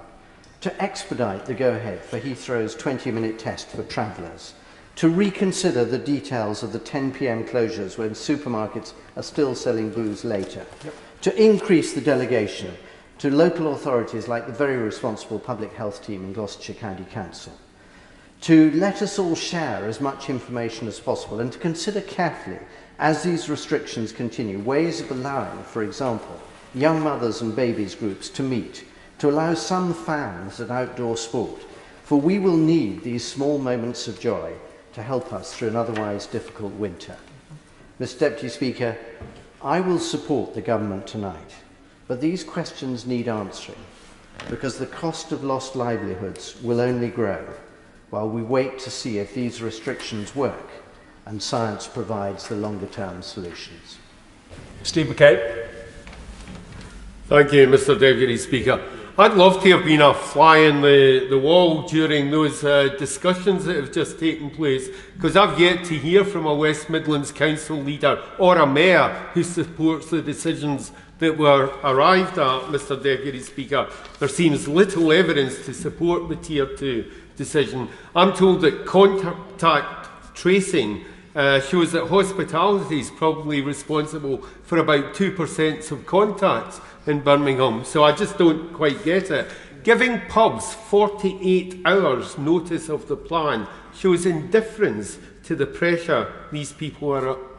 to expedite the go-ahead for Heathrow's 20-minute test for travellers, to reconsider the details of the 10 p.m. closures when supermarkets are still selling booze later, to increase the delegation to local authorities like the very responsible public health team in Gloucestershire County Council, to let us all share as much information as possible and to consider carefully, as these restrictions continue, ways of allowing, for example, young mothers and babies groups to meet, to allow some fans at outdoor sport, for we will need these small moments of joy to help us through an otherwise difficult winter. Mr. Deputy Speaker, I will support the government tonight, but these questions need answering, because the cost of lost livelihoods will only grow while we wait to see if these restrictions work and science provides the longer-term solutions. Steve McKay. Thank you, Mr. Deputy Speaker. I'd love to have been a fly in the wall during those discussions that have just taken place, because I've yet to hear from a West Midlands council leader or a mayor who supports the decisions that were arrived at, Mr. Deputy Speaker. There seems little evidence to support the Tier 2 decision. I'm told that contact tracing shows that hospitality is probably responsible for about 2% of contacts in Birmingham, so I just don't quite get it. Giving pubs 48 hours notice of the plan shows indifference to the pressure these people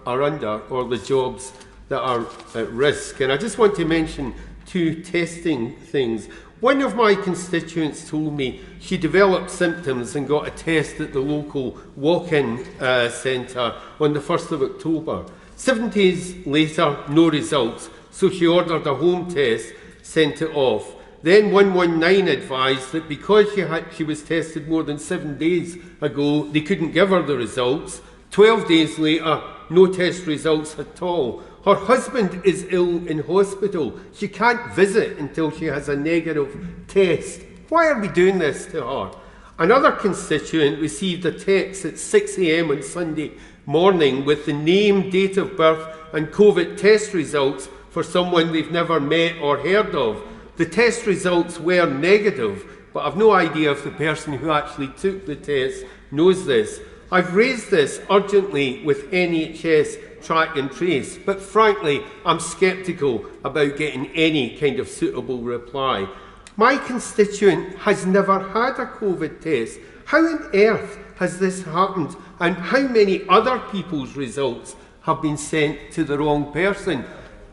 are under, or the jobs that are at risk. And I just want to mention two testing things. One of my constituents told me she developed symptoms and got a test at the local walk-in centre on the 1st of October. 7 days later, no results, so she ordered a home test, sent it off. Then 119 advised that because she was tested more than 7 days ago, they couldn't give her the results. 12 days later, no test results at all. Her husband is ill in hospital. She can't visit until she has a negative test. Why are we doing this to her? Another constituent received a text at 6 a.m. on Sunday morning with the name, date of birth and COVID test results for someone they've never met or heard of. The test results were negative, but I've no idea if the person who actually took the test knows this. I've raised this urgently with NHS track and trace, but frankly, I'm sceptical about getting any kind of suitable reply. My constituent has never had a COVID test. How on earth has this happened, and how many other people's results have been sent to the wrong person?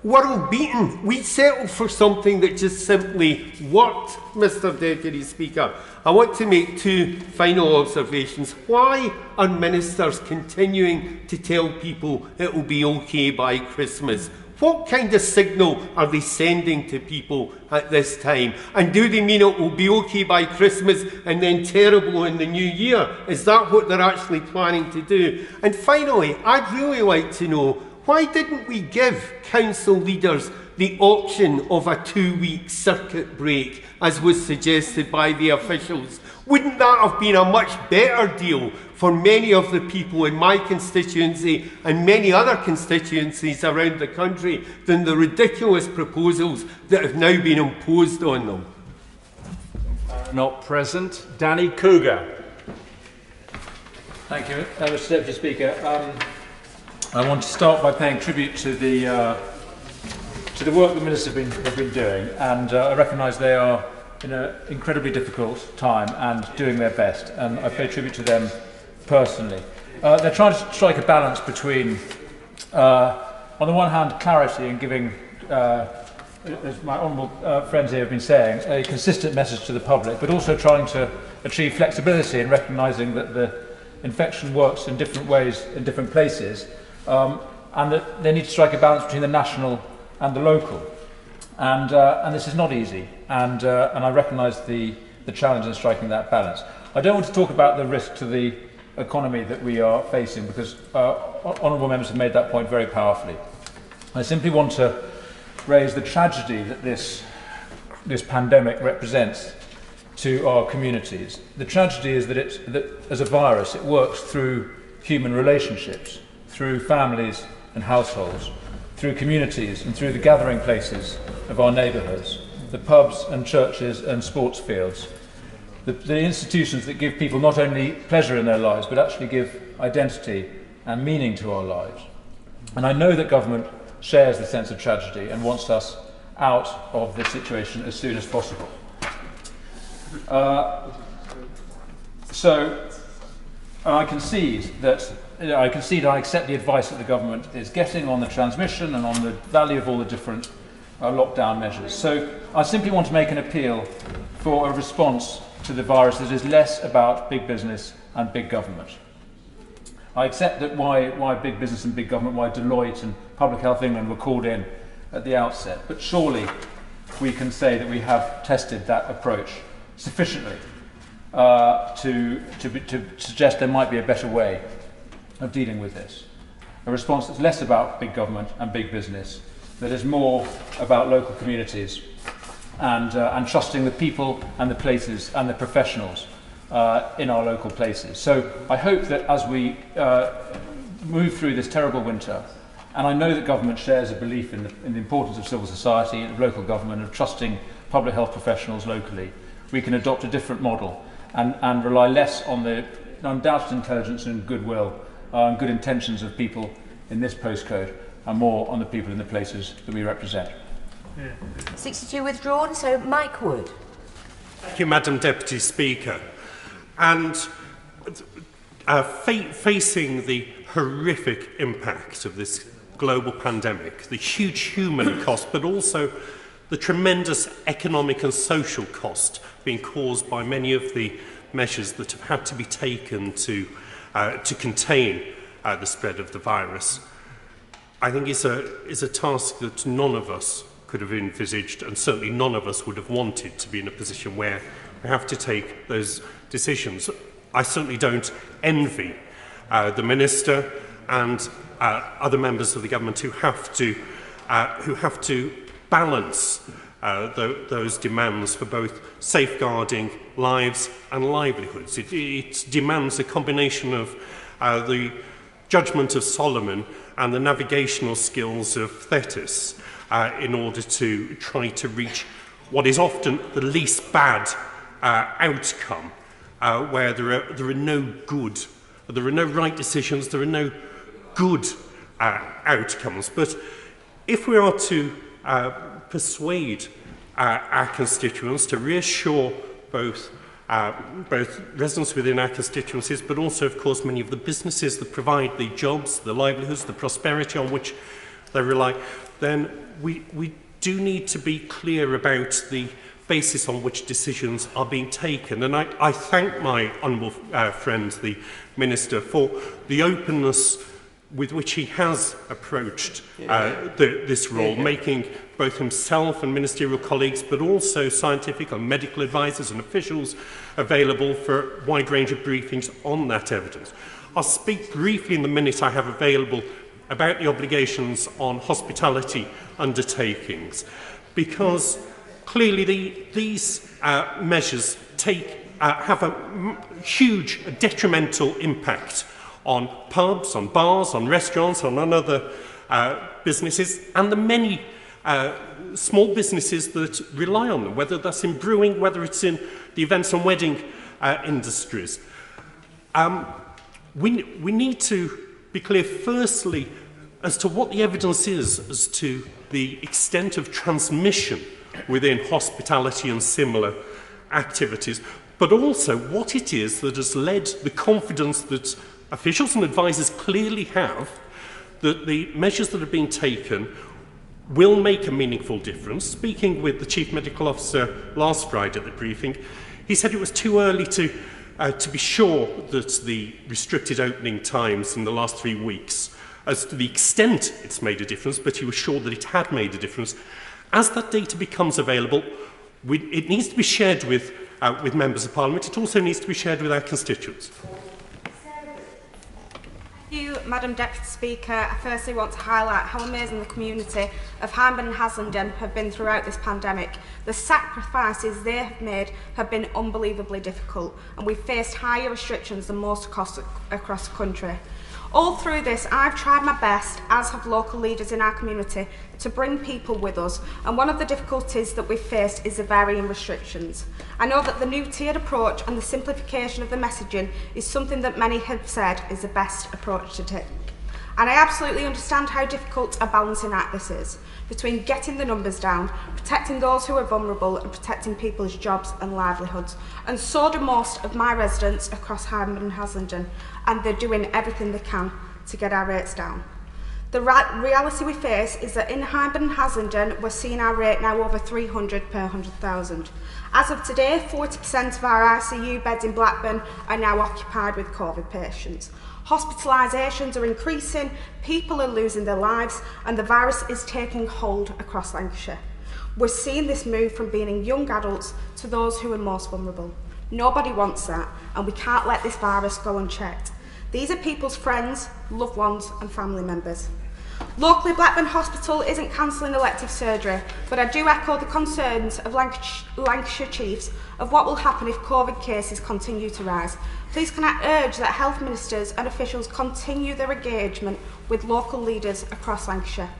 world beaten. We settled for something that just simply worked, Mr. Deputy Speaker. I want to make two final observations. Why are ministers continuing to tell people it will be okay by Christmas? What kind of signal are they sending to people at this time? And do they mean it will be okay by Christmas and then terrible in the new year? Is that what they're actually planning to do? And finally, I'd really like to know, why didn't we give council leaders the option of a 2-week circuit break, as was suggested by the officials? Wouldn't that have been a much better deal for many of the people in my constituency and many other constituencies around the country than the ridiculous proposals that have now been imposed on them? Not present. Danny Cougar. Thank you, Mr. Deputy Speaker. I want to start by paying tribute to the work the ministers have been doing, and I recognise they are in an incredibly difficult time and doing their best, and I pay tribute to them personally. They're trying to strike a balance between, on the one hand, clarity and giving, as my honourable friends here have been saying, a consistent message to the public, but also trying to achieve flexibility in recognising that the infection works in different ways in different places, and that they need to strike a balance between the national and the local. And this is not easy, and I recognise the challenge in striking that balance. I don't want to talk about the risk to the economy that we are facing, because honourable members have made that point very powerfully. I simply want to raise the tragedy that this pandemic represents to our communities. The tragedy is that as a virus, it works through human relationships, through families and households, through communities and through the gathering places of our neighbourhoods, the pubs and churches and sports fields, the institutions that give people not only pleasure in their lives but actually give identity and meaning to our lives. And I know that government shares the sense of tragedy and wants us out of this situation as soon as possible. So I concede that I accept the advice that the government is getting on the transmission and on the value of all the different lockdown measures. So I simply want to make an appeal for a response to the virus that is less about big business and big government. I accept that why big business and big government, why Deloitte and Public Health England were called in at the outset, but surely we can say that we have tested that approach sufficiently to suggest there might be a better way of dealing with this. A response that's less about big government and big business, that is more about local communities and trusting the people and the places and the professionals in our local places. So I hope that as we move through this terrible winter, and I know that government shares a belief in the importance of civil society, of local government, of trusting public health professionals locally, we can adopt a different model and rely less on the undoubted intelligence and goodwill and good intentions of people in this postcode and more on the people in the places that we represent. 62 withdrawn, so Mike Wood. Thank you, Madam Deputy Speaker. And facing the horrific impact of this global pandemic, the huge human cost, but also the tremendous economic and social cost being caused by many of the measures that have had to be taken to contain the spread of the virus, I think is a task that none of us could have envisaged, and certainly none of us would have wanted to be in a position where we have to take those decisions. I certainly don't envy the Minister and other members of the government who have to balance those demands for both safeguarding lives and livelihoods. It demands a combination of the judgment of Solomon and the navigational skills of Thetis in order to try to reach what is often the least bad outcome, where there are no right decisions, there are no good outcomes. But if we are to persuade our constituents, to reassure both residents within our constituencies, but also, of course, many of the businesses that provide the jobs, the livelihoods, the prosperity on which they rely, then we do need to be clear about the basis on which decisions are being taken. And I thank my honourable friend, the Minister, for the openness with which he has approached this role, making both himself and ministerial colleagues, but also scientific and medical advisors and officials available for a wide range of briefings on that evidence. I'll speak briefly in the minute I have available about the obligations on hospitality undertakings, because clearly these measures have a huge detrimental impact on pubs, on bars, on restaurants, on other businesses, and the many small businesses that rely on them, whether that's in brewing, whether it's in the events and wedding industries. We need to be clear, firstly, as to what the evidence is as to the extent of transmission within hospitality and similar activities, but also what it is that has led the confidence that officials and advisors clearly have that the measures that are being taken will make a meaningful difference. Speaking with the Chief Medical Officer last Friday at the briefing, he said it was too early to be sure that the restricted opening times in the last 3 weeks, as to the extent it's made a difference, but he was sure that it had made a difference. As that data becomes available, it needs to be shared with members of Parliament. It also needs to be shared with our constituents. Thank you, Madam Deputy Speaker. I firstly want to highlight how amazing the community of Hyndburn and Haslingden have been throughout this pandemic. The sacrifices they have made have been unbelievably difficult, and we've faced higher restrictions than most across the country. All through this, I've tried my best, as have local leaders in our community, to bring people with us, and one of the difficulties that we've faced is the varying restrictions. I know that the new tiered approach and the simplification of the messaging is something that many have said is the best approach to take. And I absolutely understand how difficult a balancing act this is, between getting the numbers down, protecting those who are vulnerable and protecting people's jobs and livelihoods. And so do most of my residents across Hyndburn and Haslingden, and they're doing everything they can to get our rates down. The reality we face is that in Hyndburn and Haslingden, we're seeing our rate now over 300 per 100,000. As of today, 40% of our ICU beds in Blackburn are now occupied with COVID patients. Hospitalisations are increasing, people are losing their lives, and the virus is taking hold across Lancashire. We're seeing this move from being in young adults to those who are most vulnerable. Nobody wants that, and we can't let this virus go unchecked. These are people's friends, loved ones and family members. Locally, Blackburn Hospital isn't cancelling elective surgery, but I do echo the concerns of Lancashire Chiefs of what will happen if COVID cases continue to rise. Please can I urge that health ministers and officials continue their engagement with local leaders across Lancashire.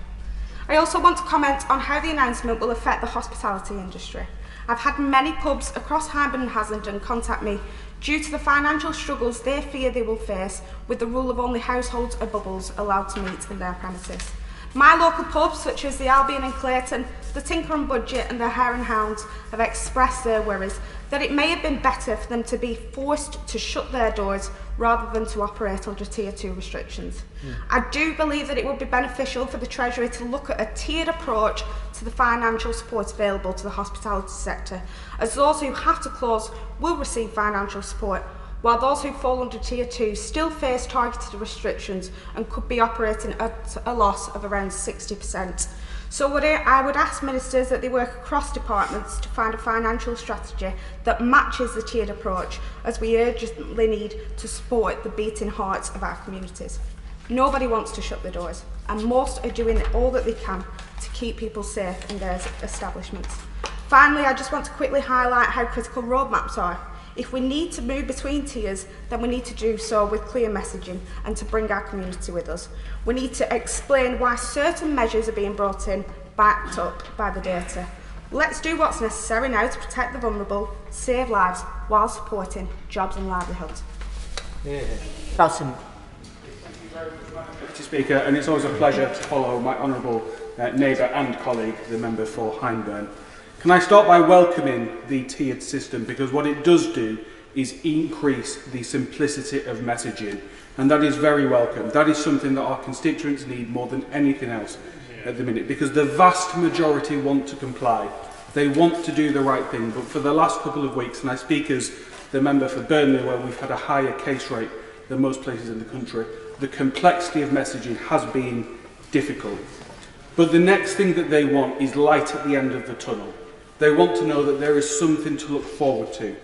I also want to comment on how the announcement will affect the hospitality industry. I've had many pubs across Hyndburn and Haslingden contact me due to the financial struggles they fear they will face with the rule of only households or bubbles allowed to meet in their premises. My local pubs, such as the Albion and Clayton, the Tinker and Budget and the Hare and Hounds, have expressed their worries that it may have been better for them to be forced to shut their doors rather than to operate under Tier 2 restrictions. I do believe that it would be beneficial for the Treasury to look at a tiered approach to the financial support available to the hospitality sector, as those who have to close will receive financial support, while those who fall under Tier 2 still face targeted restrictions and could be operating at a loss of around 60%. So I would ask ministers that they work across departments to find a financial strategy that matches the tiered approach, as we urgently need to support the beating hearts of our communities. Nobody wants to shut the doors, and most are doing all that they can to keep people safe in their establishments. Finally, I just want to quickly highlight how critical roadmaps are. If we need to move between tiers, then we need to do so with clear messaging and to bring our community with us. We need to explain why certain measures are being brought in, backed up by the data. Let's do what's necessary now to protect the vulnerable, save lives, while supporting jobs and livelihoods. Bottom. Deputy Speaker, and it's always a pleasure to follow my honourable neighbour and colleague, the member for Hyndburn. Can I start by welcoming the tiered system, because what it does do is increase the simplicity of messaging, and that is very welcome. That is something that our constituents need more than anything else. at the minute, because the vast majority want to comply. They want to do the right thing, but for the last couple of weeks, and I speak as the member for Burnley, where we've had a higher case rate than most places in the country, the complexity of messaging has been difficult. But the next thing that they want is light at the end of the tunnel. They want to know that there is something to look forward to.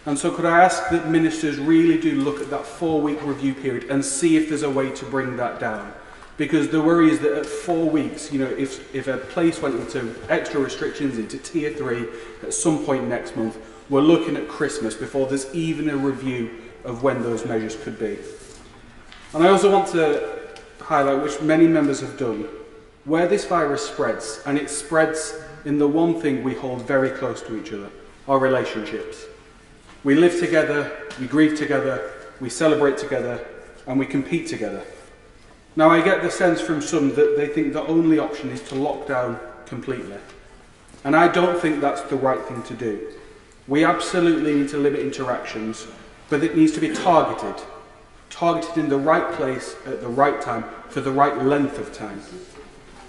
And so could I ask that ministers really do look at that 4-week review period and see if there's a way to bring that down? Because the worry is that at 4 weeks, if a place went into extra restrictions, into tier 3, at some point next month, we're looking at Christmas before there's even a review of when those measures could be. And I also want to highlight, which many members have done, where this virus spreads, and it spreads in the one thing we hold very close to each other, our relationships. We live together, we grieve together, we celebrate together, and we compete together. Now, I get the sense from some that they think the only option is to lock down completely. And I don't think that's the right thing to do. We absolutely need to limit interactions, but it needs to be targeted. Targeted in the right place, at the right time, for the right length of time.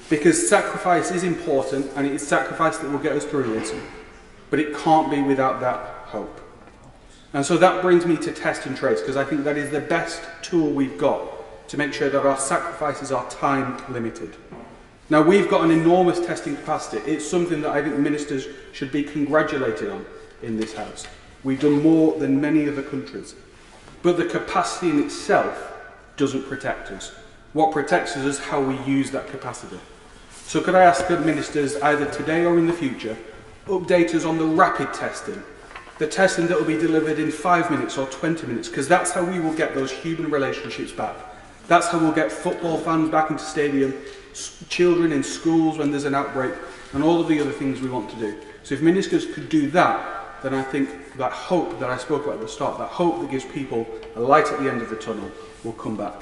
Because sacrifice is important, and it is sacrifice that will get us through this, but it can't be without that hope. And so that brings me to test and trace, because I think that is the best tool we've got to make sure that our sacrifices are time limited. Now, we've got an enormous testing capacity. It's something that I think ministers should be congratulated on in this House. We've done more than many other countries. But the capacity in itself doesn't protect us. What protects us is how we use that capacity. So could I ask that ministers, either today or in the future, update us on the rapid testing, the testing that will be delivered in 5 minutes or 20 minutes, because that's how we will get those human relationships back. That's how we'll get football fans back into stadium, children in schools when there's an outbreak, and all of the other things we want to do. So if ministers could do that, then I think that hope that I spoke about at the start, that hope that gives people a light at the end of the tunnel, will come back.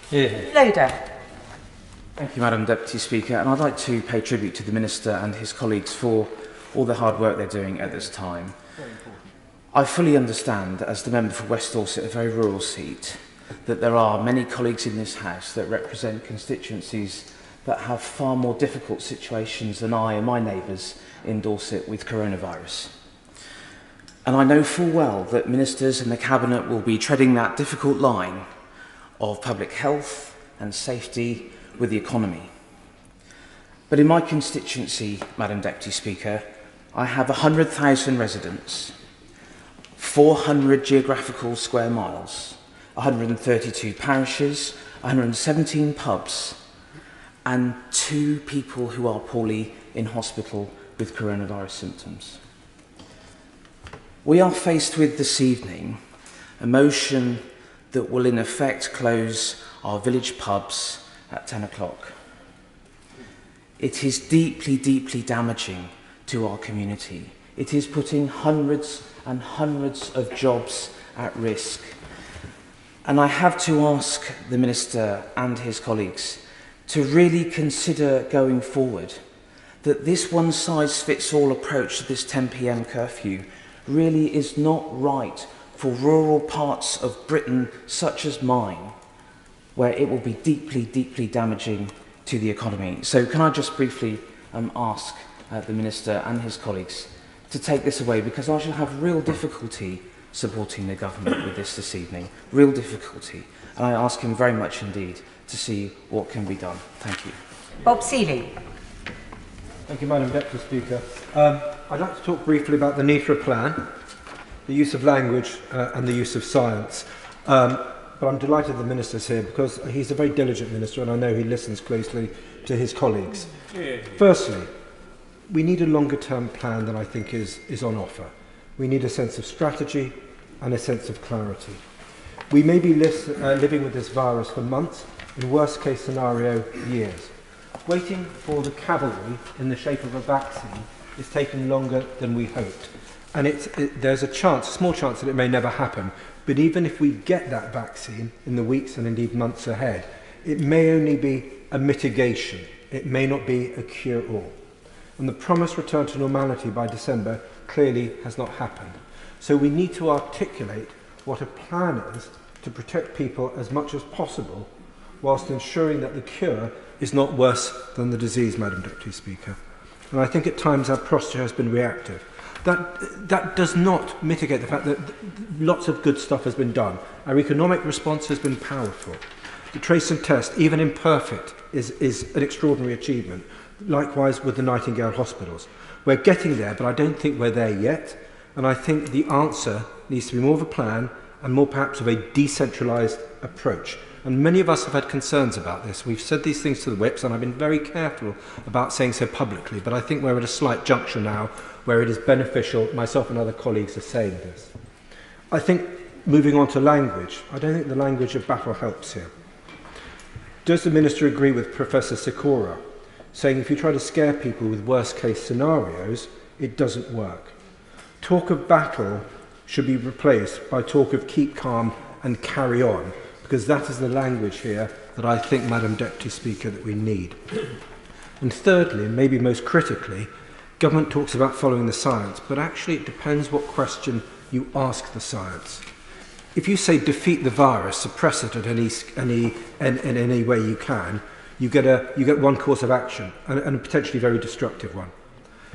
Loader. Thank you, Madam Deputy Speaker, and I'd like to pay tribute to the Minister and his colleagues for all the hard work they're doing at this time. I fully understand, as the member for West Dorset, a very rural seat, that there are many colleagues in this House that represent constituencies that have far more difficult situations than I and my neighbours in Dorset with coronavirus. And I know full well that ministers and the Cabinet will be treading that difficult line of public health and safety with the economy. But in my constituency, Madam Deputy Speaker, I have 100,000 residents, 400 geographical square miles, 132 parishes, 117 pubs, and 2 people who are poorly in hospital with coronavirus symptoms. We are faced with this evening a motion that will in effect close our village pubs at 10 o'clock. It is deeply, deeply damaging to our community. It is putting hundreds and hundreds of jobs at risk. And I have to ask the Minister and his colleagues to really consider going forward that this one-size-fits-all approach to this 10 p.m. curfew really is not right for rural parts of Britain such as mine, where it will be deeply, deeply damaging to the economy. So can I just briefly ask the Minister and his colleagues to take this away, because I shall have real difficulty supporting the government with this evening, real difficulty. And I ask him very much indeed to see what can be done. Thank you. Bob Seeley. Thank you, Madam Deputy Speaker. I'd like to talk briefly about the need for a plan, the use of language and the use of science. But I'm delighted the Minister's here because he's a very diligent Minister and I know he listens closely to his colleagues. Firstly, we need a longer term plan than I think is on offer. We need a sense of strategy and a sense of clarity. We may be living with this virus for months, in worst case scenario, years. Waiting for the cavalry in the shape of a vaccine is taking longer than we hoped. And there's a chance, a small chance, that it may never happen. But even if we get that vaccine in the weeks and indeed months ahead, it may only be a mitigation. It may not be a cure-all. And the promised return to normality by December clearly has not happened. So we need to articulate what a plan is to protect people as much as possible whilst ensuring that the cure is not worse than the disease, Madam Deputy Speaker. And I think at times our posture has been reactive. That does not mitigate the fact that lots of good stuff has been done. Our economic response has been powerful. The trace and test, even imperfect, is an extraordinary achievement. Likewise with the Nightingale hospitals. We're getting there, but I don't think we're there yet. And I think the answer needs to be more of a plan and more perhaps of a decentralised approach. And many of us have had concerns about this. We've said these things to the whips, and I've been very careful about saying so publicly, but I think we're at a slight juncture now where it is beneficial. Myself and other colleagues are saying this. I think, moving on to language, I don't think the language of battle helps here. Does the Minister agree with Professor Sikora, saying if you try to scare people with worst-case scenarios, it doesn't work? Talk of battle should be replaced by talk of keep calm and carry on, because that is the language here that I think, Madam Deputy Speaker, that we need. And thirdly, and maybe most critically, government talks about following the science, but actually it depends what question you ask the science. If you say defeat the virus, suppress it at any way you can, you get one course of action, and a potentially very destructive one.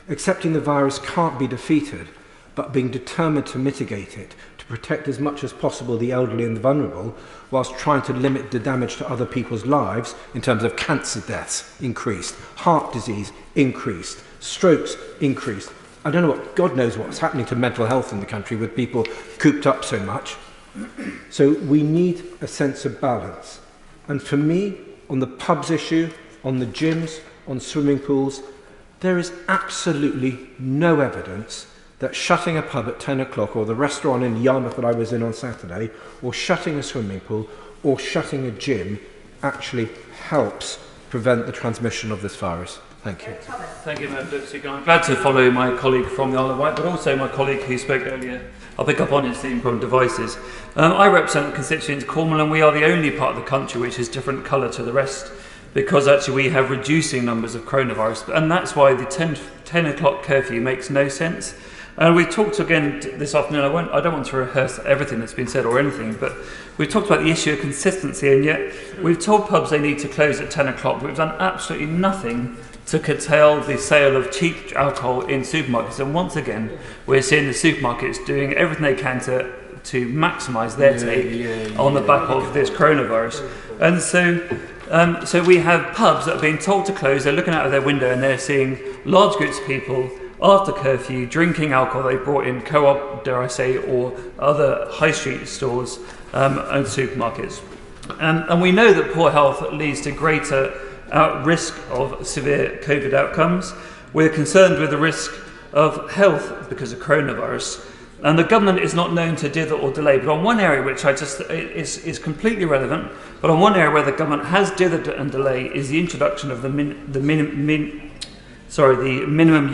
Accepting the virus can't be defeated, but being determined to mitigate it, to protect as much as possible the elderly and the vulnerable, whilst trying to limit the damage to other people's lives in terms of cancer deaths increased, heart disease increased, strokes increased. I don't know what, God knows what's happening to mental health in the country with people cooped up so much. So we need a sense of balance. And for me, on the pubs issue, on the gyms, on swimming pools, there is absolutely no evidence that shutting a pub at 10 o'clock or the restaurant in Yarmouth that I was in on Saturday, or shutting a swimming pool, or shutting a gym actually helps prevent the transmission of this virus. Thank you. Thank you, Madam Deputy Speaker. I'm glad to follow my colleague from the Isle of Wight, but also my colleague who spoke earlier. I'll pick up on his theme from devices. I represent the constituents of Cornwall, and we are the only part of the country which is different colour to the rest, because actually we have reducing numbers of coronavirus, and that's why the 10 o'clock curfew makes no sense. And we talked again this afternoon, I don't want to rehearse everything that's been said or anything, but we talked about the issue of consistency, and yet we've told pubs they need to close at 10 o'clock, but we've done absolutely nothing to curtail the sale of cheap alcohol in supermarkets. And once again, we're seeing the supermarkets doing everything they can to maximise their take on the back of this coronavirus. And so we have pubs that are being told to close, they're looking out of their window and they're seeing large groups of people after curfew drinking alcohol they brought in Co-op, dare I say, or other high street stores and supermarkets. And we know that poor health leads to greater risk of severe COVID outcomes. We're concerned with the risk of health because of coronavirus. And the government is not known to dither or delay, but on one area which is completely relevant, but on one area where the government has dithered and delayed is the introduction of the minimum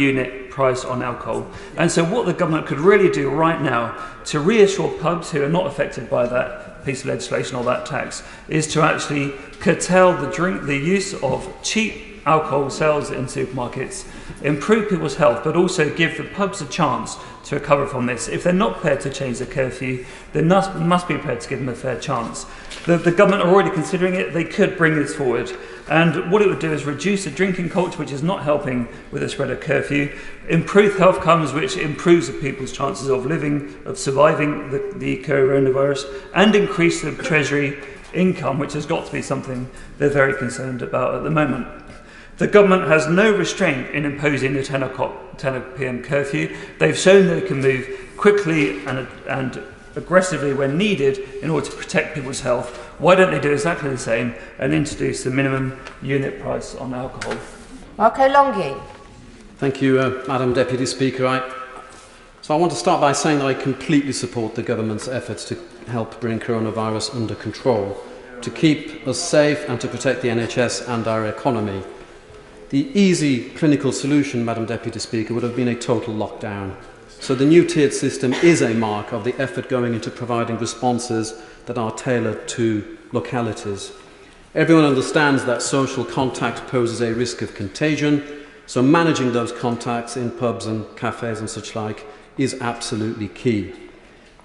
unit price on alcohol. And so what the government could really do right now to reassure pubs who are not affected by that piece of legislation or that tax is to actually curtail the use of cheap alcohol sales in supermarkets, improve people's health, but also give the pubs a chance to recover from this. If they're not prepared to change the curfew, they must be prepared to give them a fair chance. The government are already considering it. They could bring this forward. And what it would do is reduce the drinking culture, which is not helping with the spread of curfew, improve health outcomes, which improves the people's chances of surviving the coronavirus, and increase the Treasury income, which has got to be something they're very concerned about at the moment. The government has no restraint in imposing the 10 p.m. curfew. They've shown they can move quickly and aggressively when needed in order to protect people's health. Why don't they do exactly the same and introduce the minimum unit price on alcohol? Marco Longhi. Thank you, Madam Deputy Speaker. So I want to start by saying that I completely support the government's efforts to help bring coronavirus under control, to keep us safe and to protect the NHS and our economy. The easy clinical solution, Madam Deputy Speaker, would have been a total lockdown. So the new tiered system is a mark of the effort going into providing responses that are tailored to localities. Everyone understands that social contact poses a risk of contagion, so managing those contacts in pubs and cafes and such like is absolutely key.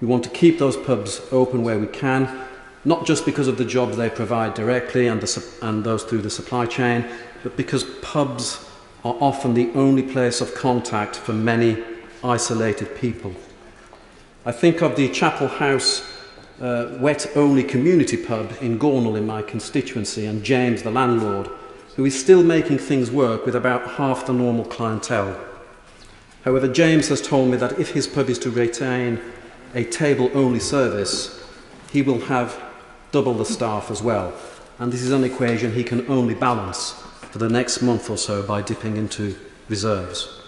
We want to keep those pubs open where we can, not just because of the jobs they provide directly and those through the supply chain, but because pubs are often the only place of contact for many isolated people. I think of the Chapel House wet-only community pub in Gornal in my constituency, and James, the landlord, who is still making things work with about half the normal clientele. However, James has told me that if his pub is to retain a table-only service, he will have double the staff as well, and this is an equation he can only balance for the next month or so by dipping into reserves.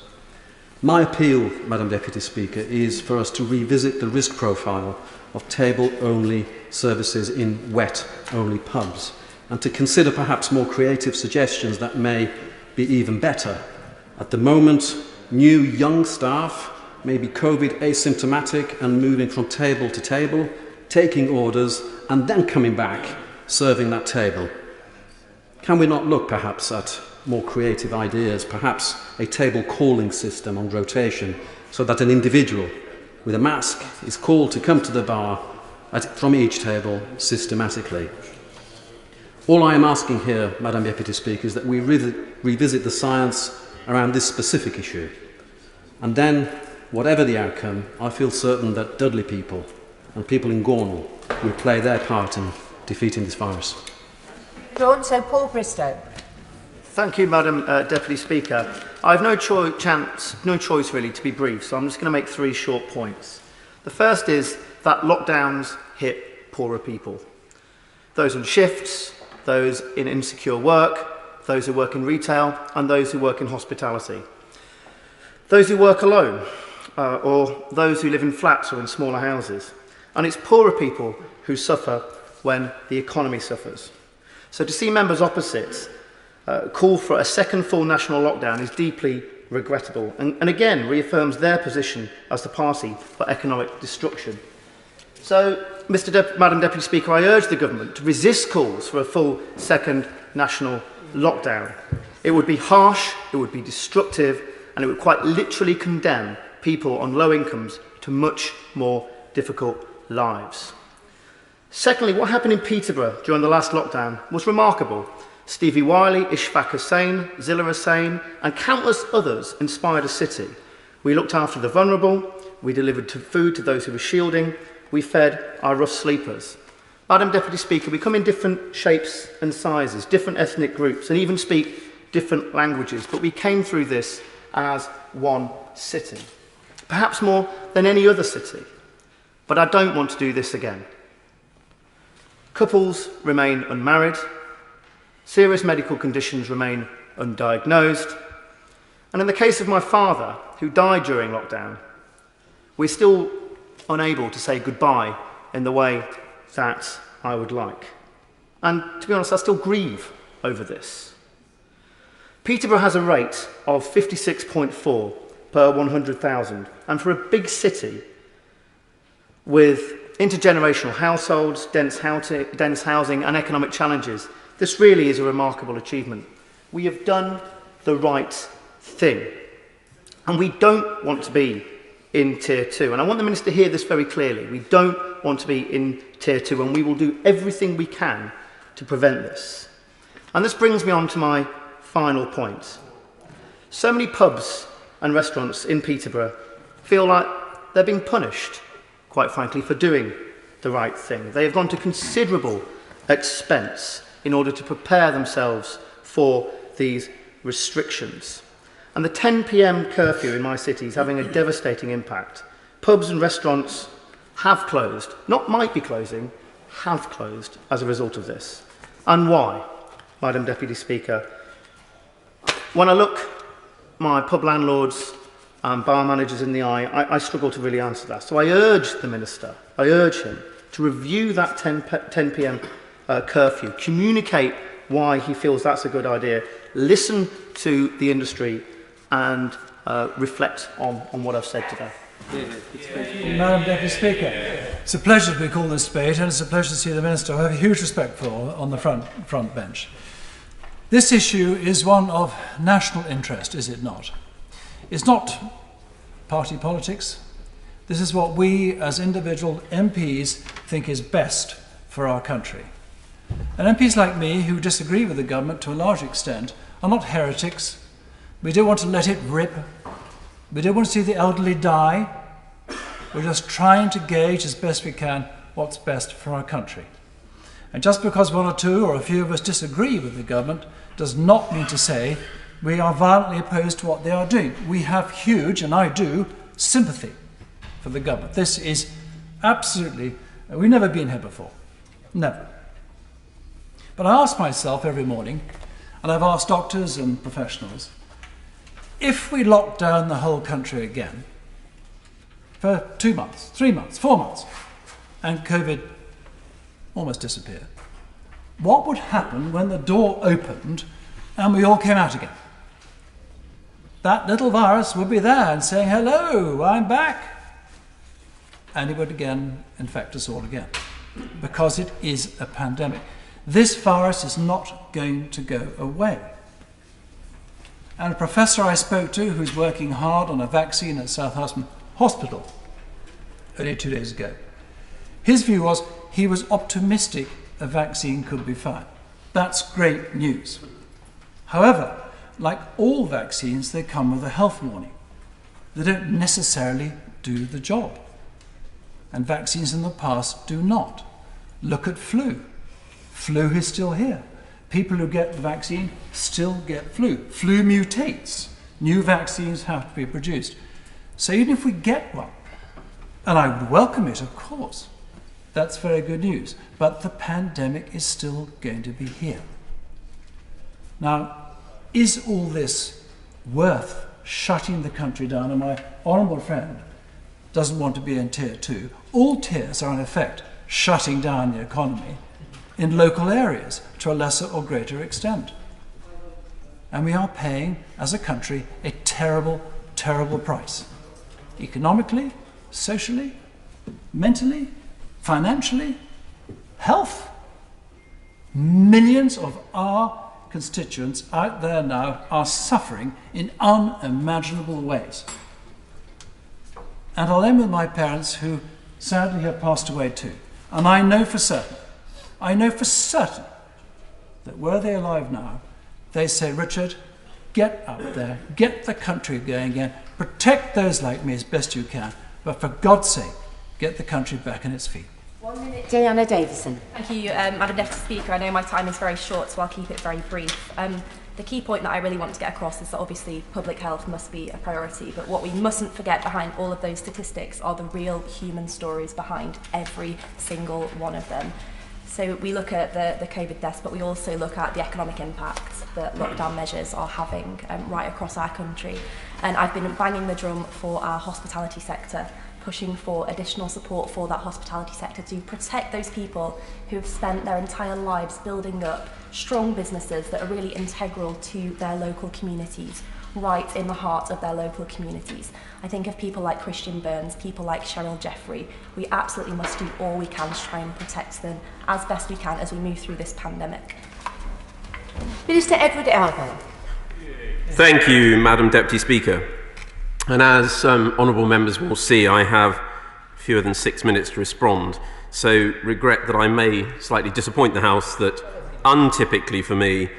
My appeal, Madam Deputy Speaker, is for us to revisit the risk profile of table-only services in wet-only pubs, and to consider perhaps more creative suggestions that may be even better. At the moment, new young staff may be COVID asymptomatic and moving from table to table, taking orders and then coming back, serving that table. Can we not look perhaps at more creative ideas, perhaps a table calling system on rotation, so that an individual with a mask is called to come to the bar from each table systematically? All I am asking here, Madam Deputy Speaker, is that we revisit the science around this specific issue. And then, whatever the outcome, I feel certain that Dudley people and people in Gornal will play their part in defeating this virus. Drawn, so Paul Bristow. Thank you, Madam Deputy Speaker. I have no choice really to be brief, so I'm just going to make 3 short points. The first is that lockdowns hit poorer people. Those on shifts, those in insecure work, those who work in retail, and those who work in hospitality. Those who work alone, or those who live in flats or in smaller houses. And it's poorer people who suffer when the economy suffers. So to see members opposite call for a second full national lockdown is deeply regrettable, and again reaffirms their position as the party for economic destruction. So, Madam Deputy Speaker, I urge the government to resist calls for a full second national lockdown. It would be harsh, it would be destructive, and it would quite literally condemn people on low incomes to much more difficult lives. Secondly, what happened in Peterborough during the last lockdown was remarkable. Stevie Wiley, Ishfaq Hussain, Zilla Hussain, and countless others inspired a city. We looked after the vulnerable, we delivered food to those who were shielding, we fed our rough sleepers. Madam Deputy Speaker, we come in different shapes and sizes, different ethnic groups, and even speak different languages, but we came through this as one city, perhaps more than any other city. But I don't want to do this again. Couples remain unmarried, serious medical conditions remain undiagnosed, and in the case of my father, who died during lockdown, we're still unable to say goodbye in the way that I would like. And to be honest, I still grieve over this. Peterborough has a rate of 56.4 per 100,000, and for a big city with intergenerational households, dense housing and economic challenges, this really is a remarkable achievement. We have done the right thing, and we don't want to be in Tier 2. And I want the Minister to hear this very clearly. We don't want to be in Tier 2, and we will do everything we can to prevent this. And this brings me on to my final point. So many pubs and restaurants in Peterborough feel like they're being punished, quite frankly, for doing the right thing. They have gone to considerable expense in order to prepare themselves for these restrictions. And the 10 p.m. curfew in my city is having a devastating impact. Pubs and restaurants have closed, not might be closing, have closed as a result of this. And why, Madam Deputy Speaker? When I look my pub landlords and bar managers in the eye, I struggle to really answer that. So I urge the Minister, I urge him to review that 10 p.m. Curfew, communicate why he feels that's a good idea, listen to the industry and reflect on what I've said today. Madam Deputy Speaker, it's a pleasure to be called this debate, and it's a pleasure to see the Minister I have a huge respect for on the front bench. This issue is one of national interest, is it not? It's not party politics. This is what we as individual MPs think is best for our country. And MPs like me, who disagree with the government to a large extent, are not heretics. We don't want to let it rip. We don't want to see the elderly die. We're just trying to gauge as best we can what's best for our country. And just because one or two or a few of us disagree with the government does not mean to say we are violently opposed to what they are doing. We have huge, and I do, sympathy for the government. This is absolutely, we've never been here before. Never. But I ask myself every morning, and I've asked doctors and professionals, if we lock down the whole country again for 2 months, 3 months, 4 months, and COVID almost disappeared, what would happen when the door opened and we all came out again? That little virus would be there and saying, hello, I'm back. And it would again infect us all again, because it is a pandemic. This virus is not going to go away. And a professor I spoke to, who's working hard on a vaccine at Southampton Hospital only 2 days ago, his view was he was optimistic a vaccine could be found. That's great news. However, like all vaccines, they come with a health warning. They don't necessarily do the job. And vaccines in the past do not. Look at flu. Flu is still here. People who get the vaccine still get flu. Flu mutates. New vaccines have to be produced. So even if we get one, and I would welcome it, of course, that's very good news. But the pandemic is still going to be here. Now, is all this worth shutting the country down? And my honourable friend doesn't want to be in tier 2. All tiers are in effect shutting down the economy in local areas to a lesser or greater extent. And we are paying, as a country, a terrible, terrible price. Economically, socially, mentally, financially, health. Millions of our constituents out there now are suffering in unimaginable ways. And I'll end with my parents, who sadly have passed away too. And I know for certain that were they alive now, they say, Richard, get up there, get the country going again, protect those like me as best you can, but for God's sake, get the country back on its feet. 1 minute, Diana Davison. Thank you, Madam Deputy Speaker. I know my time is very short, so I'll keep it very brief. The key point that I really want to get across is that obviously public health must be a priority, but what we mustn't forget behind all of those statistics are the real human stories behind every single one of them. So we look at the COVID deaths, but we also look at the economic impact that lockdown measures are having right across our country. And I've been banging the drum for our hospitality sector, pushing for additional support for that hospitality sector to protect those people who have spent their entire lives building up strong businesses that are really integral to their local communities, right in the heart of their local communities. I think of people like Christian Burns, people like Cheryl Jeffrey. We absolutely must do all we can to try and protect them as best we can as we move through this pandemic. Minister Edward Elgar. Thank you, Madam Deputy Speaker. And as honourable members will see, I have fewer than 6 minutes to respond, so regret that I may slightly disappoint the House that, untypically for me,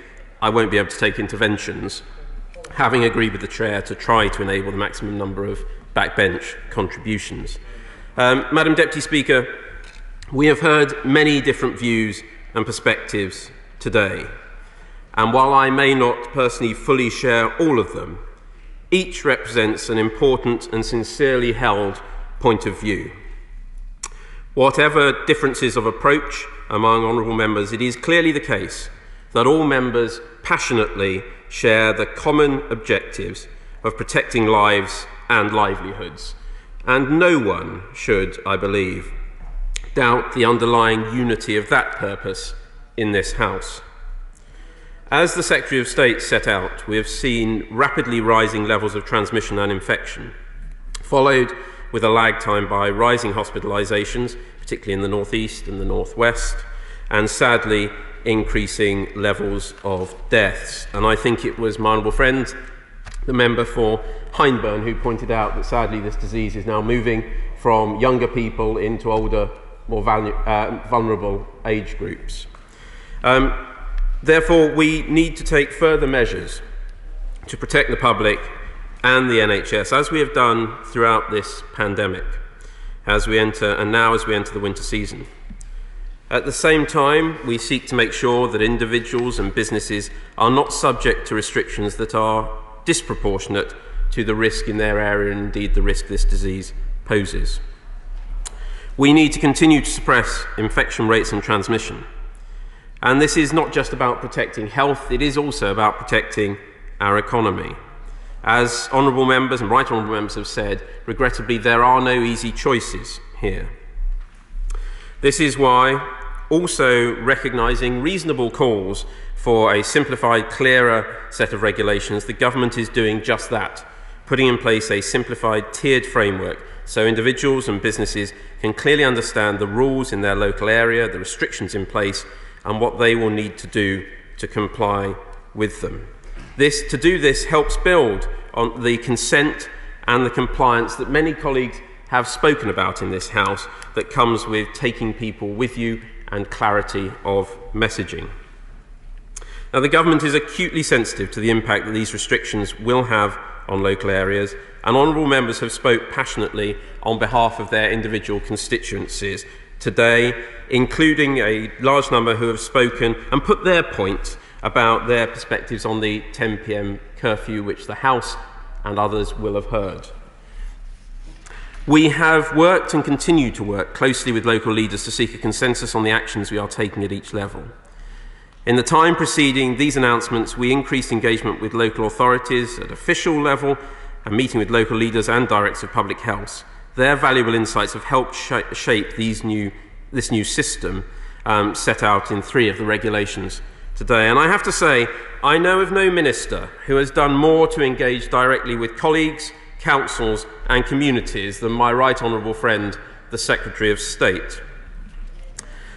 I won't be able to take interventions, having agreed with the Chair to try to enable the maximum number of backbench contributions. Madam Deputy Speaker, we have heard many different views and perspectives today, and while I may not personally fully share all of them, each represents an important and sincerely held point of view. Whatever differences of approach among honourable members, it is clearly the case that all members passionately share the common objectives of protecting lives and livelihoods. And no one should, I believe, doubt the underlying unity of that purpose in this House. As the Secretary of State set out, we have seen rapidly rising levels of transmission and infection, followed with a lag time by rising hospitalisations, particularly in the North East and the North West, and sadly increasing levels of deaths. And I think it was my honourable friend, the member for Hyndburn, who pointed out that sadly this disease is now moving from younger people into older more vulnerable age groups. Therefore, we need to take further measures to protect the public and the NHS, as we have done throughout this pandemic, as we enter the winter season. At the same time, we seek to make sure that individuals and businesses are not subject to restrictions that are disproportionate to the risk in their area and indeed the risk this disease poses. We need to continue to suppress infection rates and transmission. And this is not just about protecting health, it is also about protecting our economy. As honourable members and right honourable members have said, regrettably there are no easy choices here. This is why, also recognising reasonable calls for a simplified, clearer set of regulations, the government is doing just that, putting in place a simplified, tiered framework so individuals and businesses can clearly understand the rules in their local area, the restrictions in place, and what they will need to do to comply with them. To do this helps build on the consent and the compliance that many colleagues have spoken about in this House that comes with taking people with you and clarity of messaging. Now, the government is acutely sensitive to the impact that these restrictions will have on local areas, and honourable members have spoke passionately on behalf of their individual constituencies today, including a large number who have spoken and put their point about their perspectives on the 10 p.m. curfew, which the House and others will have heard. We have worked and continue to work closely with local leaders to seek a consensus on the actions we are taking at each level. In the time preceding these announcements, we increased engagement with local authorities at official level and meeting with local leaders and directors of public health. Their valuable insights have helped shape this new system set out in 3 of the regulations today. And I have to say, I know of no minister who has done more to engage directly with colleagues, councils and communities than my right honourable friend, the Secretary of State.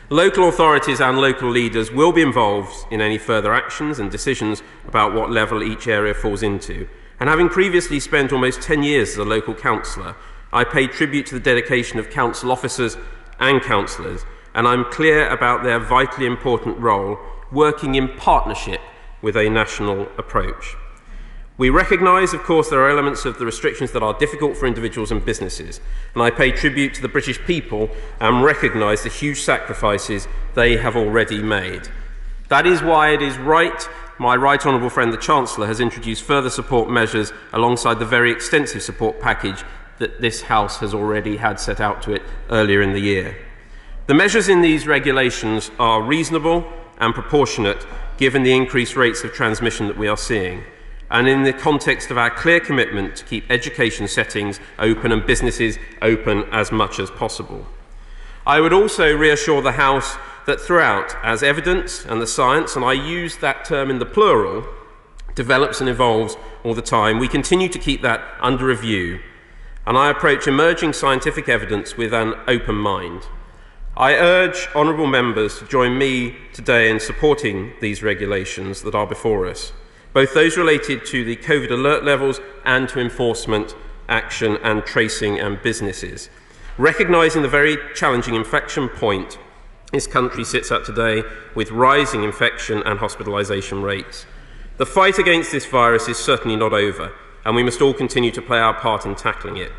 Local authorities and local leaders will be involved in any further actions and decisions about what level each area falls into. And having previously spent almost 10 years as a local councillor, I pay tribute to the dedication of council officers and councillors, and I'm clear about their vitally important role working in partnership with a national approach. We recognise, of course, there are elements of the restrictions that are difficult for individuals and businesses, and I pay tribute to the British people and recognise the huge sacrifices they have already made. That is why it is right my right honourable friend the Chancellor has introduced further support measures alongside the very extensive support package that this House has already had set out to it earlier in the year. The measures in these regulations are reasonable and proportionate given the increased rates of transmission that we are seeing, and in the context of our clear commitment to keep education settings open and businesses open as much as possible. I would also reassure the House that throughout, as evidence and the science, and I use that term in the plural, develops and evolves all the time, we continue to keep that under review, and I approach emerging scientific evidence with an open mind. I urge honourable members to join me today in supporting these regulations that are before us, both those related to the COVID alert levels and to enforcement, action and tracing and businesses, recognising the very challenging inflection point this country sits at today with rising infection and hospitalisation rates. The fight against this virus is certainly not over, and we must all continue to play our part in tackling it.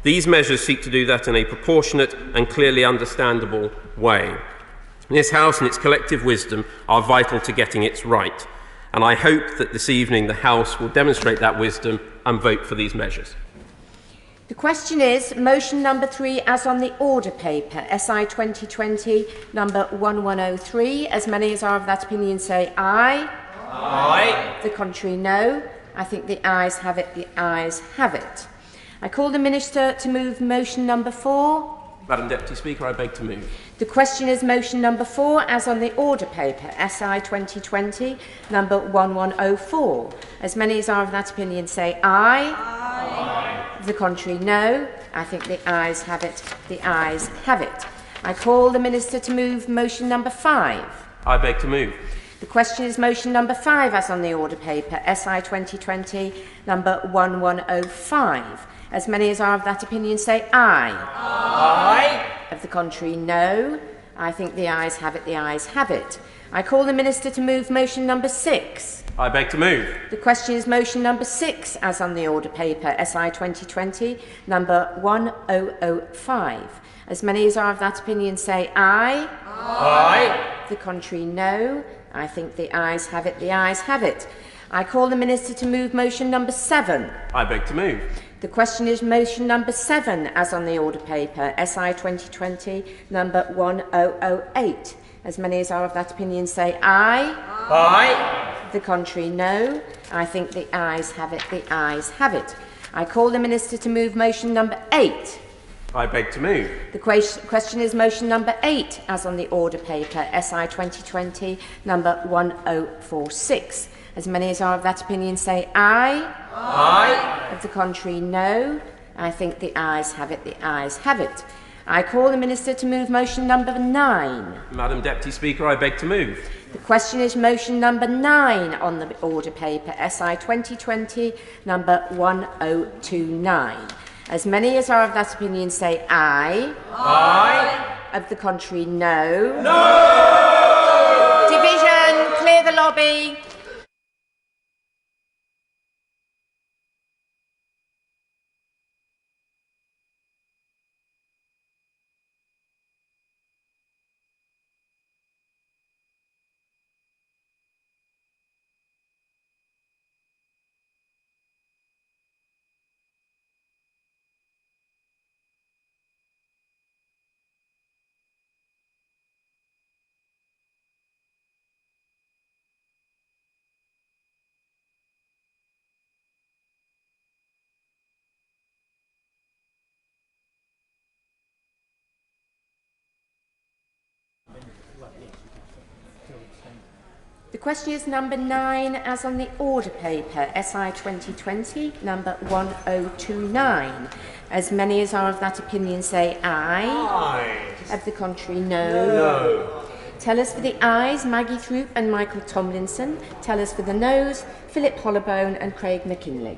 These measures seek to do that in a proportionate and clearly understandable way. This House and its collective wisdom are vital to getting it right, and I hope that this evening the House will demonstrate that wisdom and vote for these measures. The question is motion number 3 as on the order paper, SI 2020 number 1103. As many as are of that opinion say aye. Aye. The contrary no. I think the ayes have it. The ayes have it. I call the Minister to move motion number 4. Madam Deputy Speaker, I beg to move. The question is motion number 4 as on the order paper, SI 2020 number 1104. As many as are of that opinion say aye. Aye. The contrary no. I think the ayes have it. The ayes have it. I call the Minister to move motion number 5. I beg to move. The question is motion number 5 as on the order paper, SI 2020 number 1105. As many as are of that opinion say aye. Aye. Of the contrary, no. I think the ayes have it, the ayes have it. I call the Minister to move motion number 6. I beg to move. The question is motion number 6, as on the order paper, SI 2020, number 1005. As many as are of that opinion say aye. Aye. The contrary, no. I think the ayes have it, the ayes have it. I call the Minister to move motion number 7. I beg to move. The question is motion number 7, as on the order paper, SI 2020, number 1008. As many as are of that opinion say aye. Aye. The contrary, no. I think the ayes have it, the ayes have it. I call the Minister to move motion number 8. I beg to move. The question is motion number 8, as on the order paper, SI 2020, number 1046. As many as are of that opinion say aye. Aye. Of the contrary, no. I think the ayes have it, the ayes have it. I call the Minister to move motion number 9. Madam Deputy Speaker, I beg to move. The question is motion number 9 on the order paper, SI 2020, number 1029. As many as are of that opinion say aye. Aye. Of the contrary, no. No! Division, clear the lobby. The question is number 9, as on the order paper, SI 2020, number 1029. As many as are of that opinion say aye. Aye. Of the contrary, no. No. Tell us for the ayes, Maggie Throop and Michael Tomlinson. Tell us for the noes, Philip Hollowbone and Craig McKinley.